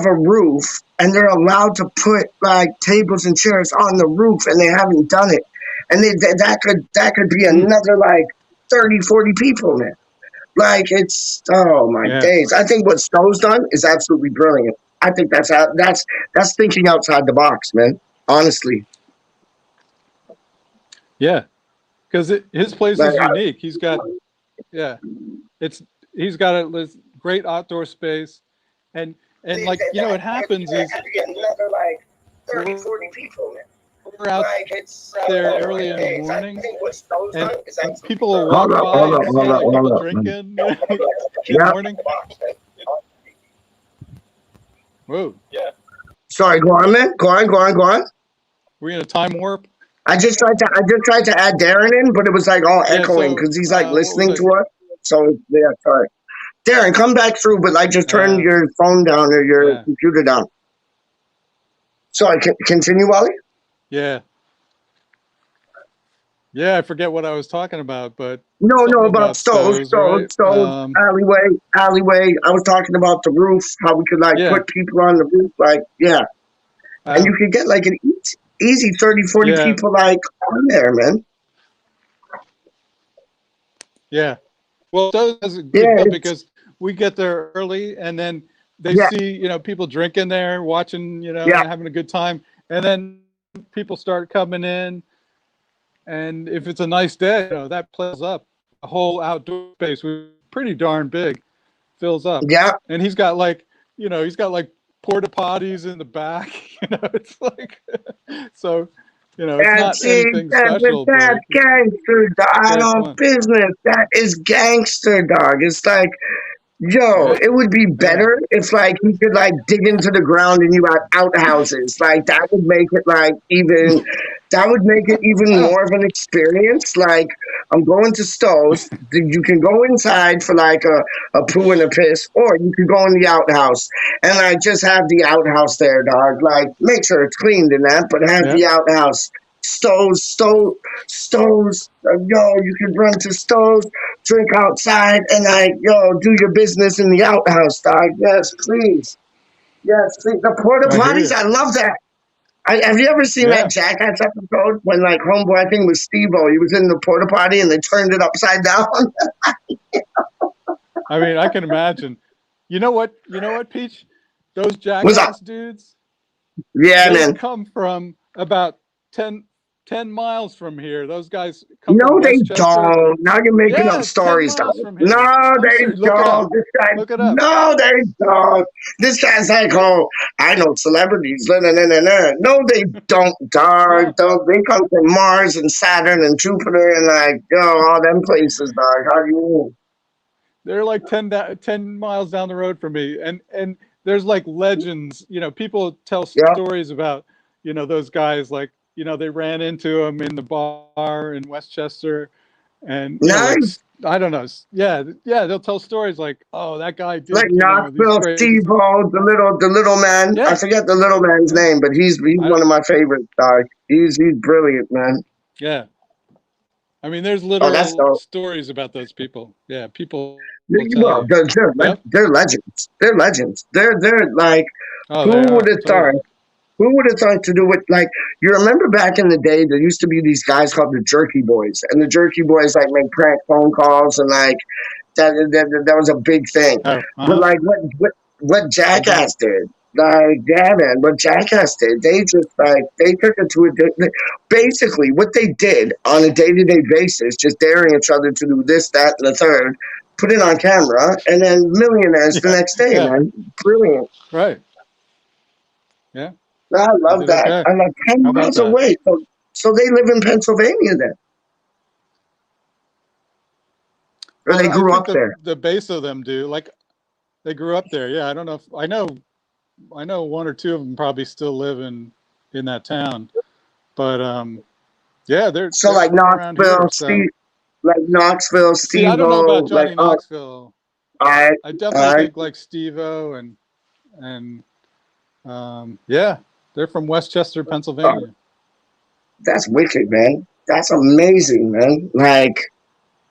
a roof and they're allowed to put like tables and chairs on the roof and they haven't done it. And that could be another like 30, 40 people, man. Like it's, oh my days. I think what Stowe's done is absolutely brilliant. I think that's thinking outside the box, man. Honestly. Yeah. Because his place is unique. He's got, he's got a great outdoor space. And like, what happens is another like 30, 40 people, man. We're out there early in the morning, and people will Hold walk up, by hold and up, see hold up, like hold people up, drinking in the Yeah. morning. Whoa. Yeah. Sorry, go on, man. Go on. We're in a time warp. I just tried to add Darren in, but it was like all echoing because he's like listening to us. So yeah, sorry. Darren, come back through, but like just turn your phone down or your computer down. Sorry, continue, Wally. Yeah. Yeah, I forget what I was talking about, but No, about Stove, right? alleyway. I was talking about the roof, how we could like put people on the roof, like and you could get like an easy 30, 40 people like on there, man. Yeah. Well, Stove does a good job because we get there early and then they see, people drinking there, watching, having a good time. And then people start coming in. And if it's a nice day, that fills up. The whole outdoor space was pretty darn big, fills up. Yeah. And he's got like porta potties in the back. It's like, so, it's not anything special. That's gangster, dog. On business. That is gangster, dog. It's like Yo, Yeah. it would be better if like you could like dig into the ground and you had outhouses. Like that would make it like even that would make it even more of an experience. Like I'm going to Stowe's. You can go inside for like a poo and a piss, or you could go in the outhouse and like just have the outhouse there, dog. Like make sure it's cleaned and that, but have Yeah. the outhouse. Stoves. Yo, you can run to Stoves, drink outside, and like, yo, do your business in the outhouse, dog. Yes, please. Yes, please. The porta I hear potties, you. I love that. Have you ever seen Yeah. that Jackass episode when like homeboy, I think it was Steve-O, he was in the porta potty and they turned it upside down? I mean, I can imagine. You know what? Peach? Those What's up? Jackass dudes, Yeah, they man. come from about 10 miles from here. Those guys come from No, they Westchester. don't. Now you're making up Yeah, 10 stories, dog. miles from No, here. I'm they serious. Look it don't. up. This guy, Look it up. no, they don't. This guy's like, oh, I know celebrities. Nah, nah, nah, nah, nah. No, they don't, dog. Yeah. They come from Mars and Saturn and Jupiter and like, yo, all them places, dog. How do you mean? They're like 10 miles down the road from me. And there's like legends, people tell Yeah. stories about, those guys, like, they ran into them in the bar in Westchester and, like, Nice. I don't know. Yeah. They'll tell stories like, oh, that guy did, Like these Knoxville crazy. Steve-O, the little man. I Yeah. forget the little man's Yeah. name, but he's one of my favorites, dog. He's brilliant, man. Yeah. I mean, there's Oh, that's literal dope. stories about those people. Yeah. People will tell Well, you. they're Yep. legends. They're legends. They're like, Oh, who they would are. have thought? Totally. Who would have thought to do it? Like, you remember back in the day, there used to be these guys called the Jerky Boys, and the Jerky Boys like make prank phone calls, and like that was a big thing. Oh, But like, what Jackass did? Like, yeah, man, what Jackass did, they just like they took it to basically what they did on a day-to-day basis, just daring each other to do this, that, and the third, put it on camera, and then millionaires the next day, Yeah. man. Brilliant. Right. Yeah. I love did that. okay. I'm like 10 How about miles that? away. So they live in Pennsylvania then. Or Well, they I grew think up there. the base of them do. Like, they grew up there. Yeah, I don't know if I know one or two of them probably still live in that town. But yeah, they're So like from around here. So Knoxville, see, I don't know Steve-O, about Johnny Knoxville. all I definitely right. think like Steve-O and yeah, they're from Westchester, Pennsylvania. That's wicked, man. That's amazing, man. Like,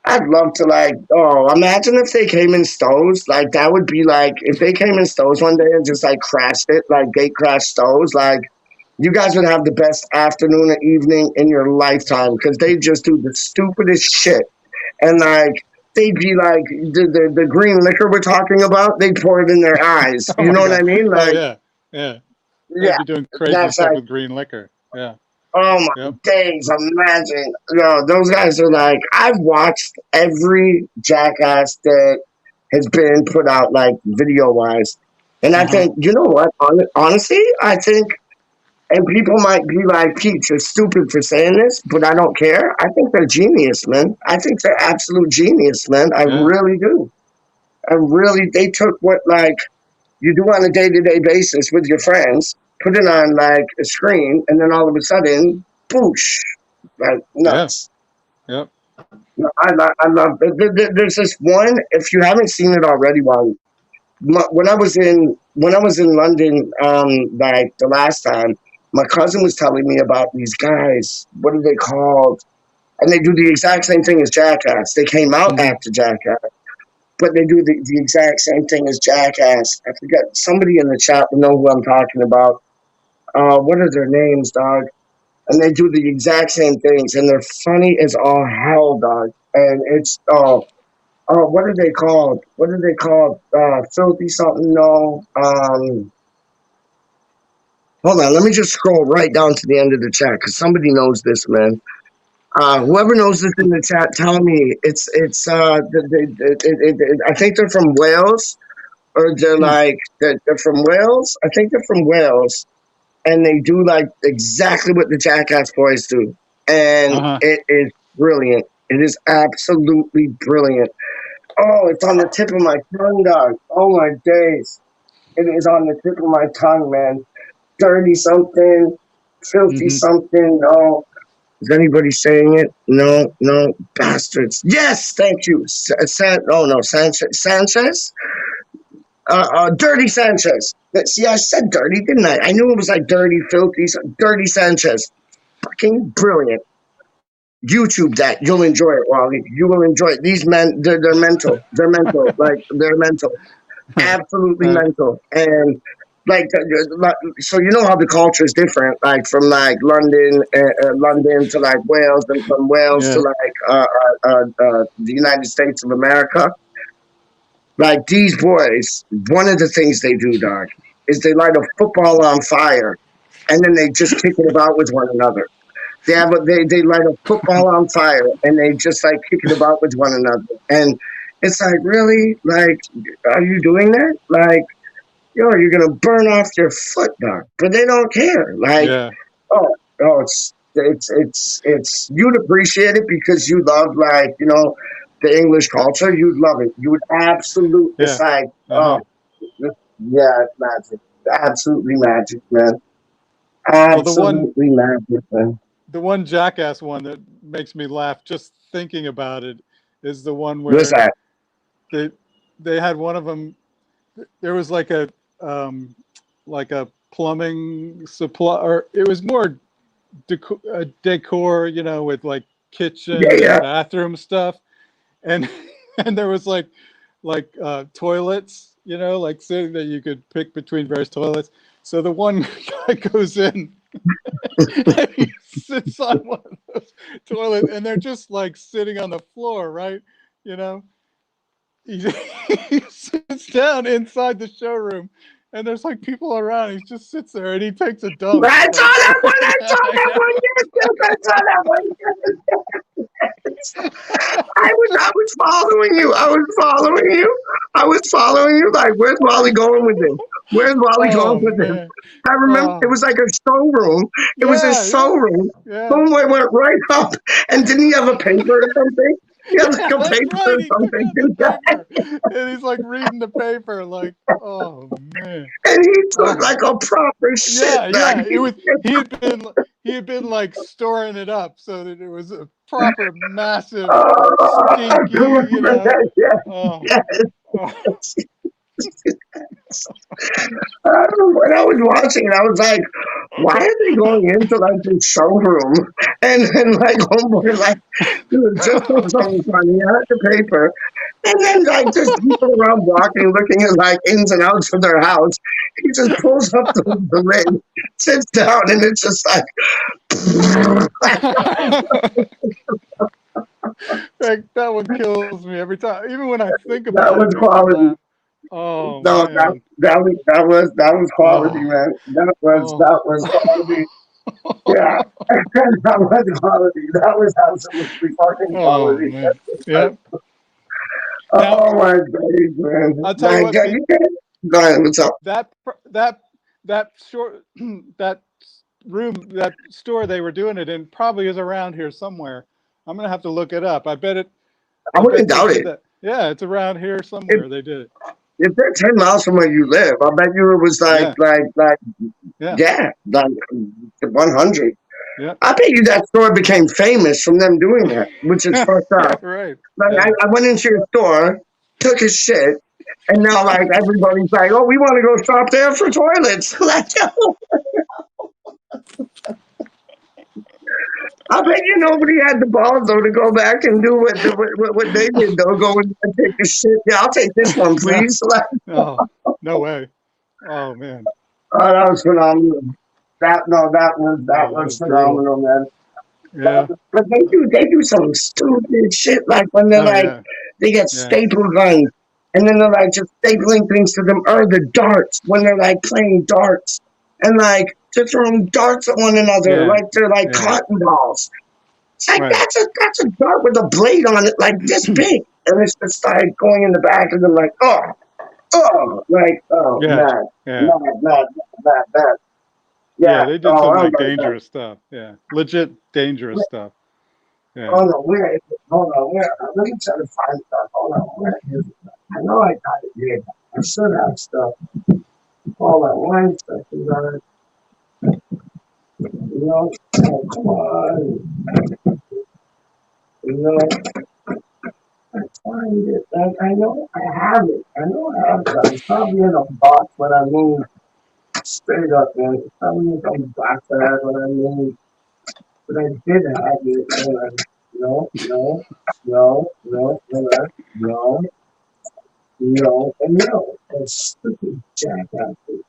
I'd love to imagine if they came in Stowe's. Like, that would be like, if they came in Stowe's one day and just like crashed it, like gate crashed Stowe's, like, you guys would have the best afternoon or evening in your lifetime because they just do the stupidest shit. And like, they'd be like, the green liquor we're talking about, they'd pour it in their eyes. Oh You my know what God. I mean? Like, Oh yeah. They'd yeah, be doing crazy that's stuff like, with green liquor. Yeah. oh my Yep. days, imagine. Yo, those guys are like, I've watched every Jackass that has been put out, like, video wise. And I think, you know what? Honestly, I think, and people might be like, Pete, you're stupid for saying this, but I don't care. I think they're genius, man. I think they're absolute genius, man. I Yeah. really do. They took what, like, you do on a day-to-day basis with your friends, put it on like a screen, and then all of a sudden, boosh, like nuts. Yep. No, I love. There's this one. If you haven't seen it already, when I was in London, like the last time, my cousin was telling me about these guys. What are they called? And they do the exact same thing as Jackass. They came out after Jackass. But they do the exact same thing as Jackass. I forget. Somebody in the chat will know who I'm talking about. What are their names, dog? And they do the exact same things, and they're funny as all hell, dog. And it's what are they called? What are they called? Filthy something? No. Hold on. Let me just scroll right down to the end of the chat because somebody knows this, man. Whoever knows this in the chat, tell me. I think they're from Wales, or they're from Wales. I think they're from Wales, and they do like exactly what the Jackass Boys do, and it is brilliant. It is absolutely brilliant. Oh, it's on the tip of my tongue, dog. Oh my days. It is on the tip of my tongue, man. Dirty something, filthy something. No. Is anybody saying it? No, no, bastards. Yes, thank you. Sanchez? Dirty Sanchez. See, I said dirty, didn't I? I knew it was like dirty, filthy, dirty Sanchez. Fucking brilliant. YouTube that. You'll enjoy it, Wally. You will enjoy it. These men, they're mental. They're mental. Like, they're mental. Absolutely mental. And like, so you know how the culture is different, like from like London to like Wales, and from Wales to like the United States of America. Like these boys, one of the things they do, dog, is they light a football on fire, and then they just kick it about with one another. They light a football on fire, and they just like kick it about with one another. And it's like, really, like, are you doing that? Like, you're gonna burn off your foot, dog. But they don't care. Like, oh, it's you'd appreciate it because you love, like, the English culture. You'd love it. You would absolutely decide. Oh, yeah, it's magic. Absolutely magic, man. Absolutely magic, man. The one Jackass one that makes me laugh just thinking about it is the one where What's that? they had one of them. There was like a plumbing supply, or it was more decor, with like kitchen and bathroom stuff, and and there was like toilets, like sitting that you could pick between various toilets. So the one guy goes in. He sits on one of those toilets, and they're just like sitting on the floor, right? He sits down inside the showroom, and there's like people around. He just sits there and he takes a dump. I saw that one. I saw that one. Yes, I saw that one. I was following you. I was following you. Like, where's Wally going with him? Where's Wally going with him? I remember it was like a showroom. It was a showroom. Someone went right up, and didn't he have a paper or something? He had like a paper or something. And he's like reading the paper, like, oh man. And he took like a proper shit. Yeah. It was he had been like storing it up so that it was a proper massive stinky, When I was watching it, I was like, why are they going into like this showroom? And then like homeboy, like, he was just on something funny. He had the paper. And then like just people around walking, looking at like ins and outs of their house. He just pulls up the lid, sits down, and it's just like like that one kills me every time. Even when I think about that was quality. Oh no, man. that was quality, man. That was quality. Yeah, that was quality. That was absolutely fucking quality. Man. Yeah. Oh my days, man! I'll tell you what. Go ahead. What's up? That short that room, that store they were doing it in probably is around here somewhere. I'm gonna have to look it up. I bet it. I wouldn't doubt it. Yeah, it's around here somewhere. They did it. If they're 10 miles from where you live, I bet you it was like 100. Yeah. I bet you that store became famous from them doing that, which is fucked up. Right. Like I went into your store, took a shit, and now like everybody's like, "Oh, we want to go stop there for toilets." I bet you nobody had the balls though to go back and do what they did though. Go and take the shit. Yeah, I'll take this one, please. Oh, no way. Oh man. Oh, that was phenomenal. That was phenomenal, man. Yeah. But they do some stupid shit like when they're they get staple guns and then they're like just stapling things to them, or the darts when they're like playing darts and like just throwing darts at one another like they're like cotton balls. It's like that's a dart with a blade on it like this big, and it's just like going in the back of them like mad. Yeah, they did some like dangerous stuff. Yeah, legit dangerous stuff. Yeah. Oh no, Hold on, let me try to find stuff. Hold on, where is it? I know I got it here. I should have stuff. Hold on, 1 second, guys. You know, oh, come on. You know, I find it. I know I have it. I know I have it. It's probably in a box when I move. Straight up, man. It's probably in some box I had when I moved. But I did have it. No, no, no, no, no, no, no, and no. And stupid jackasses.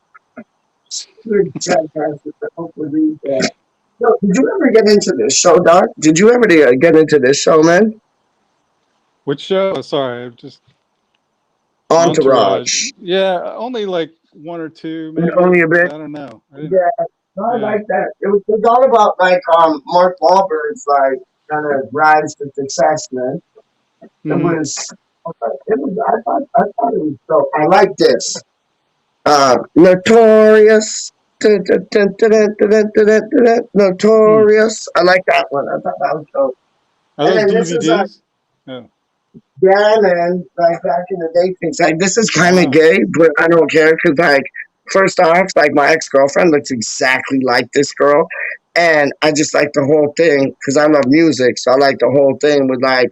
Stupid jackasses that don't believe that. Yo, did you ever get into this show, Doc? Did you ever get into this show, man? Which show? Oh, sorry, I'm just Entourage. Entourage. Yeah, only like one or two, And maybe. only a bit. I don't know. Yeah, no, I Yeah. like that. It was all about like Mark Wahlberg's like kind of rise to success, man. It Mhm. was I thought it was dope. I like this. Notorious. Dun, dun, dun, dun, dun, dun, dun, dun, dun, dun, Notorious. I like that one. I thought that was dope. Are And those then this is like, DVDs? Oh. yeah, man. Like back in the day, things like this is kind of Wow. gay, but I don't care because like first off, like my ex girlfriend looks exactly like this girl, and I just like the whole thing because I love music, so I like the whole thing with like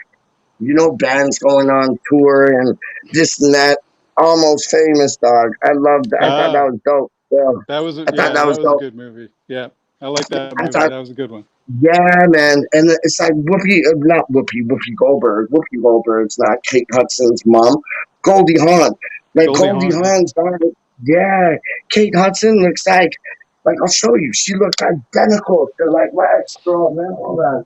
bands going on tour and this and that. Almost Famous, dog. I loved that. I thought that Ah, was dope. Yeah, that was a, I thought yeah, that that was was a dope. good movie. Yeah, I like that I movie. thought, That was a good one. yeah, man. And it's like not Whoopi Goldberg. Whoopi Goldberg's not Kate Hudson's mom. Goldie Hawn. Like Goldie Goldie Hawn. Yeah. Hawn's daughter. Yeah. Kate Hudson looks like I'll show you. She looks identical to like my ex girl, man. Hold on.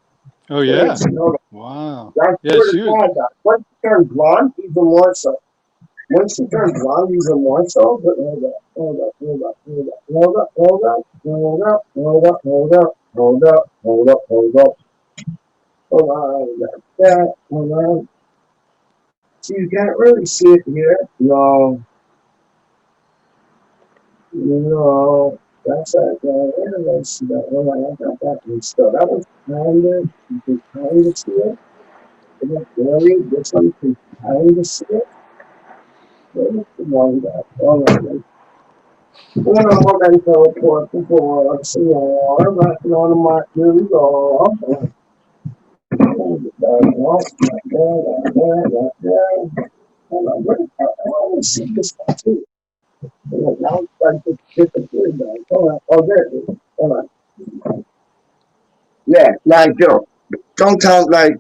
Oh Wait, yeah. hold on. Wow. I Yeah, swear she to was. God, once she turned blonde, even more so. Once she turned blonde, even more so. But hold up, hold up, hold up, hold up, hold up, hold up, hold up, hold up, hold up, hold up, hold up. Hold on, like that. Hold on. So you can't really see it here. No, no. That's it. Where did I see that? Hold on, I got that one still. That was you can kind of see it. But not really. This one you can kind of see it. Where's the one that? Hold on. Una momento por signor, non maturo. Hold on, where the hell? I want to see this one too. Now it's like it's disappeared. Hold on. Oh, there it is. Hold on. Yeah, like, yo, don't tell, like,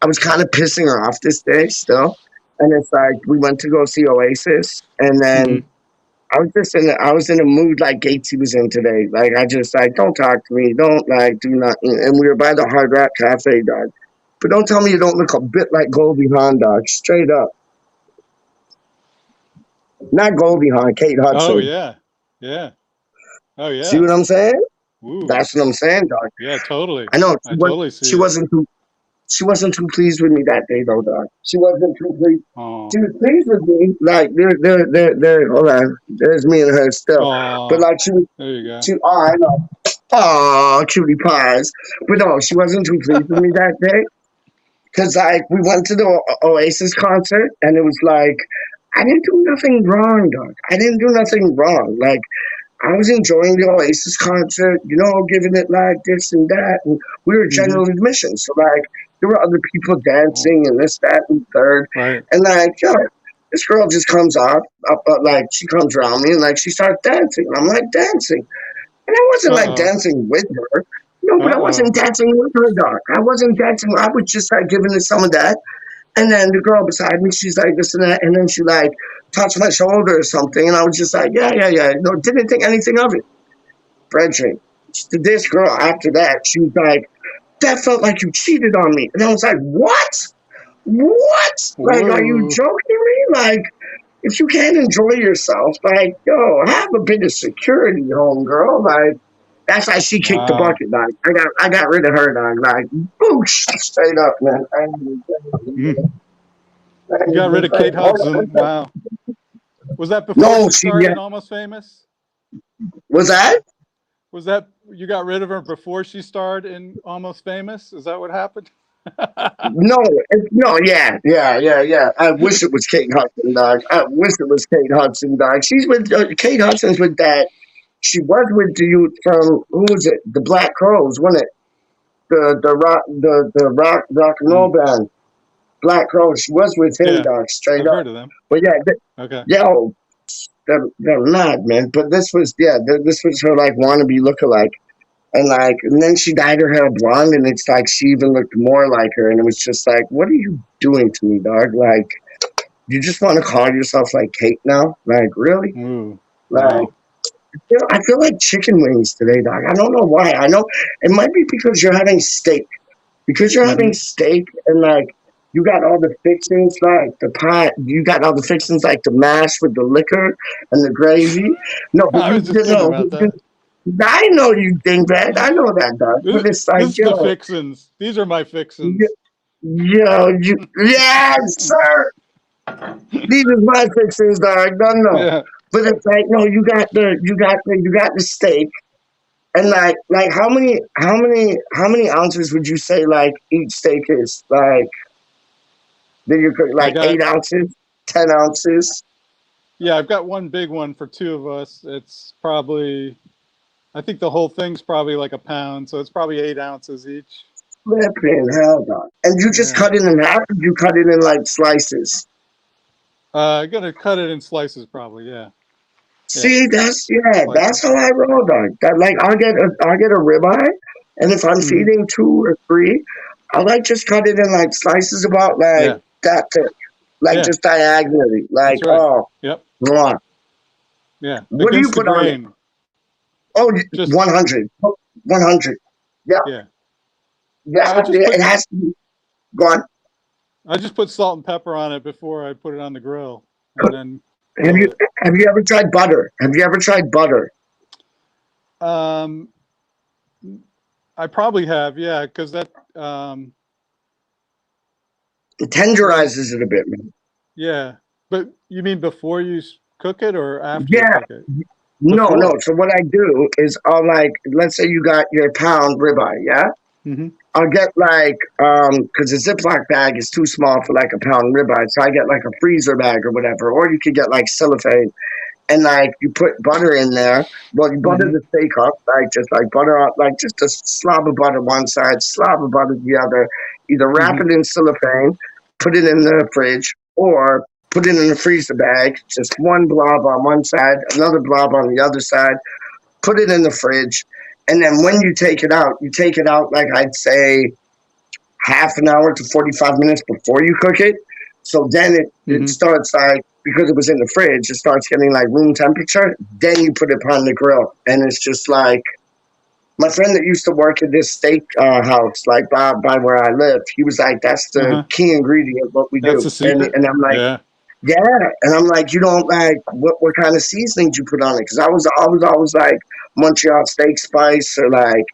I was kind of pissing her off this day still. And it's like, we went to go see Oasis, and Hmm. then I was in a mood like Gatesy was in today. Like I just like don't talk to me, don't like do nothing. And we were by the Hard Rock Cafe, dog. But don't tell me you don't look a bit like Goldie Hawn, dog. Straight up, not Goldie Hawn, Kate Oh Hudson. yeah. Yeah. Oh See yeah. what I'm saying? Ooh. That's what I'm saying, dog. Yeah. Totally. I know I totally see she it. wasn't too she wasn't too pleased with me that day though, dog. She wasn't too pleased. Oh. She was pleased with me. Like there. Hold on, there's me and her still. But Oh. like she was. There you go. Oh, I know. Oh, cutie pies. But no, she wasn't too pleased with me that day. Because, like, we went to the Oasis concert, and it was like, I didn't do nothing wrong, dog. I didn't do nothing wrong. Like, I was enjoying the Oasis concert, giving it like this and that. And we were Hmm. general admission. So, like, there were other people Oh. dancing and this, that, and third. Right. And, like, this girl just comes like, she comes around me and, like, she starts dancing. And I'm like, dancing. And I wasn't like Uh-oh. dancing with her. No, but I Uh-oh. wasn't dancing with her, dog. I wasn't dancing. I was just like giving her some of that. And then the girl beside me, she's like this and that. And then she like touched my shoulder or something. And I was just like, yeah, yeah, yeah. No, didn't think anything of it. Frederick. This girl after that, she was like, that felt like you cheated on me. And I was like, what? What? Like, are you Whoa. joking me? Like, if you can't enjoy yourself, like, yo, have a bit of security, homegirl. Like, that's why she kicked the Wow. bucket, dog. I got rid of her, dog. Like, boosh, straight up, man. Mm. You got rid of Kate Hudson. Wow. Was that before No, she started Almost Famous? was that? Was that you got rid of her before she starred in Almost Famous? Is that what happened? Yeah. I wish it was Kate Hudson, dog. She's with Kate Hudson's with that. She was with the youth from who was it? The Black Crows, wasn't it? The rock and roll band, Black Crows. She was with him, Yeah, dog. Straight I've up. heard of them. But yeah, Okay. yo, they're mad, man. But this was her like wannabe lookalike. And then she dyed her hair blonde, and it's like she even looked more like her. And it was just like, what are you doing to me, dog? Like, you just want to call yourself like Kate now? Like, really? Ooh, Like, wow. I feel like chicken wings today, dog. I don't know why. I know it might be because you're having steak. Because you're having steak, and like you got all the fixings, like the pie. You got all the fixings, like the mash with the liquor and the gravy. No, but I was just thinking about that. I know you think that. I know that, dog. But it's like, This is the fixins. These are my fixins. Yes, sir. These are my fixings, dog. No. Yeah. But it's like, no, you got the steak, and like how many ounces would you say like each steak is? Like, did you cook like 8 ounces, 10 ounces? Yeah, I've got one big one for two of us. It's probably, I think the whole thing's probably like a pound, so it's probably 8 ounces each. Flipping hell, dog. And you just cut it in half, or you cut it in like slices? I'm gonna cut it in slices, probably. Yeah. See, that's how I roll, dog. That like I'll get a ribeye, and if I'm feeding 2 or 3, I like just cut it in like slices about like that thick, like just diagonally, like Yep. Mwah. Yeah. What do you put on it? Oh, just 100. 100. Yeah. Yeah. Yeah. It has to be. Go on. I just put salt and pepper on it before I put it on the grill, and then. Have you ever tried butter? I probably have, yeah, because that it tenderizes it a bit, man. Yeah, but you mean before you cook it or after you cook it? No. So what I do is I'll like, let's say you got your pound ribeye, yeah. I'll get like because a Ziploc bag is too small for like a pound ribeye, so I get like a freezer bag or whatever, or you could get like cellophane, and like you put butter in there. Well, you butter the steak up, like just like butter up, like just a slob of butter one side, slob of butter the other. Either wrap it in cellophane, put it in the fridge, or put it in the freezer bag. Just one blob on one side, another blob on the other side. Put it in the fridge. And then when you take it out like I'd say half an hour to 45 minutes before you cook it. So then it starts like, because it was in the fridge, it starts getting like room temperature. Then you put it on the grill. And it's just like, my friend that used to work at this steak house, like by where I live, he was like, that's the key ingredient of what we do. And I'm like, yeah. And I'm like, you don't like, what kind of seasonings you put on it? Because I was always like Montreal steak spice, or like,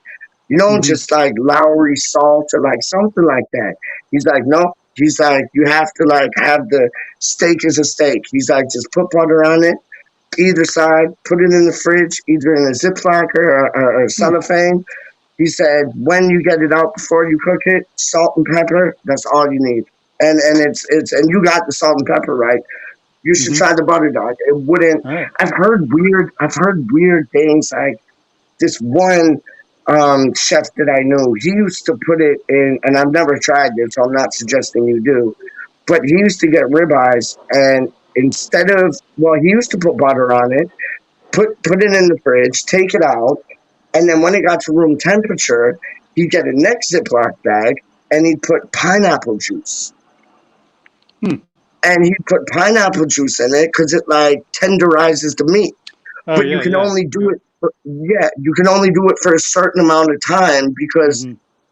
you know, just like Lowry salt, or like something like that. He's like, no. He's like, you have to like have the steak as a steak. He's like, just put butter on it, either side, put it in the fridge, either in a Ziploc or cellophane. He said, when you get it out before you cook it, salt and pepper, that's all you need. And it's and you got the salt and pepper right. You should try the butter, dog. It wouldn't. I've heard weird things. Like this one chef that I knew, he used to put it in, and I've never tried this, so I'm not suggesting you do. But he used to get ribeyes, and instead of, he used to put butter on it, put it in the fridge, take it out, and then when it got to room temperature, he'd get a next Ziploc bag, and he'd put pineapple juice. And he'd put pineapple juice in it because it like tenderizes the meat. But you can only do it. You can only do it for a certain amount of time because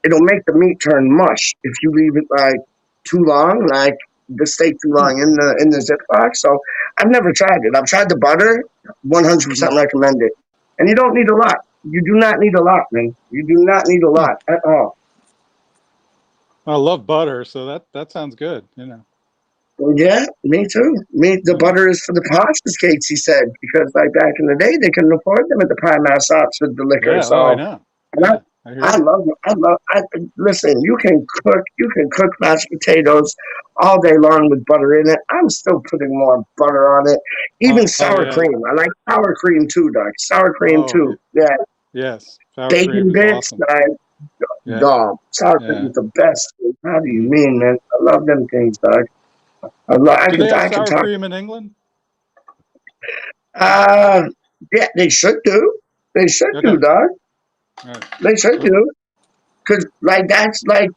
it'll make the meat turn mush if you leave it like too long, like the steak too long in the Ziploc. So I've never tried it. I've tried the butter, 100% recommend it. And you don't need a lot. You do not need a lot, man. You do not need a lot at all. I love butter, so that sounds good, you know. Yeah, me too. The butter is for the pasta cakes, he said, because like back in the day, they couldn't afford them at the pie mass shops with the liquor. Yeah, so I know. I hear I you. love. Listen, you can cook mashed potatoes all day long with butter in it. I'm still putting more butter on it. Even Oh sour yeah. cream. I like sour cream too, Doc. Sour cream Oh too. Yeah, yes. Sour cream bacon is bits, awesome. like Yeah. dog. Sour cream Yeah. is the best. How do you Mm. mean, man? I love them things, Doc. Do they have I could sour talk. cream in England? Uh, yeah, they should do. They should do, Okay. Doc. All right. They should Cool. do. Cause like that's like.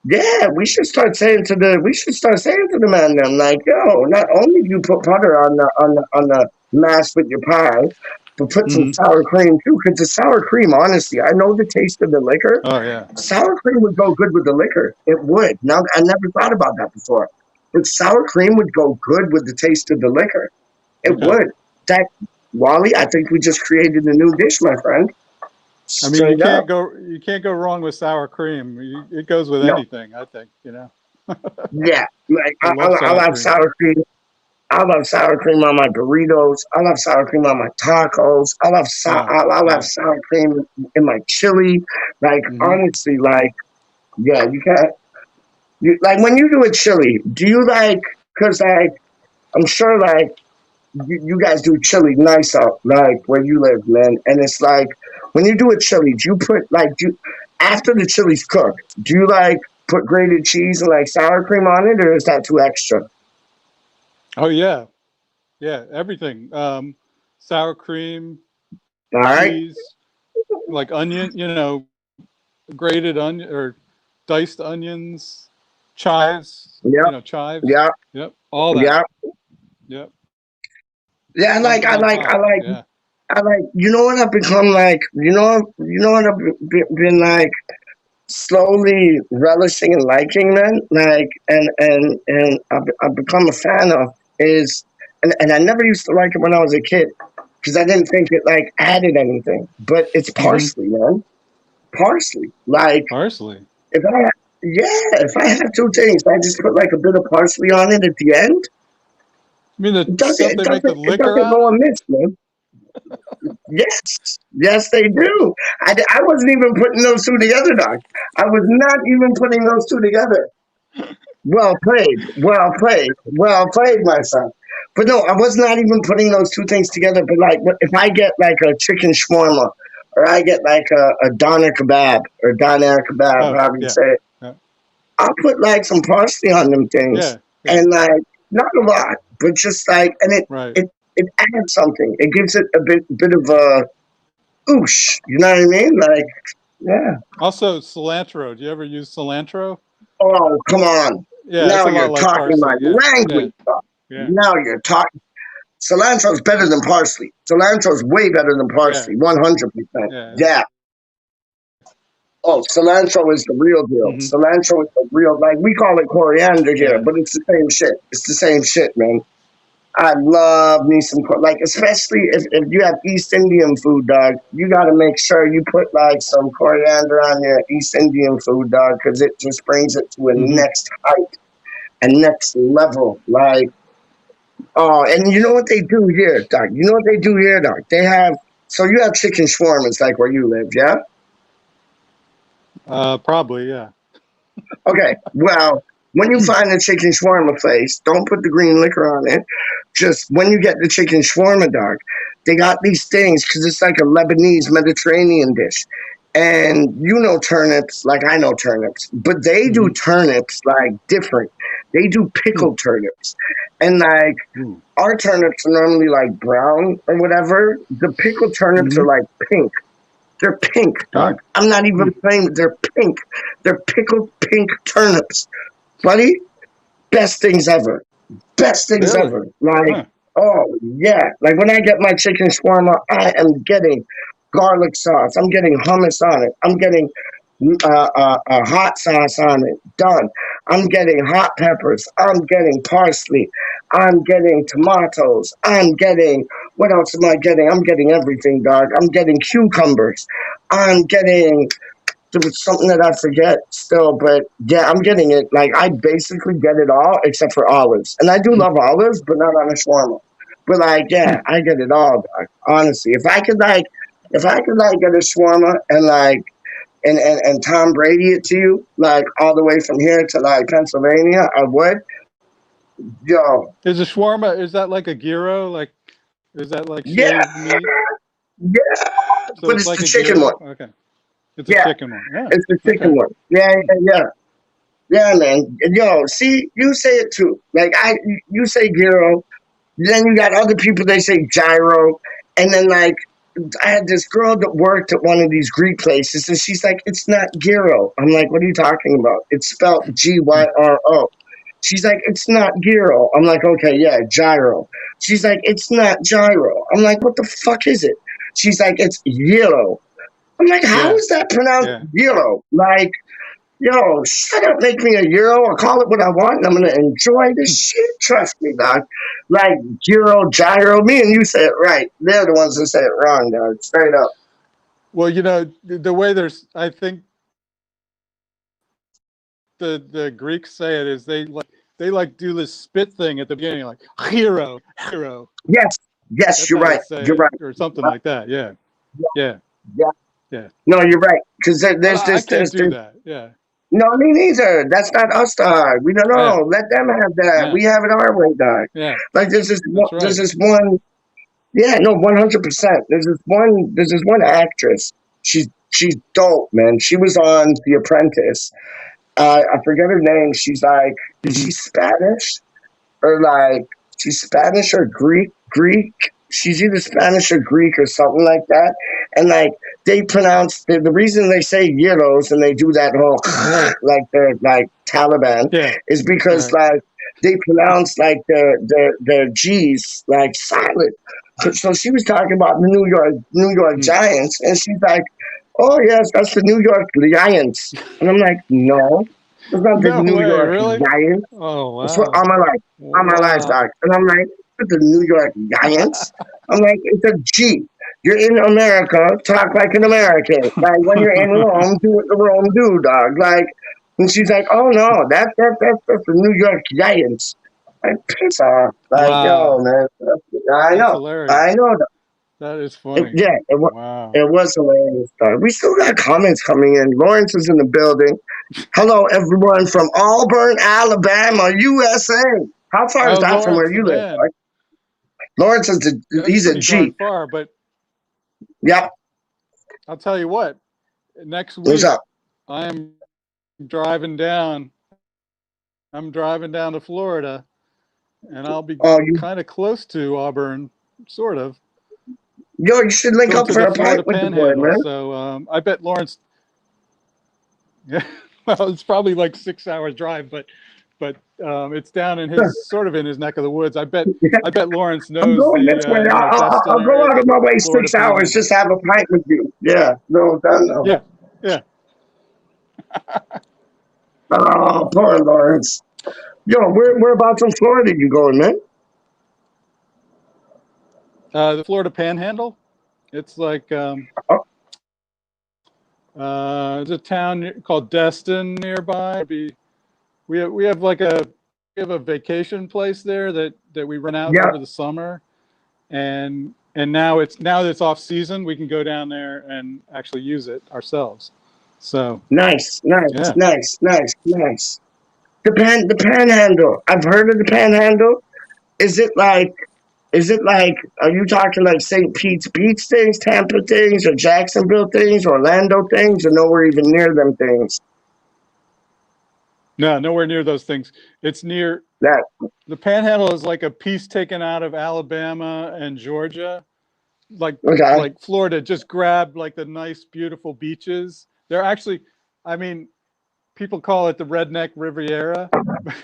Yeah, we should start saying to the man them like, yo, not only do you put butter on the mash with your pie, but put some Hmm. sour cream too. Because the sour cream, honestly, I know the taste of the liquor. Oh yeah. Sour cream would go good with the liquor. It would. Now I never thought about that before. But sour cream would go good with the taste of the liquor. It Okay. would. That Wally, I think we just created a new dish, my friend. I mean, Straight up. you can't go wrong with sour cream. It goes with No. anything, I think. Yeah. Like I love I'll sour have cream. sour cream. I love sour cream on my burritos. I love sour cream on my tacos. Yeah. I'll have Yeah. sour cream in my chili. Like Hmm. honestly, like yeah, you can't. You like when you do a chili. Do you like? Cause like I'm sure like you guys do chili nice out like where you live, man. And it's like when you do a chili, do you put like after the chili's cooked? Do you like put grated cheese and like sour cream on it, or is that too extra? Oh yeah. Yeah. Everything. Sour cream, All right. cheese, like onion. Grated onion or diced onions, chives. Yeah. Chives. Yeah. Yep. All that. Yeah. Yep. Yeah, Everything on top. Yeah. you know what I've become like, you know what I've been like slowly relishing and liking, man, like, and I've become a fan of is, and I never used to like it when I was a kid because I didn't think it like added anything, but it's Hmm. parsley, man, parsley. Like, Parsley. if I, yeah, if I have two things, I just put like a bit of parsley on it at the end. I mean the stuff they make the It liquor doesn't out go of? amiss, man. Yes, they do. I wasn't even putting those two together, Doc. I was not even putting those two together. Well played, my son. But no, I was not even putting those two things together. But like, if I get like a chicken shawarma, or I get like a doner kebab, or doner kebab, Oh however you yeah. say it, Yeah. I'll put like some parsley on them things, Yeah. Yeah. and like not a lot, but just like, and Right. it adds something. It gives it a bit of a oosh. You know what I mean? Like, yeah. Also cilantro. Do you ever use cilantro? Oh, come on. Yeah, it's Now a lot you're like talking my parsley. Yeah. Yeah. language. Doc. Yeah. Now you're talking. Cilantro's better than parsley. Cilantro's way better than Yeah. parsley. 100%. Yeah. Yeah. Oh, cilantro is the real deal. Hmm. Cilantro is the real, like, we call it coriander here, Yeah. but it's the same shit. It's the same shit, man. I love me some, like, especially if you have East Indian food, dog, you got to make sure you put, like, some coriander on your East Indian food, dog, because it just brings it to a Hmm. next height and next level. Like, oh, and you know what they do here, Doc? You know what they do here, Doc? They have, so you have chicken shawarmas like where you live, yeah? Probably. Yeah. Okay, well, when you find a chicken shawarma place, don't put the green liquor on it. Just when you get the chicken shawarma, Doc, they got these things because it's like a Lebanese Mediterranean dish. And you know turnips like I know turnips, but they do Hmm. turnips like different. They do pickled turnips. And like, Ooh. our turnips are normally like brown or whatever. The pickled turnips are Hmm. like pink. They're pink, Oh. dog. I'm not even playing. They're pink. They're pickled pink turnips, buddy. Best things ever. Best things Really? ever. Like, Huh. oh yeah. Like when I get my chicken shawarma, I am getting garlic sauce. I'm getting hummus on it. I'm getting hot sauce on it. Done. I'm getting hot peppers. I'm getting parsley. I'm getting tomatoes. I'm getting, what else am I getting? I'm getting everything, dog. I'm getting cucumbers. I'm getting, there was something that I forget still, but yeah, I'm getting it. Like I basically get it all except for olives. And I do love olives, but not on a shawarma. But like, yeah, I get it all, dog. Honestly. If I could like get a shawarma and like and Tom Brady it to you, like all the way from here to like Pennsylvania, I would. Yo, Is a shawarma, is that like a gyro? Like, is that like yeah, shaved meat? yeah, So but it's it's like the a chicken one. gyro? Okay. It's a Yeah, chicken one. Yeah. it's the chicken Okay. one. Yeah, yeah, yeah. Yeah, man. Yo, see, you say it too. Like you say gyro. Then you got other people. They say gyro, and then like I had this girl that worked at one of these Greek places, and she's like, "It's not gyro." I'm like, "What are you talking about? It's spelled Gyro." She's like, "It's not gyro." I'm like, "Okay, yeah, gyro." She's like, "It's not gyro." I'm like, "What the fuck is it?" She's like, "It's gyro." I'm like, "How Yeah. is that pronounced Yeah. gyro?" Like, yo, shut up, make me a euro or call it what I want, and I'm gonna enjoy this shit. Trust me, dog. Like gyro, me and you say it right. They're the ones that say it wrong, dog. Straight up. Well, you know, the way there's, I think the Greeks say it is they like do this spit thing at the beginning, like hero, hero. Yes, yes, That's you're how they right. say You're it, right. or something like that. Yeah. Yeah, Yeah. yeah. Yeah. No, you're right. Because But there's I this, can't there's do this. that. Yeah. No, me neither. That's not us, dog. We don't Yeah. know. Let them have that. Yeah. We have it our way, dog. Yeah. Like That's there's right. this one. Yeah, no, 100%. There's this one actress. She's dope, man. She was on The Apprentice. I forget her name. She's like, is Hmm. she Spanish or like she's Spanish or Greek? Greek. She's either Spanish or Greek or something like that. And like they pronounce the reason they say gyros and they do that whole like the like Taliban Yeah. is because Right. like they pronounce like the G's like silent. So she was talking about the New York Mm. Giants, and she's like, "Oh yes, that's the New York Giants," and I'm like, "No, it's not the No New way. York Really? Giants." Oh That's what wow. all my life, Wow. doc. And I'm like, "It's the New York Giants." I'm like, "It's a G. You're in America, talk like an American. Like when you're in Rome, do what the Rome do, dog." Like, and she's like, "Oh no, that's the New York Giants." Like, piss off. Like, yo, Wow. man. That's I hilarious. know. That is funny. Yeah, Wow. it was hilarious. Though. We still got comments coming in. Lawrence is in the building. Hello, everyone from Auburn, Alabama, USA. How far is Oh, that from where Lawrence, you live? man, Dog? Lawrence is that's he's a pretty darn G. far. But Yep. I'll tell you what, next What's week up? I'm driving down. I'm driving down to Florida, and I'll be Oh, you kind of close to Auburn, sort of. yo, you should link Going up to for the a Florida pint with the boy, Panhandle. man. So I bet Lawrence. Yeah, well, it's probably like 6 hours drive, but it's down in his sort of in his neck of the woods. I bet Lawrence I'm knows going the this way. Destin I'll go area, out of the my way Florida 6 hours Panhandle. just to have a pint with you. Yeah, no, no. Yeah, yeah. Oh, poor Lawrence. Yo, whereabouts in Florida you going, man? The Florida Panhandle. It's like Oh, there's a town called Destin nearby. We have like we have a vacation place there that we rent out yeah, over the summer, and now that it's off season, we can go down there and actually use it ourselves. So nice, nice, yeah, nice, nice, nice. The Panhandle. I've heard of the Panhandle. Is it like? Is it like? Are you talking like St. Pete's Beach things, Tampa things, or Jacksonville things, Orlando things, or nowhere even near them things? no, nowhere near those things. It's near That the Panhandle is like a piece taken out of Alabama and Georgia, okay? like Florida just grabbed like the nice, beautiful beaches. They're actually, I mean, people call it the redneck Riviera,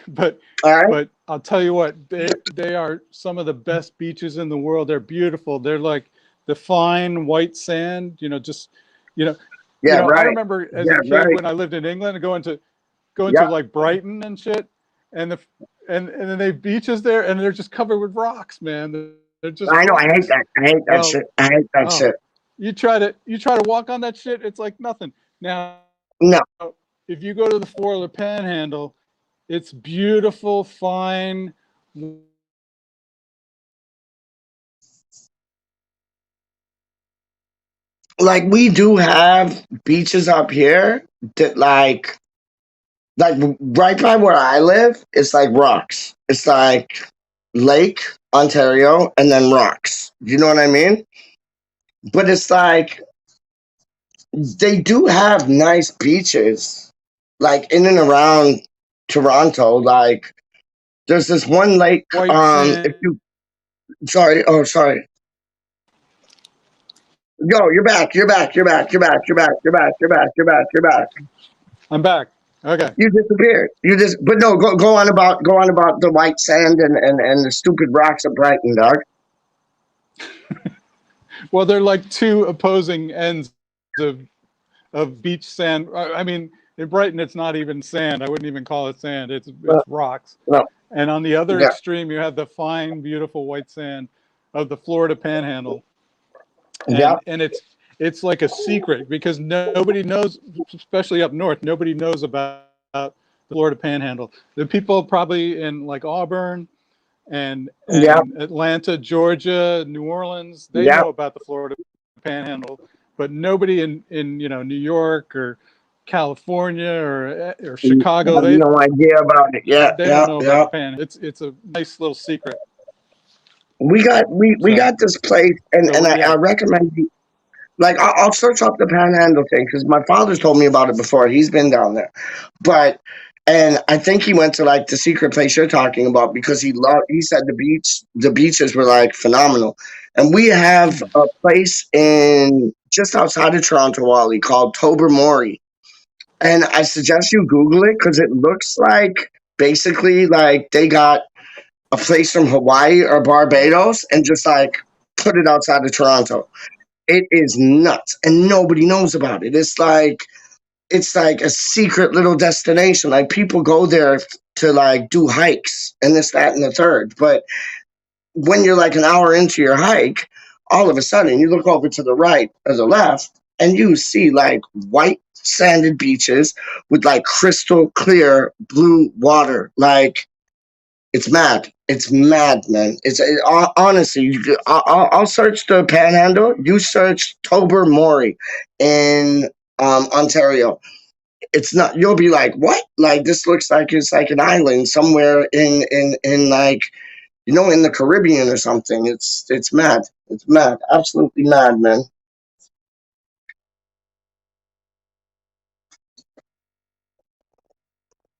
but All right. I'll tell you what, they are some of the best beaches in the world. They're beautiful. They're like the fine white sand, just you know, Yeah, I right. remember as a Yeah, kid right. when I lived in England going to Yeah, like Brighton and shit, and and then they have beaches there and they're just covered with rocks, man. They're just I know. I hate rocks. that. I hate that Well, shit. I hate that oh, shit. you try to walk on that shit, it's like nothing. Now, No. if you go to the Florida Panhandle, it's beautiful, fine. like we do have beaches up here that like right by where I live, it's like rocks. It's like Lake Ontario and then rocks. You know what I mean? But it's like they do have nice beaches, like in and around Toronto. Like there's this one lake. White If sand. you sorry. Yo, you're back. You're back. You're back. You're back. You're back. You're back. You're back. You're back. You're back. I'm back. Okay. You disappeared. But no, go on about the white sand and the stupid rocks of Brighton, dog. Well, they're like two opposing ends of beach sand. I mean, in Brighton, it's not even sand. I wouldn't even call it sand. It's rocks. No, And on the other yeah, extreme, you have the fine, beautiful white sand of the Florida Panhandle, yeah. and it's like a secret because nobody knows, especially up north. Nobody knows about the Florida Panhandle. The people probably in like Auburn and Yep, Atlanta, Georgia, New Orleans, they yep. know about the Florida Panhandle, but nobody in New York or California or You Chicago, have no idea about it. Yeah, they don't yeah, know about yeah. the Panhandle. It's a nice little secret. We So got this place, and I yeah. recommend you. Like I'll search up the Panhandle thing because my father's told me about it before. He's been down there, but and I think he went to like the secret place you're talking about because he loved. He said the beaches were like phenomenal, and we have a place in just outside of Toronto, Wally, called Tobermory, and I suggest you Google it because it looks like basically like they got a place from Hawaii or Barbados and just like put it outside of Toronto. It is nuts, and nobody knows about it. It's like a secret little destination. Like people go there to like do hikes and this, that, and the third. But when you're like an hour into your hike, all of a sudden you look over to the right or the left, and you see like white sanded beaches with like crystal clear blue water. Like it's mad. It's mad, man. Honestly. I'll search the Panhandle. You search Tobermory in Ontario. It's not. You'll be like, what? Like this looks like it's like an island somewhere in like in the Caribbean or something. It's mad. It's mad. Absolutely mad, man.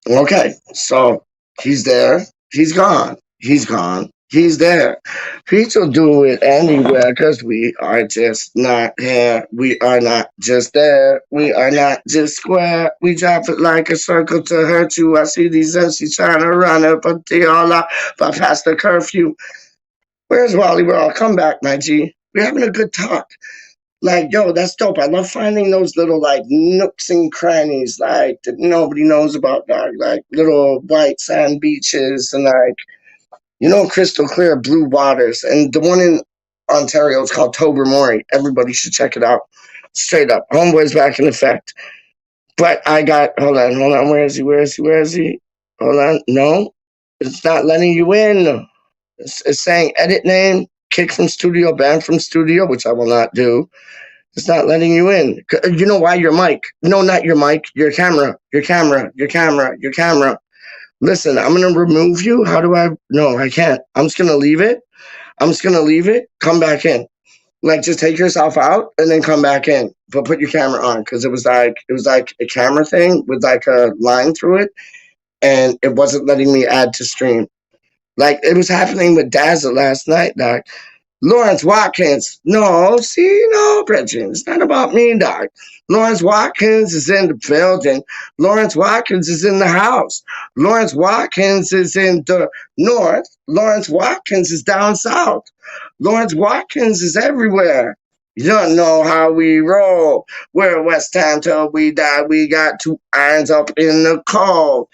Okay, so he's there. He's gone. He's gone. He's there. Pete will do it anywhere because we are just not here. We are not just there. We are not just square. We drop it like a circle to hurt you. I see these MCs trying to run it, but they all out but past the curfew. Where's Wally World? Come back, my G. We're having a good talk. Like, yo, that's dope. I love finding those little like nooks and crannies like that nobody knows about, dog. Like little white sand beaches and like crystal clear blue waters. And the one in Ontario is called Tobermory. Everybody should check it out. Straight up. Homeboy's back in effect. But I got hold on. Where is he? Where is he? Where is he? Hold on. No. It's not letting you in. It's saying edit name, kick from studio, ban from studio, which I will not do. It's not letting you in. You know why? Your mic. No, not your mic. Your camera. Your camera. Your camera. Your camera. Listen, I'm going to remove you. How do I? No, I can't. I'm just going to leave it. I'm just going to leave it. Come back in. Like, just take yourself out and then come back in. But put your camera on because it was like a camera thing with like a line through it. And it wasn't letting me add to stream. Like, it was happening with Dazzle last night, Doc. Lawrence Watkins. No, see, no, Bridget. It's not about me, Doc. Lawrence Watkins is in the building. Lawrence Watkins is in the house. Lawrence Watkins is in the north. Lawrence Watkins is down south. Lawrence Watkins is everywhere. You don't know how we roll. We're West Ham till we die. We got two irons up in the cold.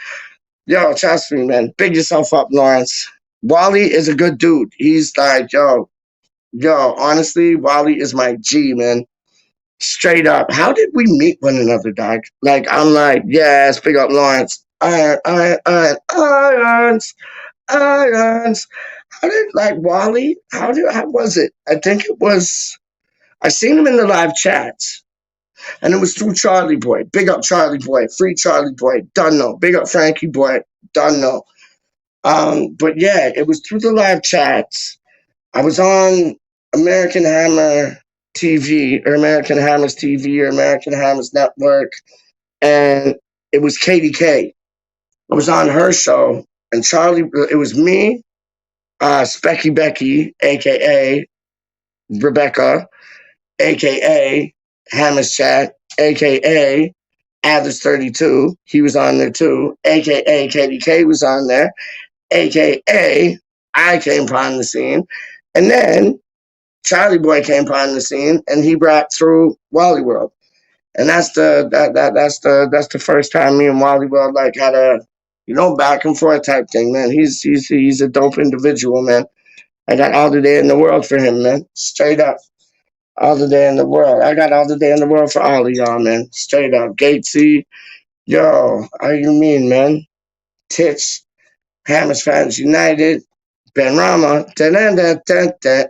Yo, trust me, man. Big yourself up, Lawrence. Wally is a good dude. He's like, yo, honestly, Wally is my G, man. Straight up. How did we meet one another, dog? Like, I'm like, yes, big up Lawrence. Irons, irons. How did, like, Wally, how was it? I think it was, I seen him in the live chats, and it was through Charlie Boy. Big up Charlie Boy, free Charlie Boy, done no. Big up Frankie Boy, done no. But yeah, it was through the live chats. I was on American Hammer TV or American Hammer's TV or American Hammer's Network, and it was KDK. I was on her show, and it was me, Specky Becky, aka Rebecca, aka Hammer's Chat, aka Addis 32. He was on there too, aka KDK was on there, aka I came upon the scene, and then Charlie Boy came upon the scene, and he brought through Wally World, and that's the first time me and Wally World like had a back and forth type thing, man. He's a dope individual, man. I got all the day in the world for him, man. Straight up, all the day in the world. I got all the day in the world for all of y'all, man. Straight up, Gatesy, yo, how you mean, man? Tits, Hammers Fans United. Ben Rama,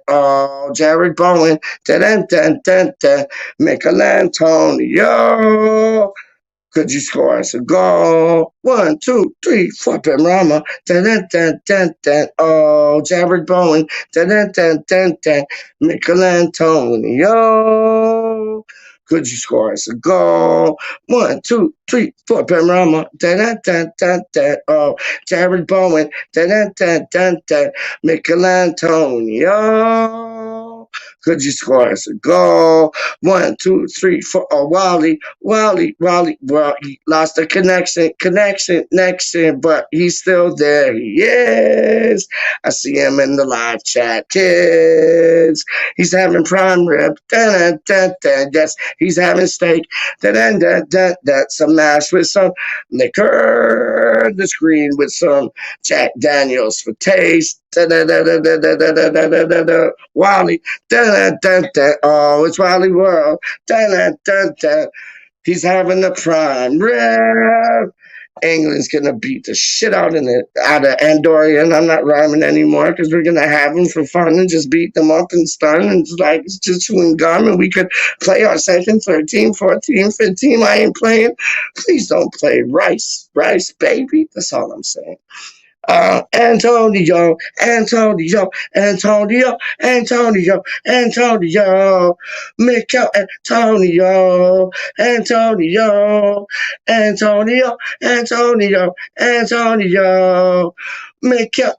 oh, Jared Bowen, Michelangelo, could you score us a goal? 1, 2, 3, 4, Ben Rama, oh, Jared Bowen, Michelangelo, could you score us a goal? 1, 2, 3, 4, Ben Rama, oh, Jared Bowen, Michelangelo, could you score us a goal? 1, 2, 3, 4, oh, Wally, well, he lost the connection, but he's still there. He is. I see him in the live chat, kids. He's having prime rib. Yes, he's having steak. Some mash with some liquor. The screen with some Jack Daniels for taste. Wally. Oh, it's Wally World. He's having the prime rib. England's gonna beat the shit out of Andorra, and I'm not rhyming anymore because we're gonna have them for fun and just beat them up and stun, and it's just chewing gum, and we could play our second, 13, 14, 15. I ain't playing. Please don't play rice, baby. That's all I'm saying. Antonio, Michael Antonio, Michael Michael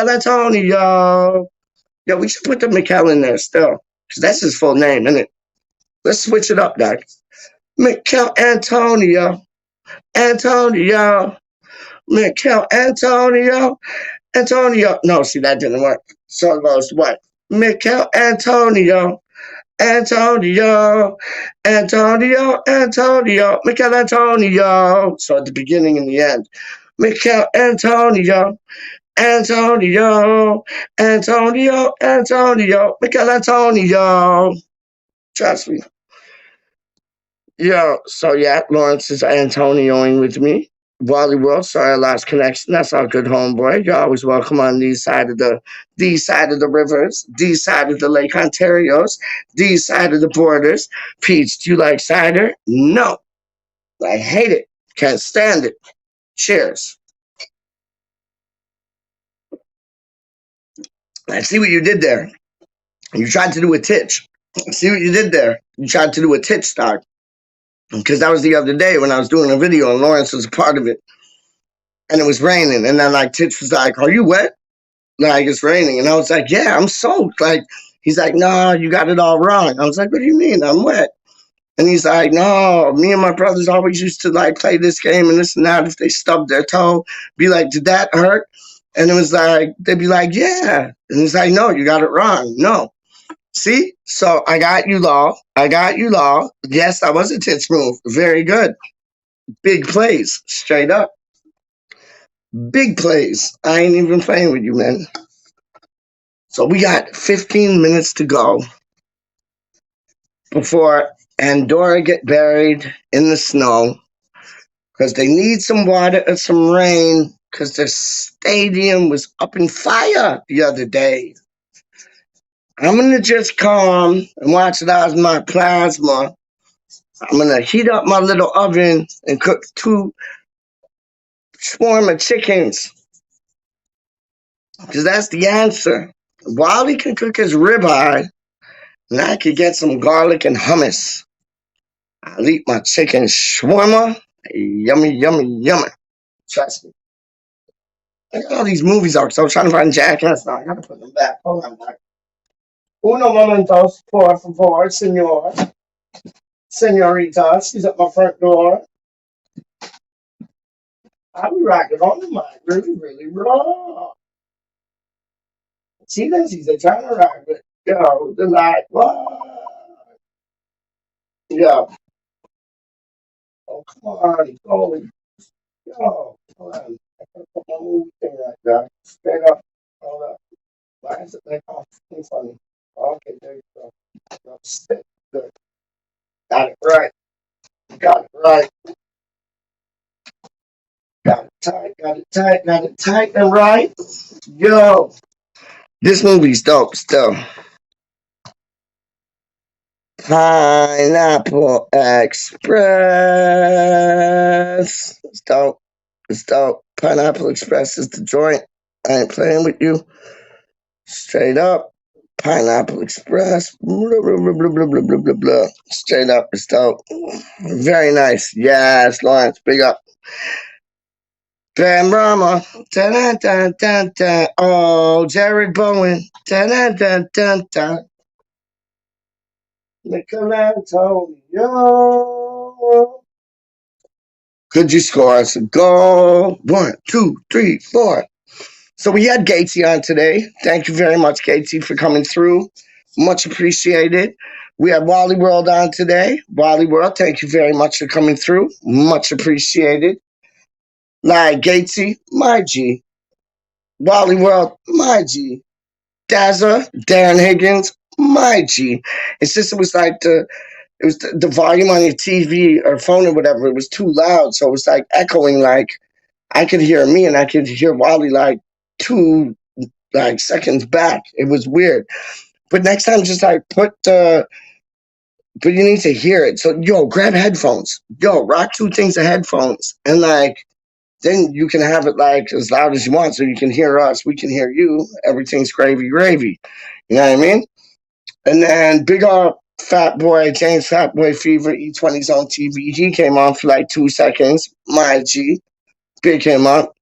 Antonio. Yo, we should put the Michael in there still, because that's his full name, isn't it? Let's switch it up, Doc. Michael Antonio, Michael Antonio. No, see, that didn't work. So it goes what? Michael Antonio, Michael Antonio. So at the beginning and the end, Michael Antonio, Michael Antonio. Trust me. Yo, so yeah, Lawrence is Antonioing with me. Wally World, sorry I lost connection. That's our good homeboy. You're always welcome on these side of the rivers, these side of the Lake Ontarios, these side of the borders. Peach, do you like cider? No. I hate it. Can't stand it. Cheers. I see what you did there. You tried to do a titch. I see what you did there. You tried to do a titch start. Because that was the other day when I was doing a video and Lawrence was a part of it. And it was raining. And then like Titch was like, are you wet? Like it's raining. And I was like, yeah, I'm soaked. Like he's like, no, you got it all wrong. I was like, what do you mean? I'm wet. And he's like, no, me and my brothers always used to like play this game and this and that. If they stubbed their toe, be like, did that hurt? And it was like, they'd be like, yeah. And he's like, no, you got it wrong. No. See? So I got you, Law. Yes, that was a tits move. Very good. Big plays. Straight up. Big plays. I ain't even playing with you, man. So we got 15 minutes to go before Andorra get buried in the snow because they need some water and some rain because the stadium was up in fire the other day. I'm going to just come and watch it out of my plasma. I'm going to heat up my little oven and cook 2 swarm of chickens. Because that's the answer. Wally can cook his ribeye, and I could get some garlic and hummus. I'll eat my chicken shawarma. Yummy, yummy, yummy. Trust me. I got all these movies out, so I was trying to find Jackass now. I gotta put them back. Hold on, back. Uno momentos, por favor, senor. Senorita, she's at my front door. I'll be rocking on the mic really, really raw. She's trying to rock it. Yo, the like, what? Yo. Oh, come on. Oh, yo. Hold on. I gotta put my movie thing right there. Straight up. Hold up. Why is it like all funny? Okay, there you go. No, stick. Good. Got it right. Got it right. Got it tight. Got it tight. Got it tight and right. Yo. This movie's dope still. Pineapple Express. It's dope. It's dope. Pineapple Express is the joint. I ain't playing with you. Straight up. Pineapple Express. Blah, blah, blah, blah, blah, blah, blah, blah. Straight up. It's dope. Very nice. Yes, Lawrence. Big up. Bam Rama. Dun, dun, dun, dun. Oh, Jared Bowen. Dun, dun, dun, dun, dun. Michelangelo. Could you score us a goal? 1, 2, 3, 4. So we had Gatesy on today. Thank you very much, Gatesy, for coming through. Much appreciated. We had Wally World on today. Wally World, thank you very much for coming through. Much appreciated. Like Gatesy, my G. Wally World, my G. Dazza, Darren Higgins, my G. It's just, it was like the volume on your TV or phone or whatever, it was too loud. So it was like echoing, like I could hear me and I could hear Wally like 2 seconds back. It was weird. But next time, just like but you need to hear it. So yo, grab headphones. Yo, rock 2 things of headphones. And like then you can have it like as loud as you want so you can hear us. We can hear you. Everything's gravy, gravy. You know what I mean? And then big up Fat Boy, James Fat Boy Fever, E20's on TV. He came on for like 2 seconds. My G. Big him up.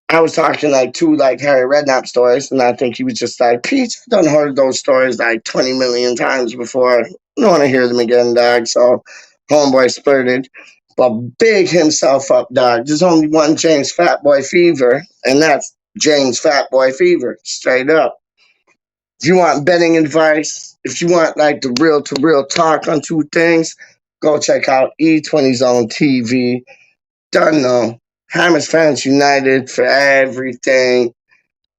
I was talking like 2 like Harry Redknapp stories, and I think he was just like, Pete, I've done heard those stories like 20 million times before. I don't want to hear them again, dog. So homeboy spurted. But big himself up, dog. There's only one James Fat Boy Fever, and that's James Fat Boy Fever. Straight up. If you want betting advice, if you want like the real to real talk on 2 things, go check out E20's on TV. Done know. Hammers Fans United for everything.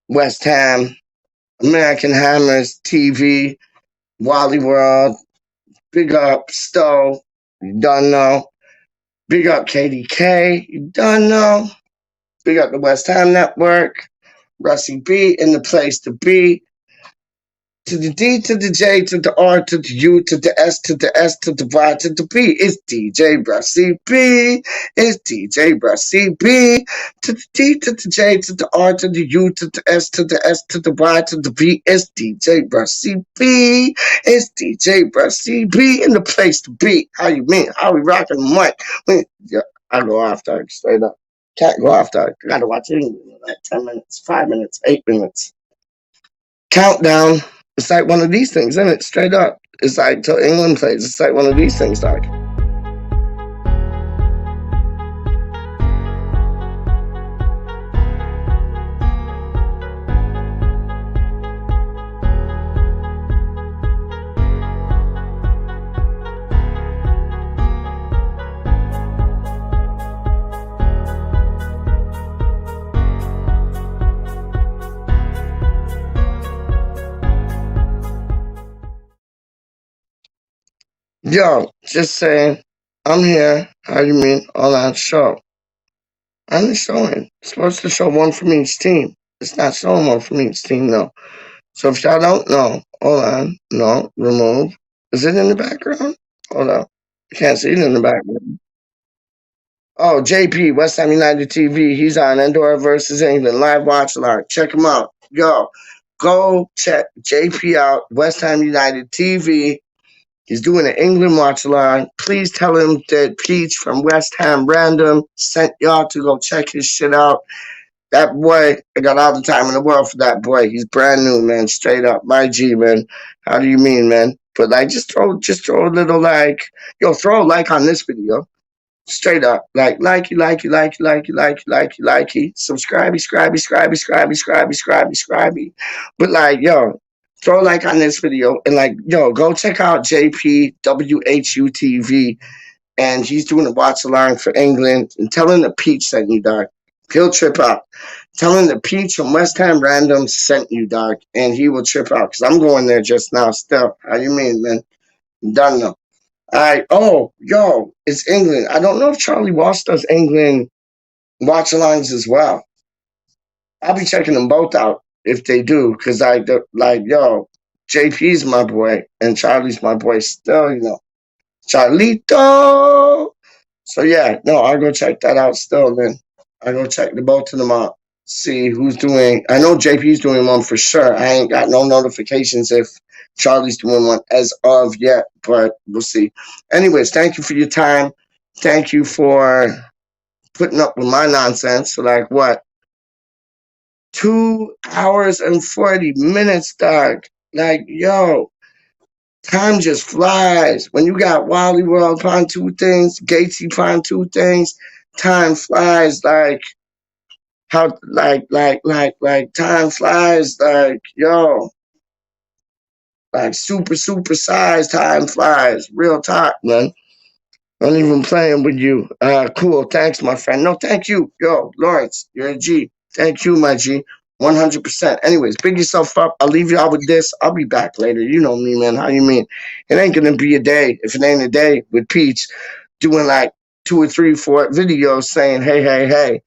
West Ham, American Hammers TV, Wally World. Big up Stowe. You done know. Big up KDK. You done know. Big up the West Ham Network. Russie B in the place to be. To the D, to the J, to the R, to the U, to the S, to the S, to the Y, to the B. It's DJ Russie B. It's DJ Russie B. To the D, to the J, to the R, to the U, to the S, to the S, to the Y, to the B. It's DJ Russie B. It's DJ Russie B in the place to be. How you mean? How we rocking the mic? Yeah, I go off dark straight up. Can't go off dark. I gotta watch it in like 10 minutes, 5 minutes, 8 minutes. Countdown. It's like one of these things, isn't it? Straight up. It's like till England plays. It's like one of these things, dog. Yo, just saying, I'm here. How you mean? All that show. I'm showing. It's supposed to show one from each team. It's not showing one from each team, though. So if y'all don't know, hold on. No, remove. Is it in the background? Hold on. I can't see it in the background. Oh, JP, West Ham United TV. He's on Andorra versus England. Live watch along. Check him out. Yo, go check JP out. West Ham United TV. He's doing an England watch along. Please tell him that Peach from West Ham Random sent y'all to go check his shit out. That boy, I got all the time in the world for that boy. He's brand new, man. Straight up. My G, man. How do you mean, man? But like just throw a little like, yo, throw a like on this video. Straight up. Likey, subscribe. But like, yo, throw a like on this video and like, yo, go check out JPWHUTV. And he's doing a watch along for England. And tell him the Peach sent you, dog. He'll trip out. Tell him the Peach from West Ham Random sent you, dog. And he will trip out. Because I'm going there just now still. How you mean, man? I'm done now. All right. Oh, yo, it's England. I don't know if Charlie Walsh does England watch alongs as well. I'll be checking them both out if they do. Because, yo, JP's my boy. And Charlie's my boy still, you know. Charlito. So yeah, no, I'll go check that out still, man. I'll go check the both of them out. See who's doing. I know JP's doing one for sure. I ain't got no notifications if Charlie's doing one as of yet, but we'll see. Anyways, thank you for your time. Thank you for putting up with my nonsense. So like what? 2 hours and 40 minutes, dog. Like, yo. Time just flies. When you got Wally World Pontoon things, Gatesy Pontoon things, time flies like how like time flies like yo. Like super size time flies. Real talk, man. Not even playing with you. Cool. Thanks, my friend. No, thank you. Yo, Lawrence, you're a G. Thank you, my G. 100%. Anyways, big yourself up. I'll leave y'all with this. I'll be back later. You know me, man. How you mean? It ain't going to be a day. If it ain't a day with Peach doing like 2 or 3, 4 videos saying, hey.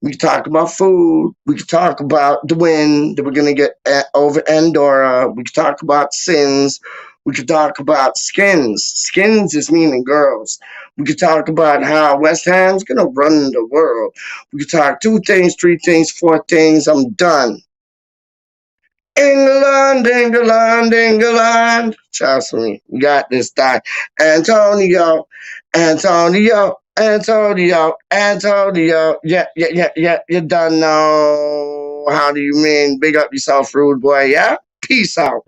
We could talk about food. We could talk about the win that we're going to get over Andorra. We could talk about sins. We could talk about skins. Skins is meaning girls. We could talk about how West Ham's going to run the world. We could talk 2 things, 3 things, 4 things. I'm done. England. Trust me, we got this guy. Antonio. Yeah, you done know. How do you mean? Big up yourself, rude boy, yeah? Peace out.